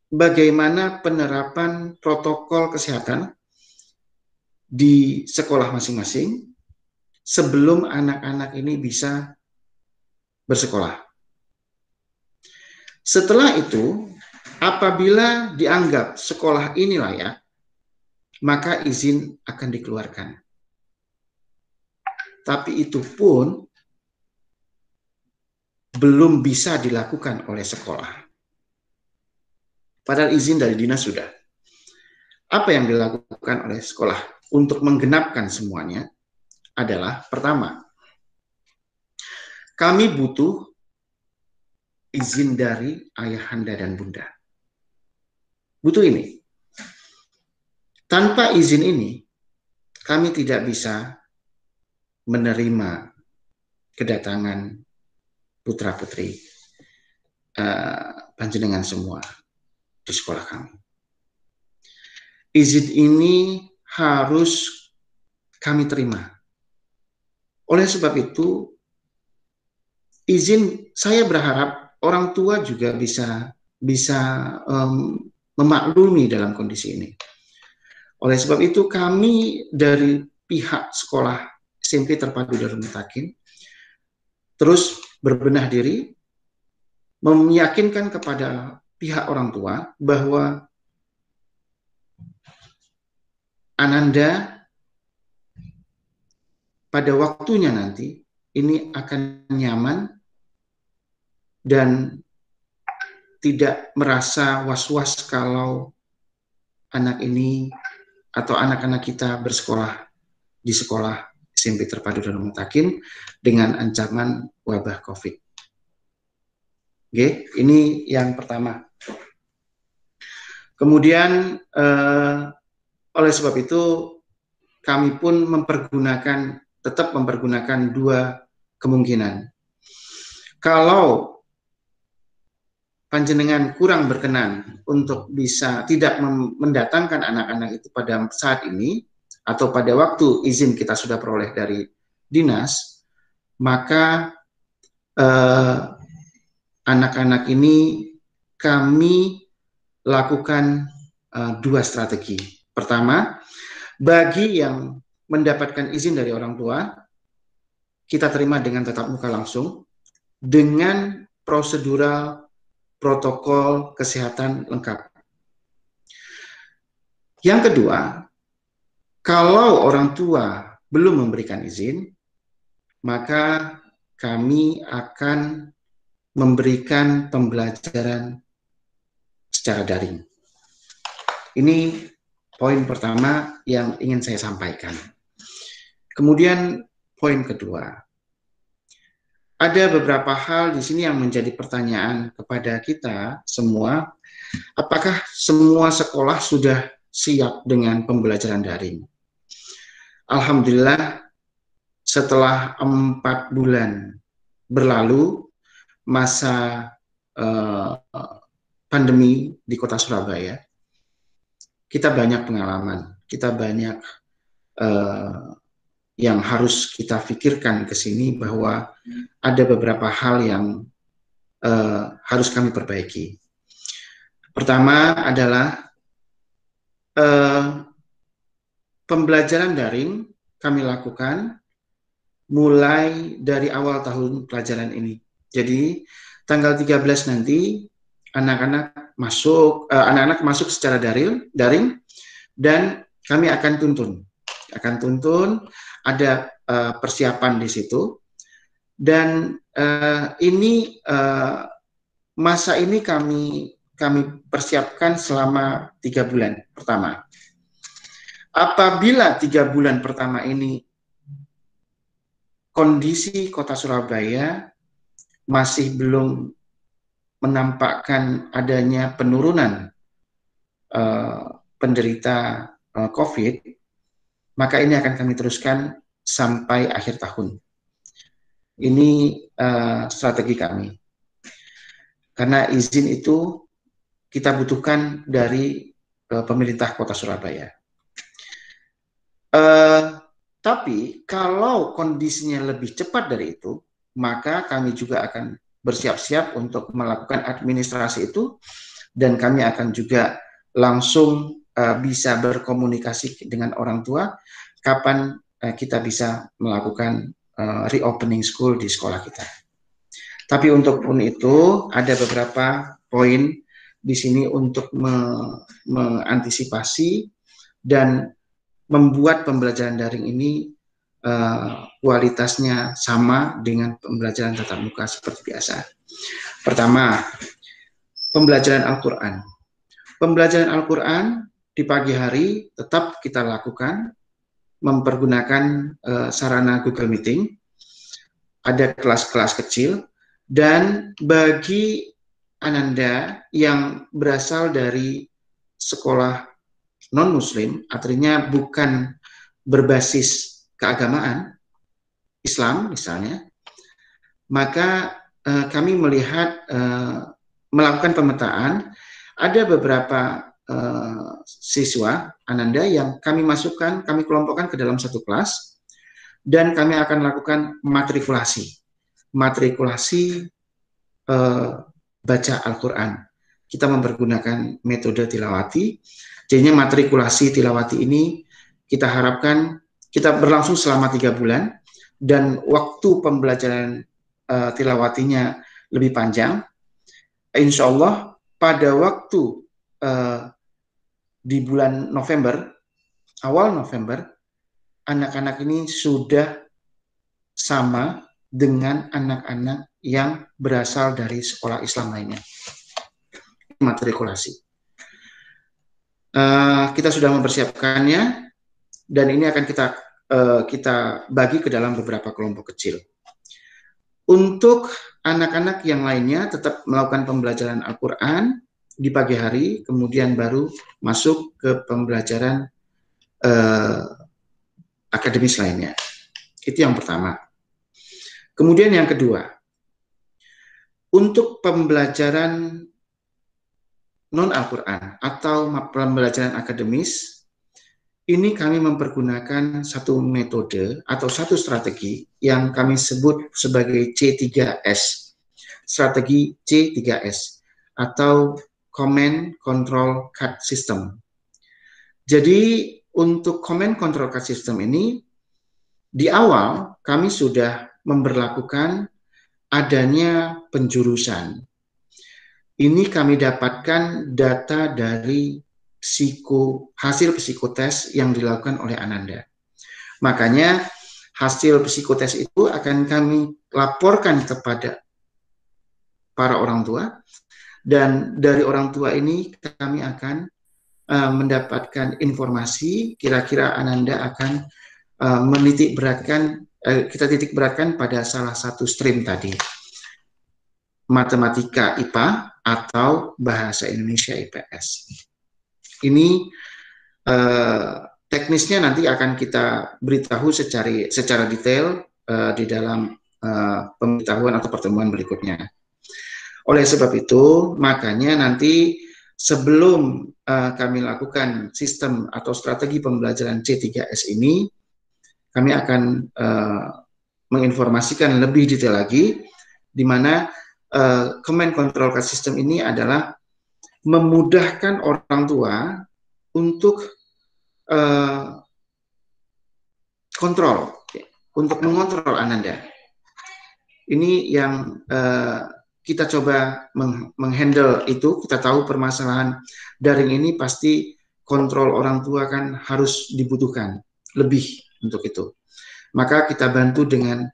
bagaimana penerapan protokol kesehatan di sekolah masing-masing sebelum anak-anak ini bisa bersekolah. Setelah itu, apabila dianggap sekolah ini layak, maka izin akan dikeluarkan. Tapi itu pun belum bisa dilakukan oleh sekolah. Padahal izin dari dinas sudah. Apa yang dilakukan oleh sekolah untuk menggenapkan semuanya adalah, pertama, kami butuh izin dari ayahanda dan bunda. Butuh ini. Tanpa izin ini, kami tidak bisa menerima kedatangan putra-putri panjenengan semua di sekolah kami. Izin ini harus kami terima. Oleh sebab itu, izin, saya berharap orang tua juga bisa memaklumi dalam kondisi ini. Oleh sebab itu, kami dari pihak sekolah SMP Terpadu Darul Mutakin terus berbenah diri meyakinkan kepada pihak orang tua bahwa Ananda pada waktunya nanti ini akan nyaman dan tidak merasa was-was kalau anak ini atau anak-anak kita bersekolah di sekolah SMP Terpadu Darul Mutakin dengan ancaman wabah COVID. Oke, ini yang pertama. Kemudian oleh sebab itu kami pun tetap mempergunakan dua kemungkinan. Kalau panjenengan kurang berkenan untuk bisa tidak mendatangkan anak-anak itu pada saat ini, atau pada waktu izin kita sudah peroleh dari dinas, maka anak-anak ini kami lakukan dua strategi. Pertama, bagi yang mendapatkan izin dari orang tua, kita terima dengan tatap muka langsung, dengan prosedural protokol kesehatan lengkap. Yang kedua, kalau orang tua belum memberikan izin, maka kami akan memberikan pembelajaran secara daring. Ini poin pertama yang ingin saya sampaikan. Kemudian poin kedua, ada beberapa hal di sini yang menjadi pertanyaan kepada kita semua. Apakah semua sekolah sudah siap dengan pembelajaran daring? Alhamdulillah, setelah 4 bulan berlalu masa pandemi di Kota Surabaya, kita banyak pengalaman, kita banyak yang harus kita pikirkan ke sini, bahwa ada beberapa hal yang harus kami perbaiki. Pertama adalah pembelajaran daring kami lakukan mulai dari awal tahun pelajaran ini. Jadi tanggal 13 nanti anak-anak masuk secara daring, dan kami akan tuntun, ada persiapan di situ, dan masa ini kami persiapkan selama 3 bulan pertama. Apabila 3 bulan pertama ini kondisi Kota Surabaya masih belum menampakkan adanya penurunan penderita COVID, maka ini akan kami teruskan sampai akhir tahun. Ini strategi kami. Karena izin itu kita butuhkan dari pemerintah Kota Surabaya. Tapi kalau kondisinya lebih cepat dari itu, maka kami juga akan bersiap-siap untuk melakukan administrasi itu, dan kami akan juga langsung bisa berkomunikasi dengan orang tua kapan kita bisa melakukan reopening school di sekolah kita. Tapi untuk pun itu ada beberapa poin di sini untuk mengantisipasi dan membuat pembelajaran daring ini kualitasnya sama dengan pembelajaran tatap muka seperti biasa. Pertama, pembelajaran Al-Quran. Pembelajaran Al-Quran di pagi hari tetap kita lakukan mempergunakan sarana Google Meeting. Ada kelas-kelas kecil, dan bagi Ananda yang berasal dari sekolah non-Muslim, artinya bukan berbasis keagamaan Islam misalnya, maka kami melakukan pemetaan. Ada beberapa siswa Ananda yang kami kelompokkan ke dalam satu kelas, dan kami akan lakukan matrikulasi baca Al-Quran. Kita mempergunakan metode tilawati. Jadinya matrikulasi tilawati ini kita harapkan kita berlangsung selama 3 bulan, dan waktu pembelajaran tilawatinya lebih panjang. insya Allah pada waktu di bulan November, awal November, anak-anak ini sudah sama dengan anak-anak yang berasal dari sekolah Islam lainnya. Matrikulasi. Kita sudah mempersiapkannya dan ini akan kita bagi ke dalam beberapa kelompok kecil. Untuk anak-anak yang lainnya tetap melakukan pembelajaran Al-Quran di pagi hari, kemudian baru masuk ke pembelajaran akademis lainnya. Itu yang pertama. Kemudian yang kedua, untuk pembelajaran non-Al-Quran atau pembelajaran akademis, ini kami mempergunakan satu metode atau satu strategi yang kami sebut sebagai C3S. Strategi C3S atau Command Control Card System. Jadi untuk Command Control Card System ini, di awal kami sudah memberlakukan adanya penjurusan. Ini kami dapatkan data dari hasil psikotes yang dilakukan oleh Ananda. Makanya hasil psikotes itu akan kami laporkan kepada para orang tua, dan dari orang tua ini kami akan mendapatkan informasi kira-kira Ananda akan kita titik beratkan pada salah satu stream tadi, matematika IPA atau bahasa Indonesia IPS. Ini teknisnya nanti akan kita beritahu secara detail di dalam pemberitahuan atau pertemuan berikutnya. Oleh sebab itu, makanya nanti sebelum kami lakukan sistem atau strategi pembelajaran C3S ini, kami akan menginformasikan lebih detail lagi, di mana Command Control Card System ini adalah memudahkan orang tua untuk mengontrol Ananda. Ini yang kita coba menghandle itu. Kita tahu permasalahan daring ini pasti kontrol orang tua kan harus dibutuhkan lebih untuk itu. Maka kita bantu dengan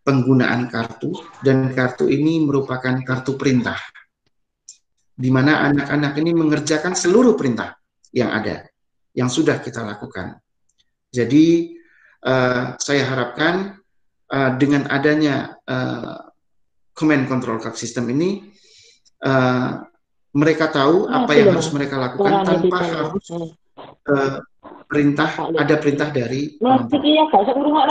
penggunaan kartu, dan kartu ini merupakan kartu perintah, di mana anak-anak ini mengerjakan seluruh perintah yang ada, yang sudah kita lakukan. Jadi saya harapkan dengan adanya Command Control Card System ini, mereka tahu apa yang harus mereka lakukan tanpa harus ada perintah dari orang tua.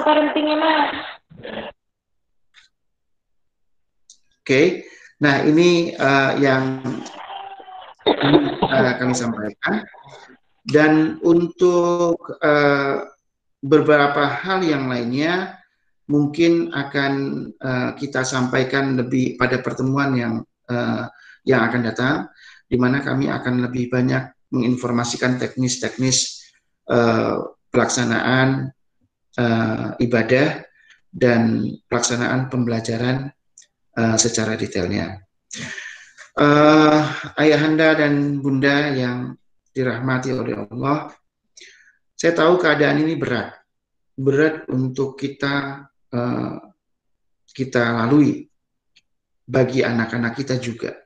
Oke, nah ini yang kami sampaikan. Dan untuk beberapa hal yang lainnya mungkin akan kita sampaikan lebih pada pertemuan yang akan datang, di mana kami akan lebih banyak menginformasikan teknis-teknis pelaksanaan ibadah dan pelaksanaan pembelajaran secara detailnya. Ayahanda dan bunda yang dirahmati oleh Allah, saya tahu keadaan ini berat untuk kita lalui, bagi anak-anak kita juga.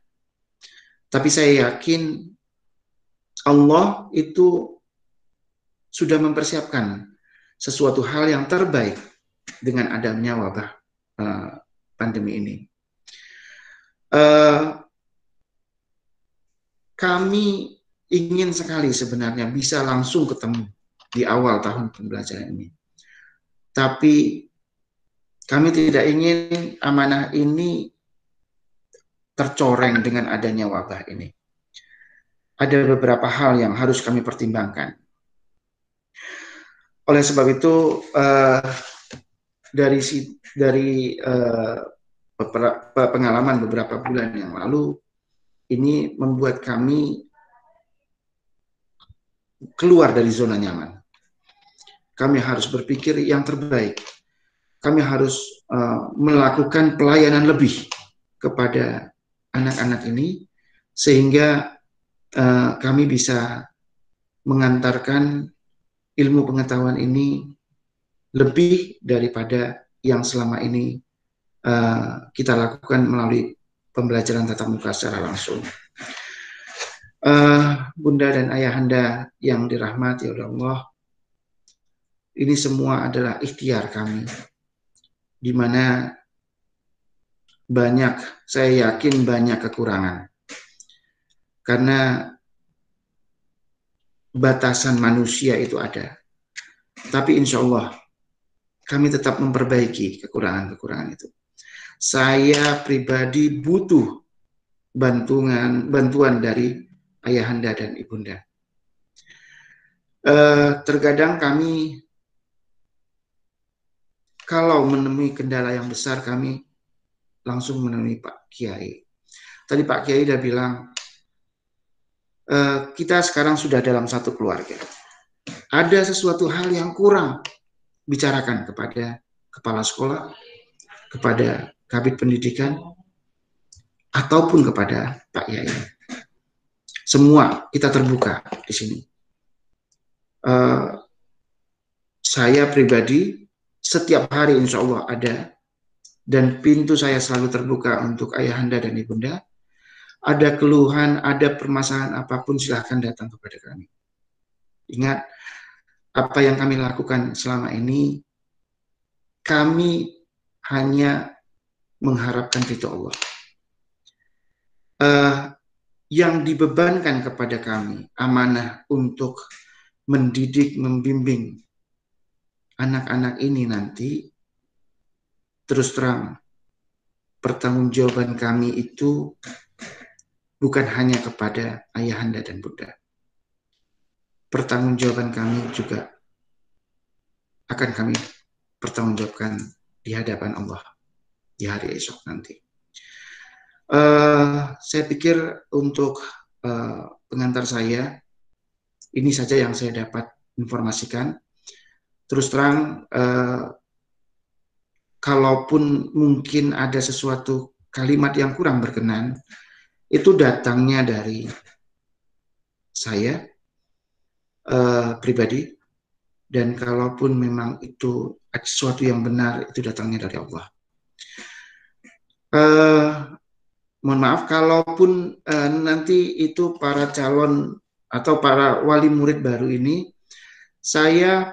Tapi saya yakin Allah itu sudah mempersiapkan sesuatu hal yang terbaik dengan adanya wabah pandemi ini. Kami ingin sekali sebenarnya bisa langsung ketemu di awal tahun pembelajaran ini. Tapi kami tidak ingin amanah ini tercoreng dengan adanya wabah ini. Ada beberapa hal yang harus kami pertimbangkan. Oleh sebab itu, dari pengalaman beberapa bulan yang lalu, ini membuat kami keluar dari zona nyaman. Kami harus berpikir yang terbaik. Kami harus melakukan pelayanan lebih kepada anak-anak ini sehingga kami bisa mengantarkan ilmu pengetahuan ini lebih daripada yang selama ini kita lakukan melalui pembelajaran tatap muka secara langsung. Bunda dan ayahanda yang dirahmati oleh Allah, ini semua adalah ikhtiar kami, di mana saya yakin banyak kekurangan. Karena batasan manusia itu ada. Tapi insya Allah kami tetap memperbaiki kekurangan-kekurangan itu. Saya pribadi butuh bantuan dari ayahanda dan ibunda. Terkadang kami kalau menemui kendala yang besar, kami langsung menemui Pak Kiai. Tadi Pak Kiai sudah bilang, kita sekarang sudah dalam satu keluarga. Ada sesuatu hal yang kurang, bicarakan kepada kepala sekolah, kepada kabid pendidikan, ataupun kepada Pak Kiai. Semua kita terbuka di sini. Saya pribadi setiap hari insya Allah ada, dan pintu saya selalu terbuka untuk ayahanda dan ibunda. Ada keluhan, ada permasalahan apapun, silahkan datang kepada kami. Ingat, apa yang kami lakukan selama ini, kami hanya mengharapkan ridho Allah. Yang dibebankan kepada kami, amanah untuk mendidik, membimbing anak-anak ini nanti, terus terang, pertanggungjawaban kami itu bukan hanya kepada ayahanda dan bunda. Pertanggungjawaban kami juga akan kami pertanggungjawabkan di hadapan Allah di hari esok nanti. Saya pikir untuk pengantar saya, ini saja yang saya dapat informasikan. Terus terang, kalaupun mungkin ada sesuatu kalimat yang kurang berkenan, itu datangnya dari saya pribadi, dan kalaupun memang itu sesuatu yang benar, itu datangnya dari Allah. Mohon maaf, kalaupun nanti itu para calon atau para wali murid baru ini, saya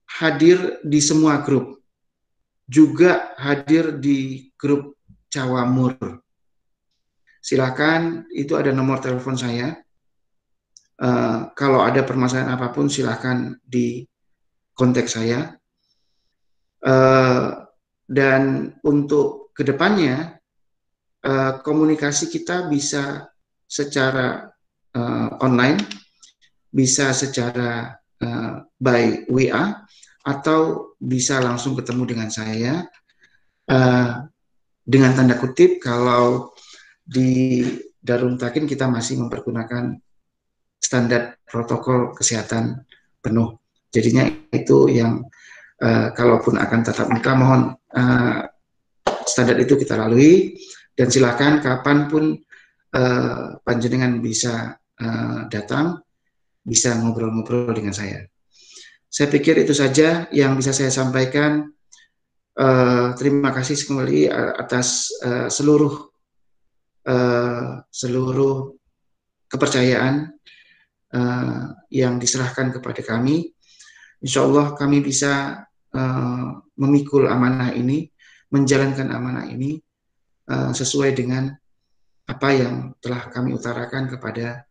hadir di semua grup, juga hadir di grup Cawamur. Silakan, itu ada nomor telepon saya. Kalau ada permasalahan apapun, silakan di kontak saya. Dan untuk kedepannya, komunikasi kita bisa secara online, bisa secara by WA, atau bisa langsung ketemu dengan saya. Dengan tanda kutip, kalau di Darul Mutakin kita masih mempergunakan standar protokol kesehatan penuh. Jadinya itu yang kalaupun akan tatap muka, mohon standar itu kita lalui, dan silakan kapanpun panjenengan bisa datang, bisa ngobrol-ngobrol dengan saya. Saya pikir itu saja yang bisa saya sampaikan. Terima kasih sekali atas seluruh kepercayaan yang diserahkan kepada kami. Insya Allah kami bisa memikul amanah ini, menjalankan amanah ini sesuai dengan apa yang telah kami utarakan kepada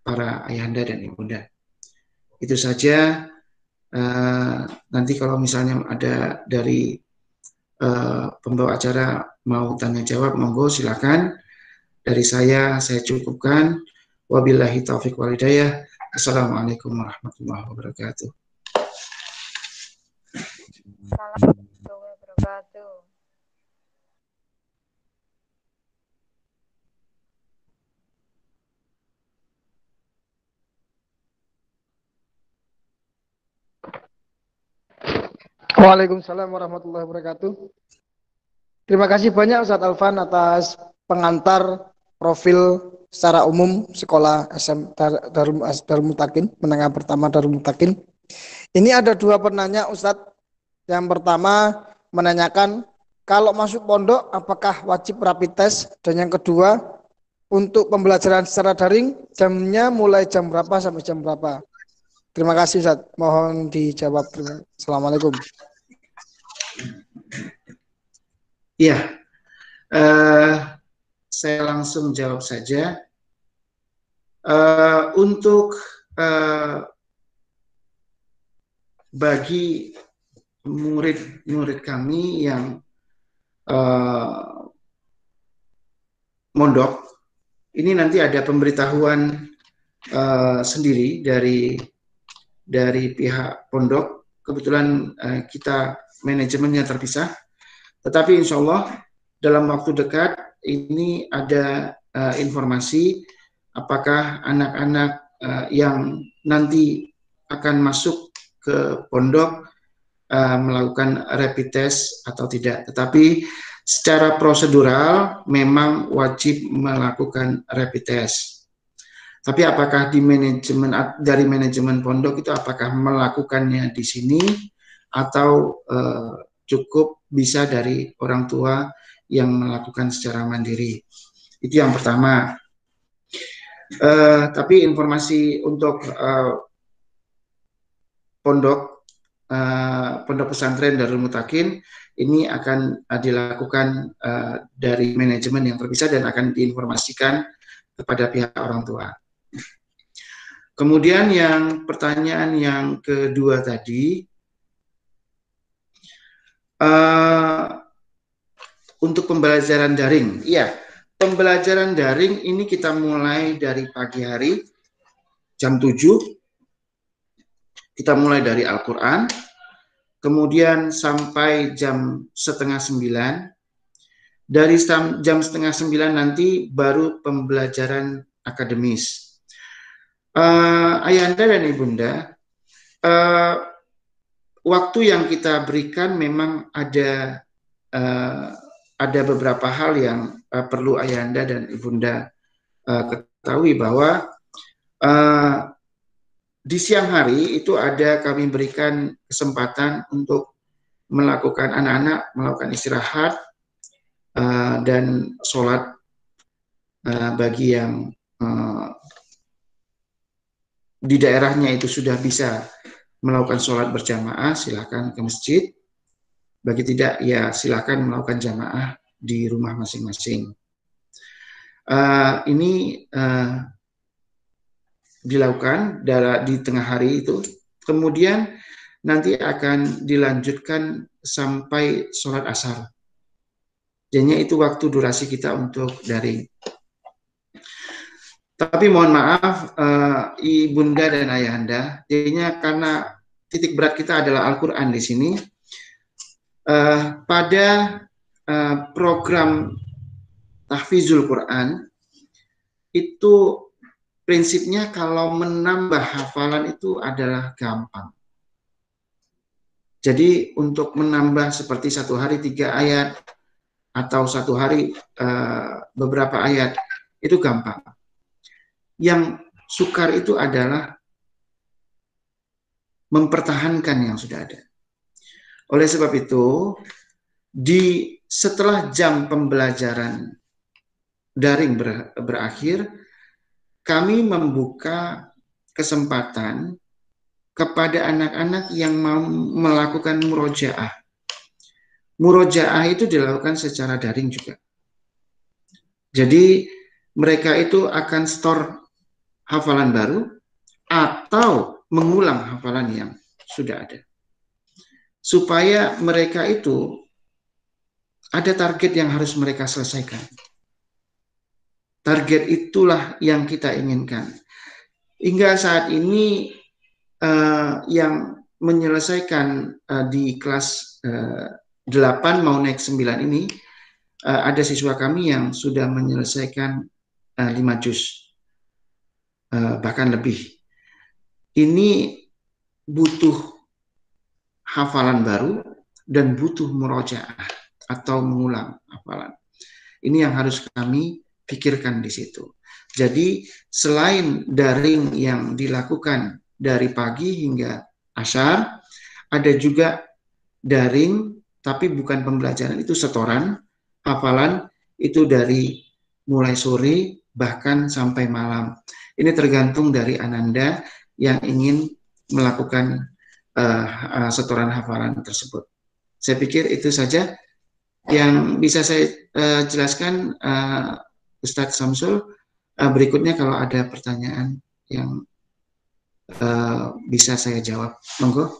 para ayahanda dan ibunda. Itu saja. Nanti kalau misalnya ada dari pembawa acara mau tanya jawab, monggo silakan. Dari saya cukupkan. Wabillahi taufiq wal hidayah. Assalamualaikum warahmatullahi wabarakatuh. Assalamualaikum warahmatullahi wabarakatuh. Waalaikumsalam warahmatullahi wabarakatuh. Terima kasih banyak Ustadz Alvan atas pengantar profil secara umum sekolah Darul Mutakin, menengah pertama Darul Mutakin. Ini ada 2 penanya Ustadz. Yang pertama menanyakan kalau masuk pondok apakah wajib rapid test, dan yang kedua untuk pembelajaran secara daring jamnya mulai jam berapa sampai jam berapa. Terima kasih Ustadz, mohon dijawab. Assalamualaikum. Iya, saya langsung jawab saja. Untuk bagi murid-murid kami yang mondok, ini nanti ada pemberitahuan sendiri dari pihak pondok. Kebetulan kita manajemennya terpisah, tetapi insya Allah dalam waktu dekat ini ada informasi apakah anak-anak yang nanti akan masuk ke pondok melakukan rapid test atau tidak. Tetapi secara prosedural memang wajib melakukan rapid test. Tapi apakah dari manajemen pondok itu apakah melakukannya di sini atau cukup bisa dari orang tua yang melakukan secara mandiri? Itu yang pertama. Tapi informasi untuk pondok pesantren Darul Mutakin ini akan dilakukan dari manajemen yang terpisah dan akan diinformasikan kepada pihak orang tua. Kemudian yang pertanyaan yang kedua tadi, untuk pembelajaran daring. Iya, pembelajaran daring ini kita mulai dari pagi hari jam 7. Kita mulai dari Al-Quran, kemudian sampai jam 8:30. Dari jam 8:30 nanti baru pembelajaran akademis. Ayahanda dan Ibunda, waktu yang kita berikan memang ada beberapa hal yang perlu Ayahanda dan Ibunda ketahui, bahwa di siang hari itu kami berikan kesempatan untuk melakukan anak-anak melakukan istirahat dan sholat. Bagi yang di daerahnya itu sudah bisa melakukan sholat berjamaah, silakan ke masjid. Bagi tidak, ya silakan melakukan jamaah di rumah masing-masing. Ini dilakukan di tengah hari itu, kemudian nanti akan dilanjutkan sampai sholat asar. Jadinya itu waktu durasi kita untuk daring. Tapi mohon maaf Ibunda dan Ayahanda, jadinya karena titik berat kita adalah Al-Quran di sini. Pada program tahfizul Quran itu prinsipnya kalau menambah hafalan itu adalah gampang. Jadi untuk menambah seperti satu hari 3 ayat atau satu hari beberapa ayat itu gampang. Yang sukar itu adalah mempertahankan yang sudah ada. Oleh sebab itu, setelah jam pembelajaran daring berakhir, kami membuka kesempatan kepada anak-anak yang mau melakukan murojaah. Murojaah itu dilakukan secara daring juga. Jadi mereka itu akan store hafalan baru atau mengulang hafalan yang sudah ada. Supaya mereka itu ada target yang harus mereka selesaikan. Target itulah yang kita inginkan. Hingga saat ini yang menyelesaikan di kelas 8 mau naik 9 ini, ada siswa kami yang sudah menyelesaikan 5 juz, bahkan lebih. Ini butuh hafalan baru dan butuh murojaah atau mengulang hafalan. Ini yang harus kami pikirkan di situ. Jadi selain daring yang dilakukan dari pagi hingga asyar, ada juga daring tapi bukan pembelajaran, itu setoran, hafalan itu dari mulai sore bahkan sampai malam. Ini tergantung dari Ananda yang ingin melakukan setoran hafalan tersebut. Saya pikir itu saja yang bisa saya jelaskan, Ustadz Samsul. Berikutnya kalau ada pertanyaan yang bisa saya jawab, monggo.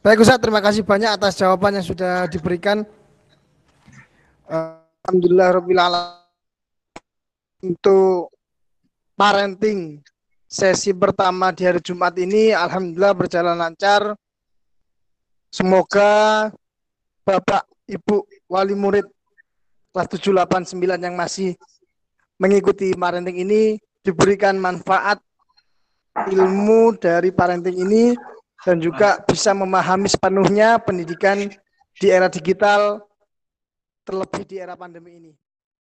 Baik Ustaz, terima kasih banyak atas jawaban yang sudah diberikan. Alhamdulillah Rabbil Alamin. Untuk parenting sesi pertama di hari Jumat ini alhamdulillah berjalan lancar. Semoga Bapak Ibu wali murid kelas 789 yang masih mengikuti parenting ini diberikan manfaat ilmu dari parenting ini dan juga bisa memahami sepenuhnya pendidikan di era digital, terlebih di era pandemi ini.